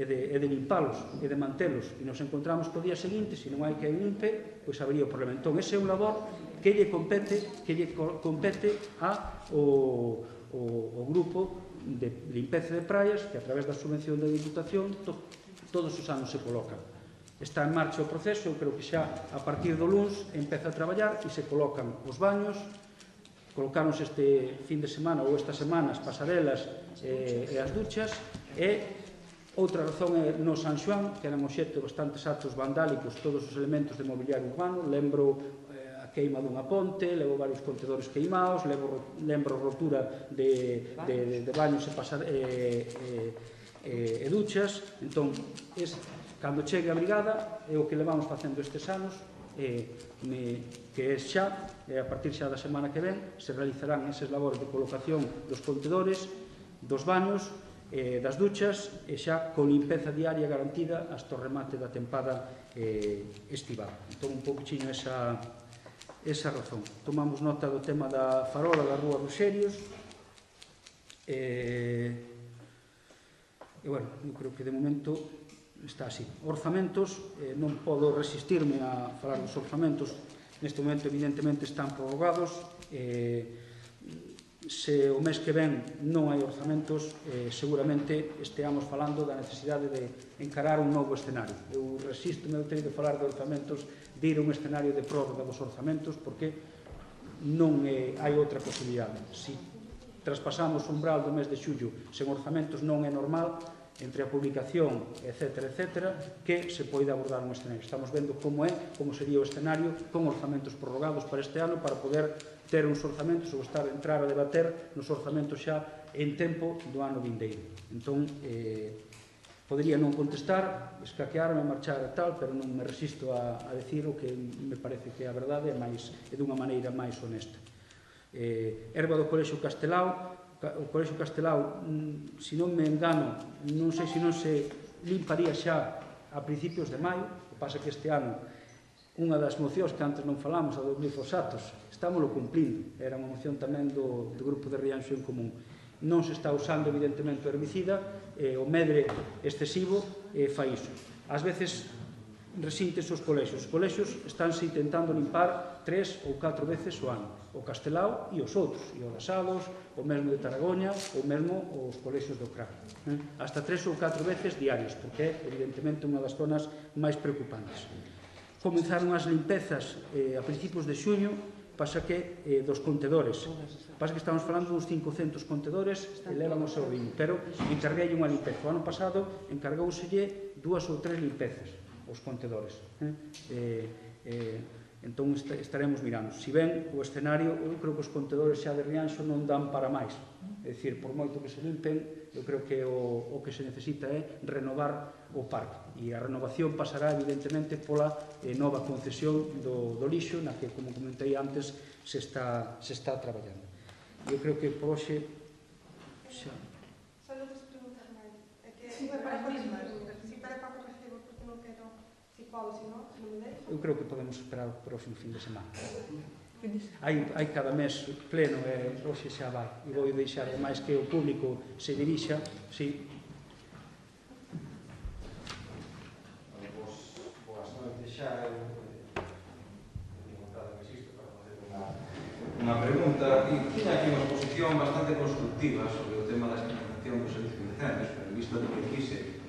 de limpalos e de mantelos, e nos encontramos que o día seguinte, se non hai quen limpe, pois habería o problema. Entón, ese é un labor que lle compete ao grupo de limpeza de praias, que a través da subvención da Diputación todos os anos se colocan. Está en marcha o proceso, eu creo que xa a partir do luns empeza a traballar e se colocan os baños, colocáronse este fin de semana ou estas semanas pasarelas e as duchas, e outra razón é no San Xoán, que eran obxecto de bastantes actos vandálicos todos os elementos de mobiliario urbano, lembro a queima dunha ponte, levo varios contedores queimados, lembro rotura de baños e duchas. Entón, cando chegue a brigada, é o que levamos facendo estes anos, que é xa, a partir xa da semana que ven, se realizarán eses labores de colocación dos contedores, dos baños, das duchas, e xa con limpeza diaria garantida hasta o remate da tempada estival. Entón, un pouquinho esa razón. Tomamos nota do tema da farola da Rúa Roxerios, e, bueno, eu creo que de momento está así. Orzamentos, non podo resistirme a falar dos orzamentos. Neste momento, evidentemente, están prorrogados. Se o mes que ven non hai orzamentos, seguramente esteamos falando da necesidade de encarar un novo escenario. Eu resisto, eu teño de falar de orzamentos, de ir a un escenario de prórroga dos orzamentos, porque non hai outra posibilidade. Se traspasamos o umbral do mes de xullo sen orzamentos, non é normal, entre a publicación, etc., que se poida abordar un escenario. Estamos vendo como sería o escenario con orzamentos prorrogados para este ano, para poder ter uns orzamentos ou entrar a debater nos orzamentos xa en tempo do ano vindeiro. Entón, podría non contestar, escaquearme, marchar e tal, pero non me resisto a decir o que me parece que a verdade é dunha maneira máis honesta. Herba do Colexio Castelao, o Colexio Castelao, se non me engano, non sei se non se limparía xa a principios de maio. O que pasa que este ano unha das mocións que antes non falamos, a dos glifosatos, estámoslo cumplindo, era unha moción tamén do Grupo de Rianxo en Común. Non se está usando evidentemente o herbicida, o medre excesivo fai iso. Ás veces resintes os colexios. Os colexios estánse intentando limpar 3 ou 4 veces o ano. O Castelao e os outros, e o das Ados, o mesmo de Taragoña, ou mesmo os colexios do CRAC. Hasta 3 ou 4 veces diarias, porque é evidentemente unha das zonas máis preocupantes. Comenzaron as limpezas a principios de xuño, pasa que dos contedores. Pasa que estamos falando dos 500 contedores que levan o seu ritmo, pero encarguei unha limpeza. O ano pasado encargouselle 2 ou 3 limpezas os contedores. Entón estaremos mirando. Si ben o escenario, eu creo que os contedores xa de Rianxo non dan para máis. É dicir, por moito que se limpen, eu creo que o que se necesita é renovar o parque. E a renovación pasará, evidentemente, pola nova concesión do lixo, na que, como comentei antes, se está traballando. Eu creo que por hoxe xa... Só outras preguntas máis. É que si para Paco Recibo, porque non quero si polo, se non me deixo. Eu creo que podemos esperar o próximo fin de semana. Hai cada mes pleno e hoxe xa vai. E vou deixar máis que o público se dirixa. Sí. Boas noites xa. Unha pregunta. Tiña aquí unha exposición bastante constructiva sobre o tema da externalización do servicio de incendios, pero visto de que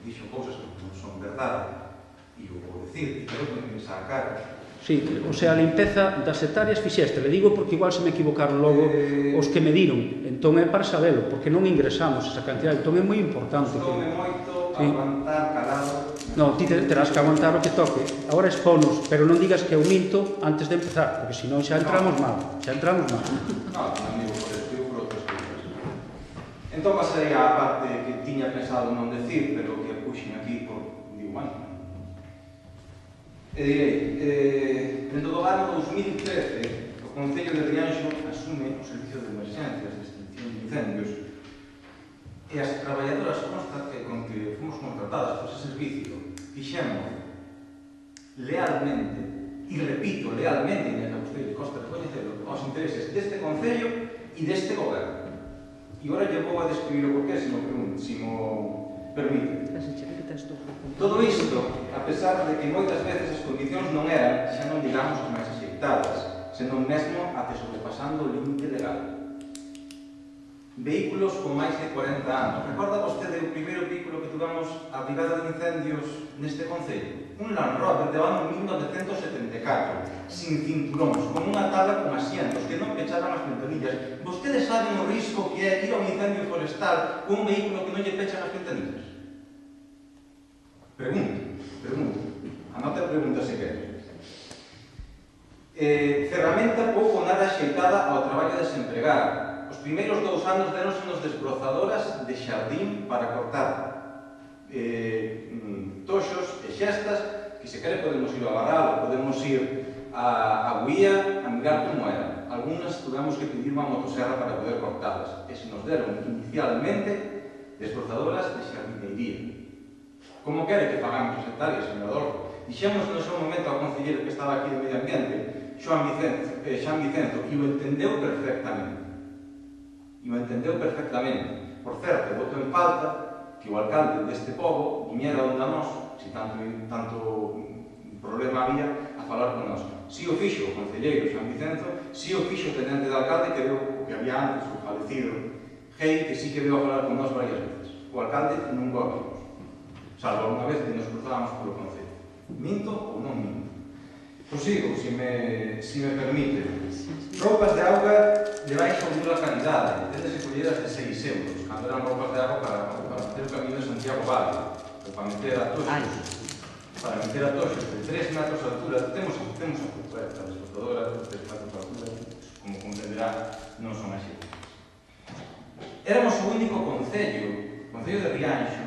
dixo cousas que non son verdade, e o vou dicir, e creo que me sacar. Sí, o sea, a limpeza das hectáreas fixeste, le digo porque igual se me equivocaron logo os que me diron, entón é para sabelo, porque non ingresamos esa cantidad, entón é moi importante. Estoume moito aguantar calado. No, ti terás que aguantar o que toque. Agora exponos, pero non digas que eu minto antes de empezar, porque senón xa entramos mal, xa entramos mal. Non, non digo por esto, digo por outras cousas. Entón pasarei á parte que tiña pensado non decir, pero que puxen aquí por, digo, bueno. E direi, dentro do ano 2013, o Concello de Rianxo asume o servicio de emerxencias de extinción de incendios e as traballadoras con que fomos contratadas por ese servicio fixemos lealmente e repito lealmente, e a vostede lle costa recoñecelo, aos intereses deste Concello e deste Goberno. E agora lle vou a describir o porqué, se mo permite. Todo isto, a pesar de que moitas veces as condicións non eran, xa non digamos as máis axeitadas, senón mesmo até sobrepasando o límite legal. Vehículos con máis de 40 anos. Recorda vostede o primeiro vehículo que tuvamos a brigada de incendios neste Concello? Un Land Rover de ano 1974, sin cinturóns, con unha tabla con asientos, que non pechaban as ventanillas. Vostedes saben o risco que é ir a un incendio forestal con un vehículo que non lle pechan as ventanillas? Pregunto. Anota a pregunta se quer. Ferramenta pouco nada axeitada ao traballo de desempregado. Os primeiros 2 anos deronse nos desbrozadoras de xardín para cortar toxos e xestas, que se quere podemos ir a barral, podemos ir a Guía a mirar como era. Algunas tuvemos que pedir unha motosserra para poder cortalas, e se nos deron inicialmente desbrozadoras de xardineiría. Como quere que fagamos as hectáreas, señor Adolfo? Dixemos no seu momento ao concelleiro que estaba aquí de Medio Ambiente, Xan Vicento, e o entendeu perfectamente. Por certo, voto en falta que o alcalde deste pobo viñera onde a nós, se tanto problema había, a falar con nós. Si o fixo o concelleiro Xan Vicento, si o fixo o tenente de alcalde, que veo que había antes o falecido Gei, que sí que veo a falar con nós varias veces. O alcalde non gobe. Salvo unha vez que nos cruzábamos polo Concello. Minto ou non minto? Prosigo, se me permite. Roupas de auga de baixa ou nula calidade, tendes collidas de 6 euros, cando eran roupas de auga para facer o camiño de Santiago Valle, ou para meter a toxos de 3 metros de altura. Temos a desbotadora de 3 metros de altura, como comprenderá, non son así. Éramos o único Concello de Rianxo,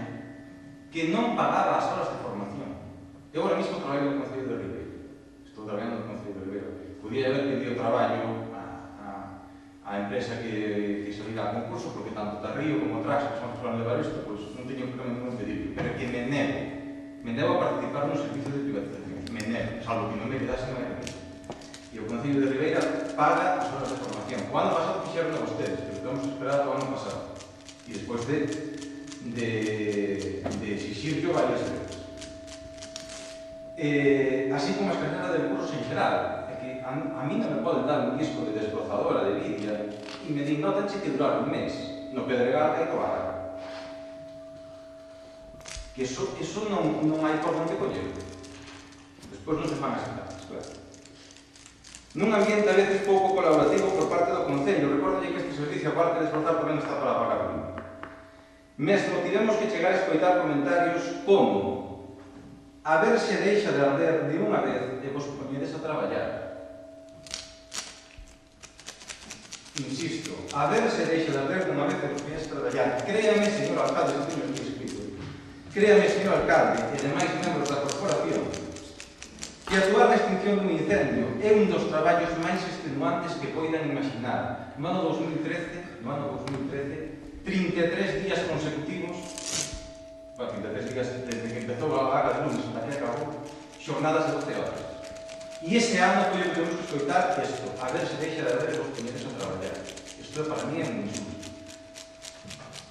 que non pagaba as horas de formación. Eu ahora mismo traballo no Concello de Ribeira. Estou traballando no Concello de Ribeira. Podía haber pedido traballo á empresa que salira a concurso, porque tanto Tarrío como Trax, que son os que van levar isto, pois non teño problema ningún pedir. Pero que me nego a participar no servicio de privatización. Me nego, salvo que non me quedase máis remedio. E o Concello de Ribeira paga as horas de formación. O ano pasado fixeron a vostedes, pero temos esperado o ano pasado. E despois de exigir varias veces. Así como a escalera de recursos en xeral, é que a mí non me poden dar un disco de desbrozadora de Lidia e me din notanche que durar un mes no Pedregal e Cobarra. Que eso non hai por onde coller. Despois non se fan as etapas, claro. Nun ambiente a veces pouco colaborativo por parte do Concello, recórdelle que este servicio, aparte de esforzar, tamén está para pagar prima. Mesmo tivemos que chegar a escoitar comentarios como a ver se deixa de arder de unha vez e vos poñedes a traballar. Insisto, a ver se deixa de arder de unha vez e vos poñedes a traballar. Créame, señor alcalde, non teño aquí escrito. Créame, señor alcalde, e demais membros da corporación, que actuar na extinción dun incendio é un dos traballos máis extenuantes que poidan imaginar. No ano 2013, 33 días consecutivos, 33 días desde que empezou a vaga de lunes hasta que acabou, xornadas de 12 horas. E ese ano foi o que temos que escoitar isto, a ver se deixa de haber os poñeres a traballar. Isto para mí é un insulto.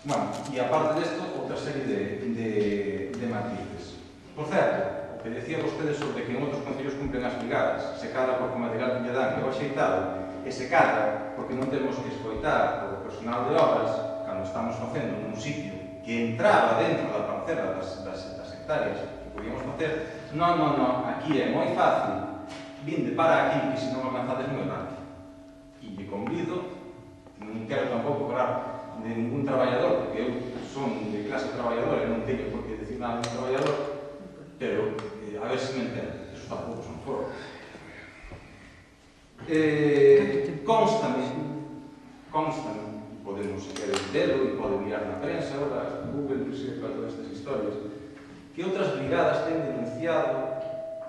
Bueno, e aparte desto, outra serie de matices. Por certo, o que decía vostedes sobre que en outros concellos cumplen as brigadas, se cadra porque o material que lle dan que o axeitado, e se cadra porque non temos que escoitar o personal de obras cando estamos facendo nun sitio que entraba dentro da parcela das hectáreas que podíamos facer. Non, aquí é moi fácil, vinde para aquí, que se non alcanzades moi rápido. E lle convido, non quero tampouco falar de ningún traballador, porque eu son de clase traballadora e non teño por que decir nada de un traballador, pero a ver se me entende, esos tampouco son foros. Constame, podemos querer velo e pode mirar na prensa, ahora, Google, non sei para todas estas historias, que outras brigadas ten denunciado,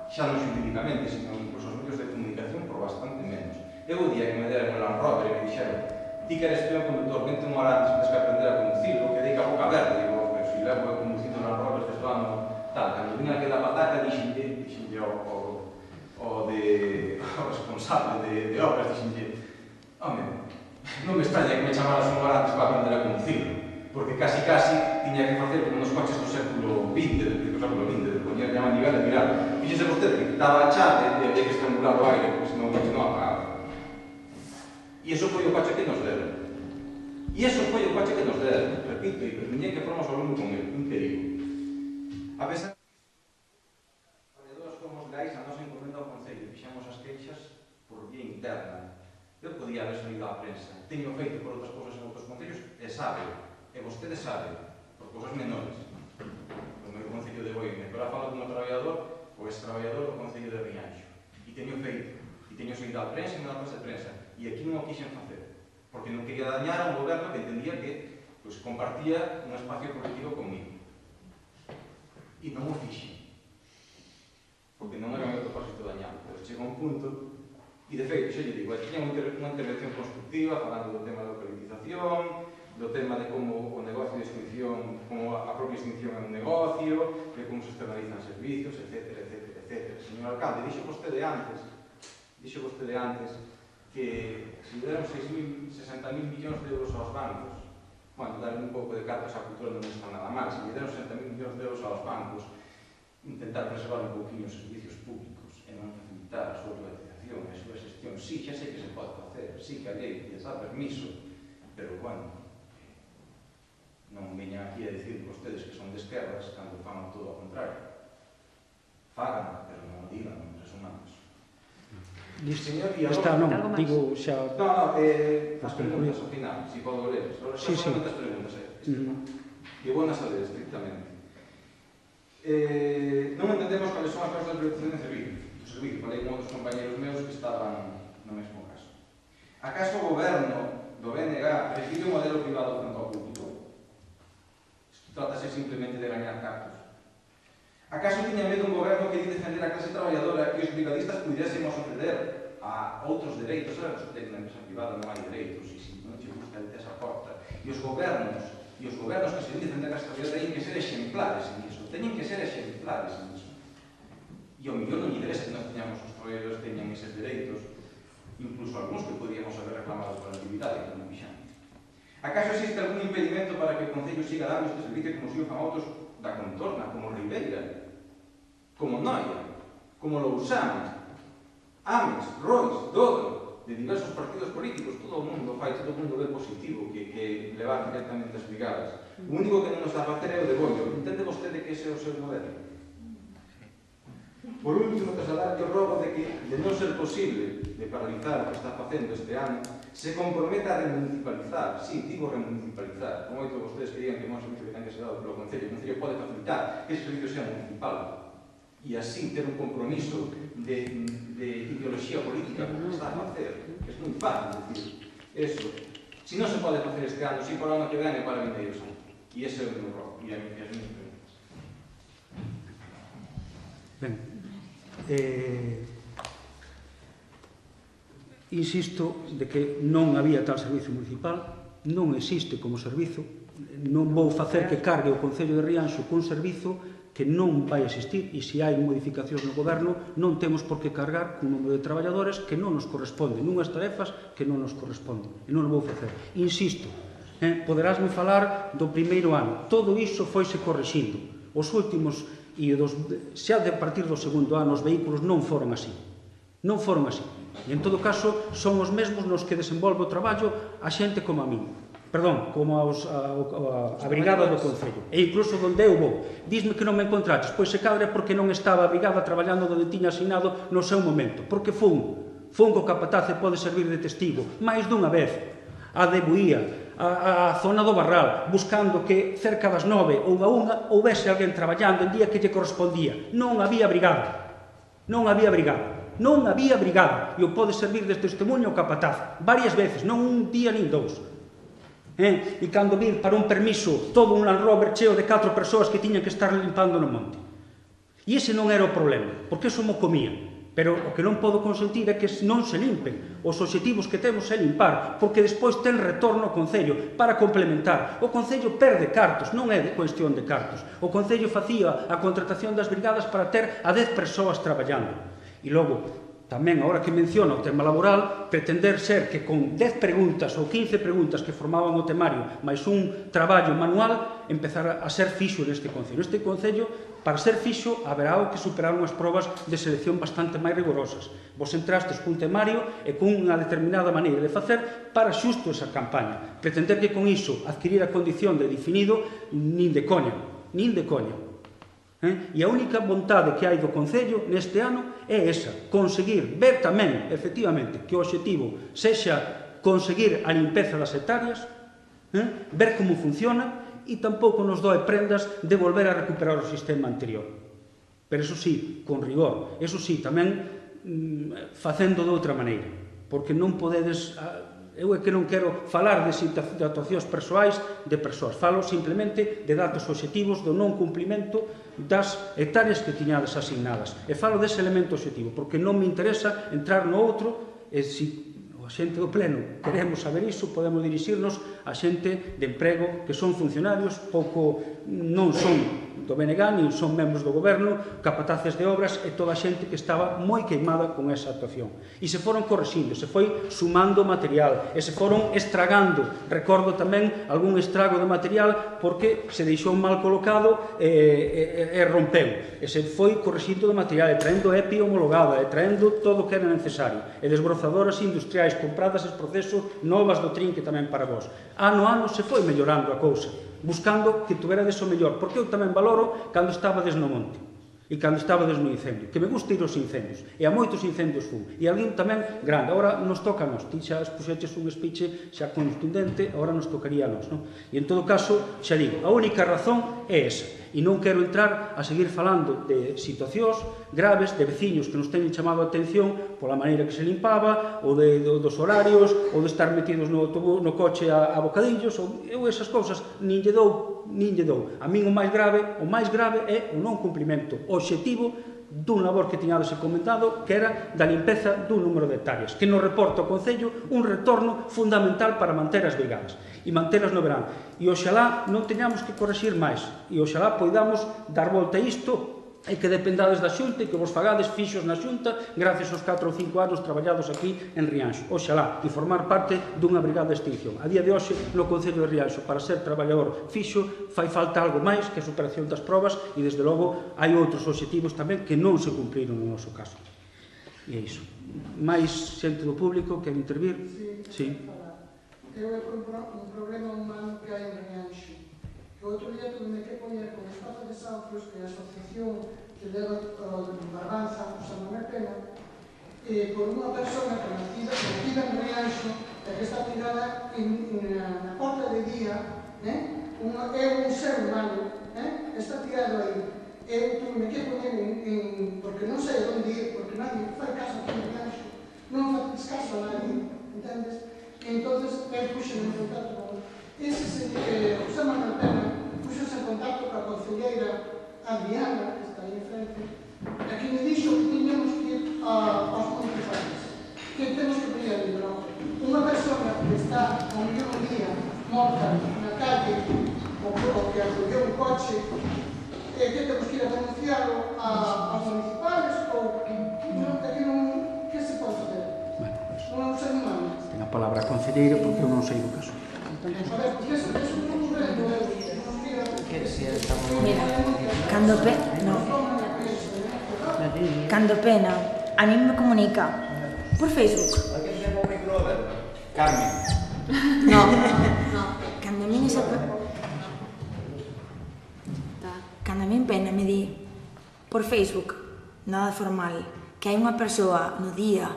xa non xurídicamente, sino incluso os medios de comunicación, por bastante menos. Eu o día que me deran o Land Rover e me dixeron ti que eres peón conductor, vente unha hora antes, tens que aprender a conducirlo, que dei ca boca aberta, digo, pero se levo conducindo o Land Rover desde o ano tal, cando vin aquela pataca, dixenlle ao o responsable de obras, dixenlle, home, non me extraña que me chamaras un hora antes para aprender a conducir, porque casi tiña que facer como nos coches do século XX, de poñer a manivela e tirar. Fíxese vostede que quitaba a chave e había que estrangular o aire, porque senón o coche non apagaba. E iso foi o coche que nos deron. Repito, e permiñei que formos ao lume con ele, increíble. A pesar de que os fomos leais a nosa encomenda ao Concello, fixamos as queixas por vía interna. Eu podía haber salido á prensa. Teño feito por outras cousas en outros concellos e sabe, e vostede sabe, por cousas menores. No meu concello de Boime, agora falo como traballador, o ex-traballador do concello de Rianxo. E teño feito, e teño saído á prensa e notas de prensa. E aquí non o quixen facer, porque non quería dañar a un goberno que entendía que compartía un espacio colectivo comigo. E non o fixen, porque non era o meu propósito dañar. Pero chega un punto, e de feito, xa lle digo, tiña unha intervención constructiva falando do tema da localización, do tema de como o negocio de extinción, como a propia extinción é un negocio, de como se externalizan servicios, etc. Señor alcalde, dixo vostede antes que se deron 60.000 millóns de euros aos bancos, bueno, darle un pouco de cartas á cultura non está nada mal, se lle deron 60.000 millóns de euros aos bancos, intentar preservar un pouquinho os servicios públicos e non facilitar a súa privatización e a súa xestión, sí, xa sei que se pode facer, sí que a lei lles dá permiso, pero, bueno, non veñan aquí a dicir vostedes que son de esquerdas cando fan todo ao contrario. Fagan, pero non o digan, non resumamos. Listo, está, non, digo xa... No, as preguntas ao final, si podo ler. Sí. Solamente as preguntas, e vou a saber estrictamente. Non entendemos cales son as causas de privatización de servicio. Falei con outros compañeros meus que estaban no mesmo caso. Acaso o goberno do BNG prefire un modelo privado frente ao público? Trátase simplemente de gañar cartos. Acaso tiña medo un goberno que di defender a clase traballadora e os brigadistas pudésemos acceder a outros dereitos? Ahora, que na empresa privada non hai dereitos, e se non te gusta esa porta. E os gobernos que se di defender a clase traballadora teñen que ser exemplares en iso. E ao millón non lle interesa que nós teñamos os traballadores teñan eses dereitos, incluso algúns que podíamos haber reclamado por actividade, que non fixamos. Acaso existe algún impedimento para que o Concello siga dando este servicio como se o fan outros da contorna, como Ribeira, como Noia, como Lousán, Ames, Rois, Dodo, de diversos partidos políticos? Todo o mundo ve positivo que levar directamente as brigadas. O único que non nos dá a facer é o de Bollo. Entende vostede que ese é o seu modelo? Por último, trasladar o rogo de que, de non ser posible de paralizar o que está facendo este ano, se comprometa a remunicipalizar. Sí, digo remunicipalizar. Como moito vostedes que digan que non é un servicio que ten que ser dado pelo Concello. O Concello pode facilitar que ese servicio sea municipal e así ter un compromiso de ideoloxía política que está a facer. É moi fácil decir eso. Si non se pode facer este ano, si por ano que ven é para vindeiros anos. E ese é o meu rogo. E as minhas preguntas. Ben, insisto de que non había tal servicio municipal, non existe como servizo, non vou facer que cargue o Concello de Rianxo cun servizo que non vai existir, e se hai modificacións no goberno non temos por que cargar cun número de traballadores que non nos corresponden, nunhas tarefas que non nos corresponden, e non o vou facer. Insisto, poderásme falar do primeiro ano, todo iso foise correxindo. Os últimos, e xa a partir do segundo ano, os vehículos non foron así. Non foron así. E en todo caso, son os mesmos nos que desenvolve o traballo a xente como a min. Perdón, como a brigada do Concello. E incluso onde eu vou. Disme que non me encontraches, pois se cadra é porque non estaba a brigada traballando onde tiña asinado no seu momento. Porque fun co capataz e pode servir de testigo máis dunha vez. A de Buía, a zona do Barral, buscando que cerca das 9 ou da 1 houvese alguén traballando en día que lle correspondía. Non había brigada. Non había brigada. Non había brigada. E o pode servir de testemunho o capataz. Varias veces, non un día nin dous. E cando vir para un permiso todo un Land Rover cheo de 4 persoas que tiñan que estar limpando no monte. E ese non era o problema, porque eso mo comía. Pero o que non podo consentir é que non se limpen. Os obxectivos que temos é limpar, porque despois ten retorno ao Concello para complementar. O Concello perde cartos, non é de cuestión de cartos. O Concello facía a contratación das brigadas para ter a 10 persoas traballando. E logo, tamén, agora que menciona o tema laboral, pretender ser que con 10 preguntas ou 15 preguntas que formaban o temario, máis un traballo manual, empezar a ser fixo neste Concello. Este Concello, para ser fixo, haberá que superar unhas probas de selección bastante máis rigorosas. Vos entrastes cun temario e cunha determinada maneira de facer para xusto esa campaña. Pretender que con iso adquirir a condición de definido, nin de coña, nin de coña. E a única vontade que hai do Concello neste ano é esa, conseguir ver tamén, efectivamente, que o obxectivo sexa conseguir a limpeza das hectáreas, ver como funciona, e tampouco nos doe prendas de volver a recuperar o sistema anterior. Pero eso sí, con rigor, eso sí, tamén facendo de outra maneira, porque non podedes... Eu é que non quero falar de situacións persoais de persoas, falo simplemente de datos obxectivos do non cumprimento das hectáreas que tiñades asignadas. E falo dese elemento obxectivo, porque non me interesa entrar no outro, e se a xente do Pleno queremos saber iso, podemos dirixirnos a xente de emprego que son funcionarios, pouco non son do BNG, nin son membros do goberno, capataces de obras e toda a xente que estaba moi queimada con esa actuación. E se foron correxindo, se foi sumando material, e se foron estragando. Recordo tamén algún estrago de material porque se deixou mal colocado e rompeu. E se foi correxindo de material, e traendo EPI homologada, e traendo todo o que era necesario. E desbrozadoras industriais compradas en procesos novas do trinque tamén para vos. Ano a ano se foi mellorando a cousa, buscando que tuverades o mellor, porque eu tamén valoro cando estabades no monte e cando estabades no incendio, que me gusta ir aos incendios, e a moitos incendios fun, e alguén tamén grande. Agora nos toca a nós, ti xa expuxeches un speech xa contundente, agora nos tocaría a nós, non? E en todo caso, xa digo, a única razón é esa, e non quero entrar a seguir falando de situacións graves, de veciños que nos teñen chamado a atención pola maneira que se limpaba, ou dos horarios, ou de estar metidos no coche a bocadillos, ou eu esas cousas nin lle dou. A min o máis grave é o non cumprimento obxectivo dun labor que tiñades encomendado, que era da limpeza dun número de hectáreas, que nos reporta o Concello un retorno fundamental para manter as brigadas e mantelas no verán. E oxalá non teñamos que correxir máis, e oxalá poidamos dar volta a isto e que dependades da Xunta e que vos fagades fixos na Xunta gracias aos 4 ou 5 anos traballados aquí en Rianxo. Oxalá, e formar parte dunha brigada de extinción. A día de hoxe, no Concello de Rianxo, para ser traballador fixo, fai falta algo máis que a superación das probas e, desde logo, hai outros obxectivos tamén que non se cumpriron no noso caso. E é iso. Mais xente do público quer intervir? Sí. Eu é un problema humano que hai en Rianxo. O outro día tuve que poñer con Espazo de Sanfros, que é a asociación que leva Barbanza, José Manuel Pena, por unha persona que nacida en Rianxo, que está tirada na porta de día, é un ser humano, está tirado aí. Eu tuve que poñer porque non sei onde ir, porque nadie fai caso aquí en Rianxo, non fai caso a nadie, entendes? E entón, eu puxen en contacto con ese José Manuel Pena, puxose en contacto coa concelleira Adriana, que está aí enfrente, e que me dixo que tiñamos que ir aos municipales, que temos que pedir a libro. Unha persona que está ao mellor un día morta na calle, ou que arrollou un coche, que temos que ir a denunciarlo aos municipales, ou que se pode facer? Non sei humano. Ten a palabra a concelleira porque eu non sei do caso. Mira, cando Pena a mí me comunica por Facebook. Carmen. No. Cando a min Pena me di por Facebook, nada formal, que hai unha persoa no día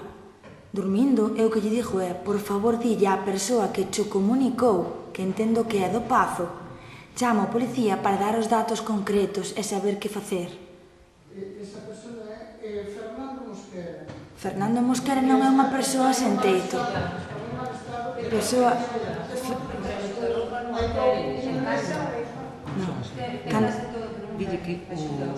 dormindo, eu que lle dixo é, por favor, dille á persoa que cho comunicou, que entendo que é do Pazo, chama a policía para dar os datos concretos e saber que facer. Esa persoa é Fernando Mosquera. Fernando Mosquera non é unha persoa sen teito. Persoa... Non. Dille que a persona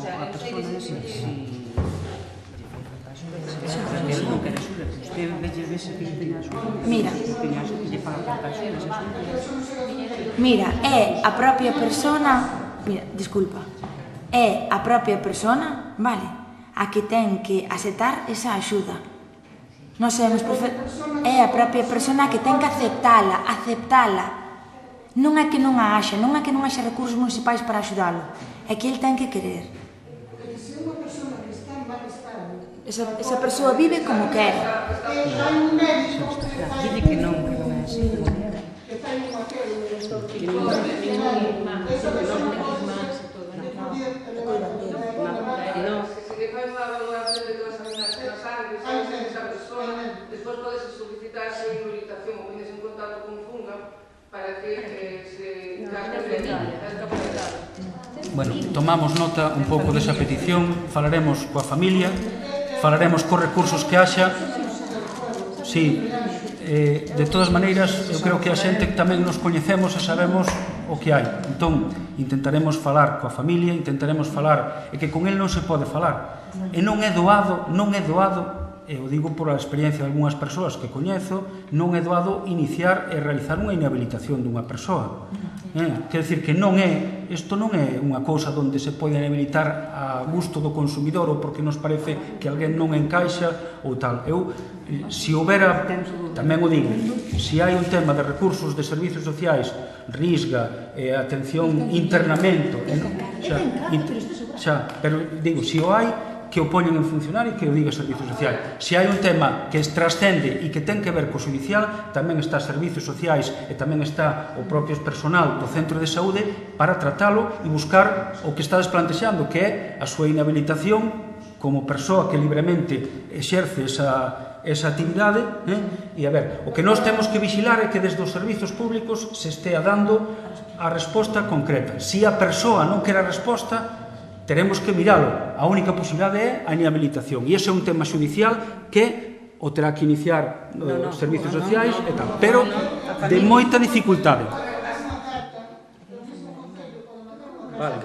Mira, é a propia persona, vale, a que ten que aceptar esa axuda. Non sabemos, é a propia persona que ten que aceptala. Non é que non a haxa, non é que non haxa recursos municipais para axudalo, é que ele ten que querer. Se unha persona que está en mal estado, Esa persoa vive como quere. hai un médico que fai Dile que non é así. que fai un aquel, eso son cosas que podía elevar Se lle fai unha valoración de todas as sangre, se esa persona, despois podese solicitar esa inhabilitación ou poñes en contacto con Funga para que se Bueno, tomamos nota un pouco desa petición, falaremos coa familia, falaremos cos recursos que haxa. Sí, de todas maneiras, eu creo que a xente tamén nos coñecemos e sabemos o que hai. Entón, intentaremos falar coa familia, intentaremos falar, e que con el non se pode falar. E non é doado, e o digo por a experiencia de algunhas persoas que coñezo, non é doado iniciar e realizar unha inhabilitación dunha persoa. Quer dicir que isto non é unha cousa onde se pode inhabilitar a gusto do consumidor ou porque nos parece que alguén non encaixa ou tal. Se houbera, tamén o digo, se hai un tema de recursos de servicios sociais, risga, atención, internamento, pero digo, se o hai, que o poñen en funcionario e que o diga Servicios Sociais. Se hai un tema que trascende e que ten que ver co judicial, tamén está Servicios Sociais e tamén está o propio personal do centro de saúde para tratalo e buscar o que estades plantexando, que é a súa inhabilitación como persoa que libremente exerce esa actividade. E a ver, o que nós temos que vigilar é que desde os servizos públicos se estea dando a resposta concreta. Se a persoa non quere a resposta, teremos que miralo. A única posibilidade é a inhabilitación. E ese é un tema judicial que o terá que iniciar os servizos sociais e tal, pero de moita dificultade. Vale.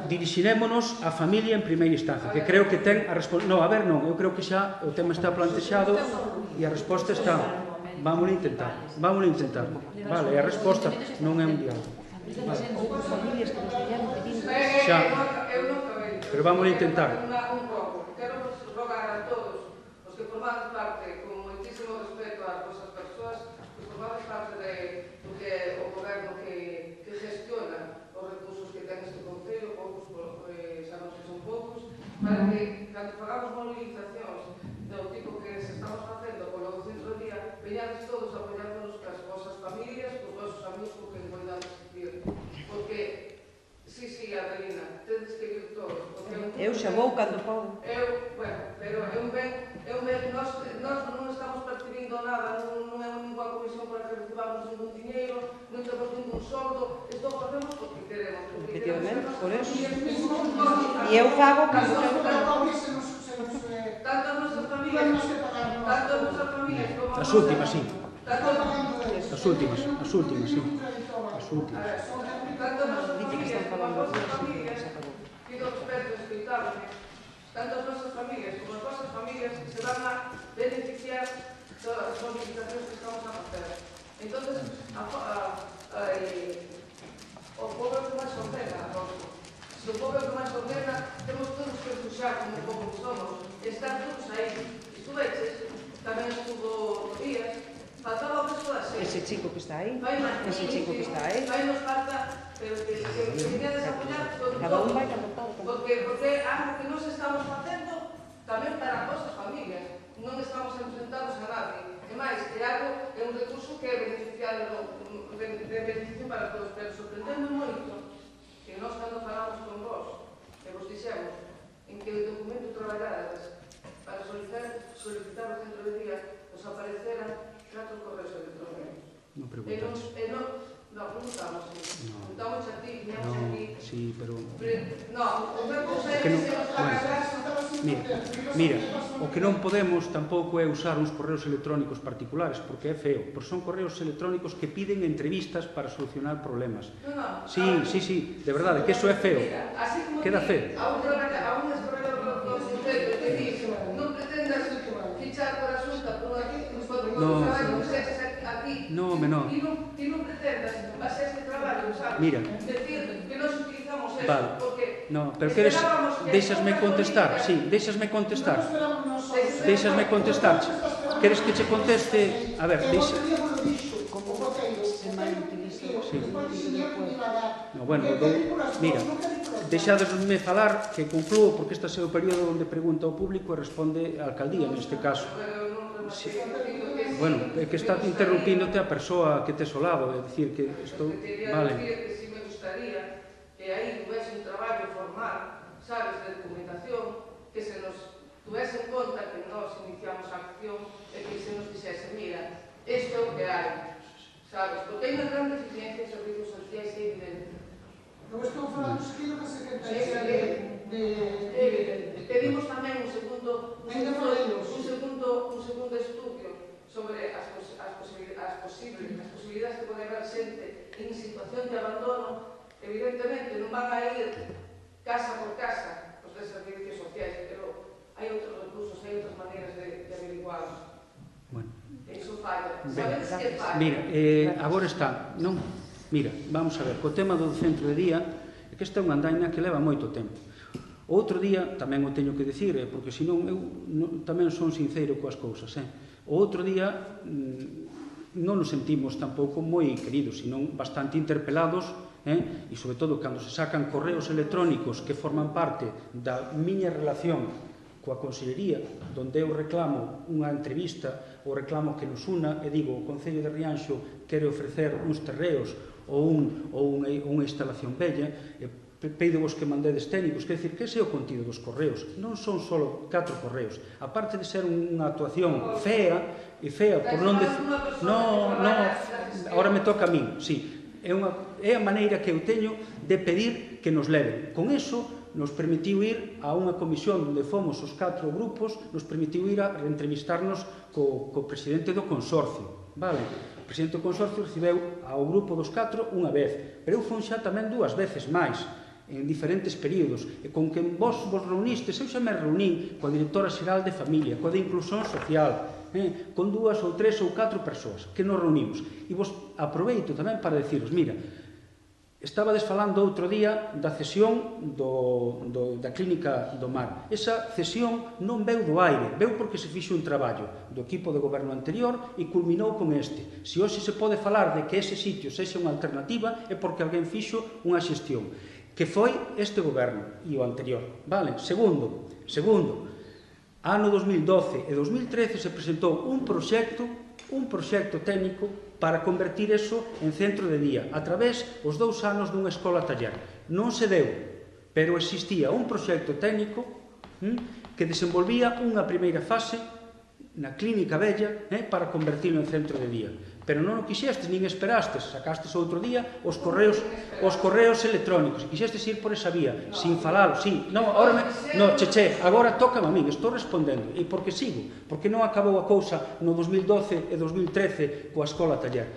Dirixirémonos á familia en primeira instancia, que creo que ten a resposta. Non, a ver, non, eu creo que xa o tema está plantexado e a resposta está. Vámonos a intentar. Vale, a resposta non é un diálogo. Xa, pero vamos a intentar. Quero rogar a todos os que formades parte, con moitísimo respeto ás vosas persoas, que formades parte do que é o goberno que gestiona os recursos que ten este concello, poucos, sabemos que son poucos, para que, cando fagamos movilizacións do tipo que se estamos facendo polo centro do día, veñades todos a apoiarnos cas vosas familias, cos vosos amigos, co que poidades vir. Porque, sí, Adelina, tedes que vir todos. Eu xa vou cando podo. Pero é un ben, nós non estamos percibindo nada, non é ninguna comisión para que recibamos ningún diñeiro, non temos ningún soldo, isto facemos porque queremos. Efectivamente, por eso. E eu fago cando tengo que... Tanto as nosas familias como as últimas, sí. As últimas, sí. As últimas. Tanto as nosas familias, pido respeto, escoitarme, tanto as nosas familias como as vosas familias se van a beneficiar das movilizacións que estamos a facer. Entón, o povo que máis ordena, se o povo que máis ordena, temos todos que escuchar como povo que somos, estar todos aí. Estuveches, tamén estuvo Díaz, faltaba o resto da xente. Ese chico que está aí, Vai nos falta, pero que viñades a apoiar todo. Cada un vai cando pode. Porque é algo que nos estamos facendo tamén para as vosas familias. Non estamos enfrentados a nadie. E máis, é algo, é un recurso que é beneficio para todos, pero sorprendendo moito que nós cando falamos con vos, e vos dixemos en que o documento traballarades para solicitar o centro de día, os apareceran 4 correos electrónicos. Non preguntas. Non, preguntamos, sí. Preguntamos a ti, viñamos aquí. Sí, pero... Non, outra cousa é que se nos paga atrás. Mira, o que non podemos tampouco é usar uns correos electrónicos particulares, porque é feo, porque son correos electrónicos que piden entrevistas para solucionar problemas. Sí, de verdade, que eso é feo. Queda feo. A un correo do Concello que dice, non pretendas fichar por asunta por aquí, no, aquí, no, menor. E non pretendas, a este traballo, sabes? Mira. Decir que nos utilizamos Vale. No, pero queres... Deixasme contestar, sí, deixasme contestar. Deixasme contestar. Queres que che conteste? A ver, deixa... Sí. No, bueno, mira, deixadesme falar que concluo, porque este é o período onde pregunta ao público e responde a alcaldía, neste caso. Sí. Bueno, é que está interrumpíndote a persoa que tes ao lado, é dicir que isto... Vale. Si me gustaría que aí tuviese un traballo formal, sabes, de comunicación, que se nos tuviese en conta que nos iniciamos a acción e que se nos dixese, mira, isto é o que hai, sabes, porque hai unha gran deficiencia en servicios sociais, é evidente. Eu estou falando seguido que a Secretaría de... Pedimos tamén un segundo estudio sobre as posibilidades que pode haber xente en situación de abandono. Evidentemente non van a ir casa por casa os de servicios sociais, pero hai outros recursos, hai outras maneiras de averiguarlos. Bueno. Iso falla. Sabedes que falla? Mira, agora está, non? Mira, vamos a ver, co tema do centro de día, é que esta é unha andaina que leva moito tempo. Outro día, tamén o teño que dicir, porque senón eu tamén son sincero coas cousas. O outro día non nos sentimos tampouco moi queridos, senón bastante interpelados, e sobre todo cando se sacan correos electrónicos que forman parte da miña relación coa Consellería, donde eu reclamo unha entrevista ou reclamo que nos una e digo o Concello de Rianxo quere ofrecer uns terreos ou unha instalación bella, peidovos que mandedes técnicos, quer dicir, que ese é o contido dos correos. Non son só 4 correos. Aparte de ser unha actuación fea, por non decir... No, agora me toca a min, sí. É a maneira que eu teño de pedir que nos leven. Con eso, nos permitiu ir a unha comisión onde fomos os 4 grupos, nos permitiu ir a reentrevistarnos co presidente do consorcio. Vale? O presidente do consorcio recibeu ao grupo dos 4 unha vez, pero eu fun xa tamén 2 veces máis, en diferentes períodos, e con que vos reunistes, eu xa me reuní coa directora xeral de familia, coa de inclusión social, con 2 ou 3 ou 4 persoas que nos reunimos. E vos aproveito tamén para deciros, mira, estabades falando outro día da cesión da Clínica do Mar. Esa cesión non veu do aire, veu porque se fixo un traballo do equipo de goberno anterior e culminou con este. Se hoxe se pode falar de que ese sitio sexa unha alternativa é porque alguén fixo unha xestión, que foi este goberno e o anterior. Vale? Segundo, ano 2012 e 2013 se presentou un proxecto técnico para convertir eso en centro de día, a través os 2 anos dunha escola taller. Non se deu, pero existía un proxecto técnico que desenvolvía unha primeira fase na Clínica Bella para convertirlo en centro de día. Pero non o quixestes, nin esperastes, sacastes outro día os correos electrónicos, e quixestes ir por esa vía, sin falalo, sí, agora tócame a min, estou respondendo, e porque sigo, porque non acabou a cousa no 2012 e 2013 coa escola taller,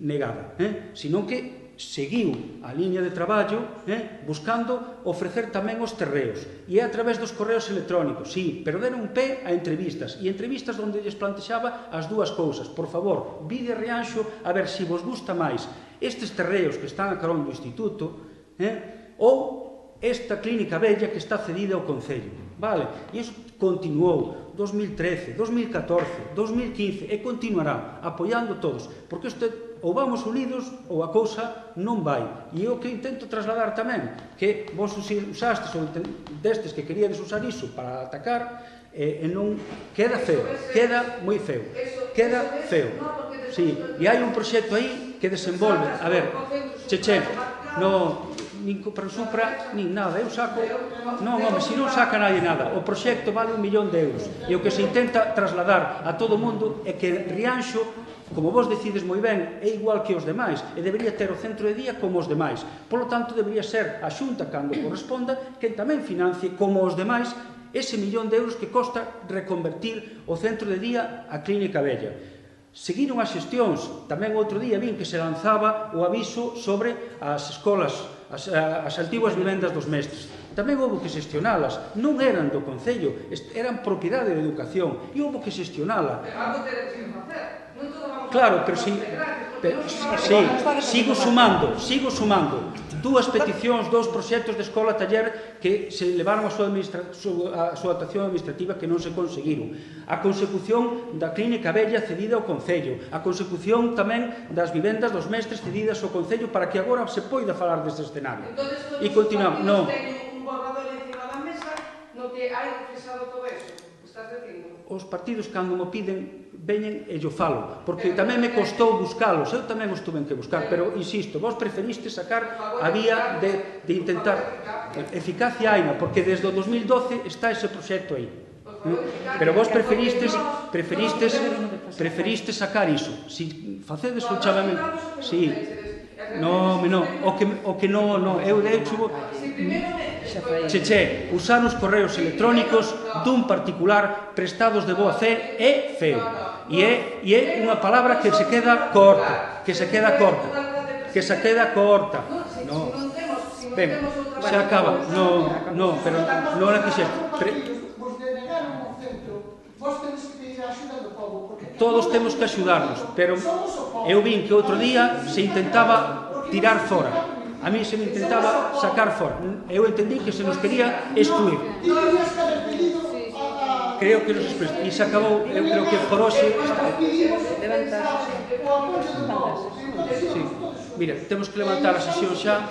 negada, senón que seguiu a liña de traballo buscando ofrecer tamén os terreos, e é a través dos correos electrónicos, sí, pero deron pé a entrevistas, e entrevistas onde lles plantexaba as 2 cousas. Por favor, vide a Rianxo a ver se vos gusta máis estes terreos que están a carón do instituto ou esta Clínica Bella que está cedida ao Concello. Vale? E iso continuou 2013, 2014, 2015 e continuará apoiando todos, porque isto ou vamos unidos ou a cousa non vai. E é o que intento trasladar tamén, que vos usastes ou destes que queríades usar iso para atacar, e non queda feo, queda moi feo, queda feo. Sí, e hai un proxecto aí que desenvolve, a ver, nin Supra, nin nada, eu saco... Non, home, se non saca nadie nada, o proxecto vale 1 millón de euros, e o que se intenta trasladar a todo o mundo é que Rianxo, como vos decides moi ben, é igual que os demais, e debería ter o centro de día como os demais. Polo tanto, debería ser a Xunta, cando corresponda, que tamén financie, como os demais, ese 1 millón de euros que costa reconvertir o centro de día a Clínica Bella. Seguiron as xestións, tamén outro día vin que se lanzaba o aviso sobre as escolas, as antiguas vivendas dos mestres. Tamén houve que xestionalas, non eran do Concello, eran propiedade de educación, e houve que xestionala. Claro, pero si... sigo sumando. 2 peticións, 2 proxectos de escola taller que se levaron a súa actuación administrativa que non se conseguiron. A consecución da clínica vella cedida ao Concello. A consecución tamén das vivendas dos mestres cedidas ao Concello para que agora se poida falar deste escenario. E continuamos. Non. Un borrador encima da mesa no que hai fixado todo eso. Estás dicindo? Os partidos, cando mo piden, veñen e yo falo, porque tamén me costou buscalos, eu tamén os tuven que buscar, pero, insisto, vos preferiste sacar a vía de intentar eficacia haina, porque desde o 2012 está ese proxecto aí. Pero vos preferiste sacar iso. Si facedes un chamamento, si, non, o que non, eu de hecho, usar os correos electrónicos dun particular prestados de boa fe é feo. E é unha palabra que se queda corta, Ben, se acaba. Non, pero non a quixeste. Todos temos que axudarnos, pero eu vin que outro día se intentaba tirar fora. A mí se me intentaba sacar fora. Eu entendí que se nos quería excluir. Creo que nos excluir. E se acabou, eu creo que por hoxe... Mira, temos que levantar a sesión xa.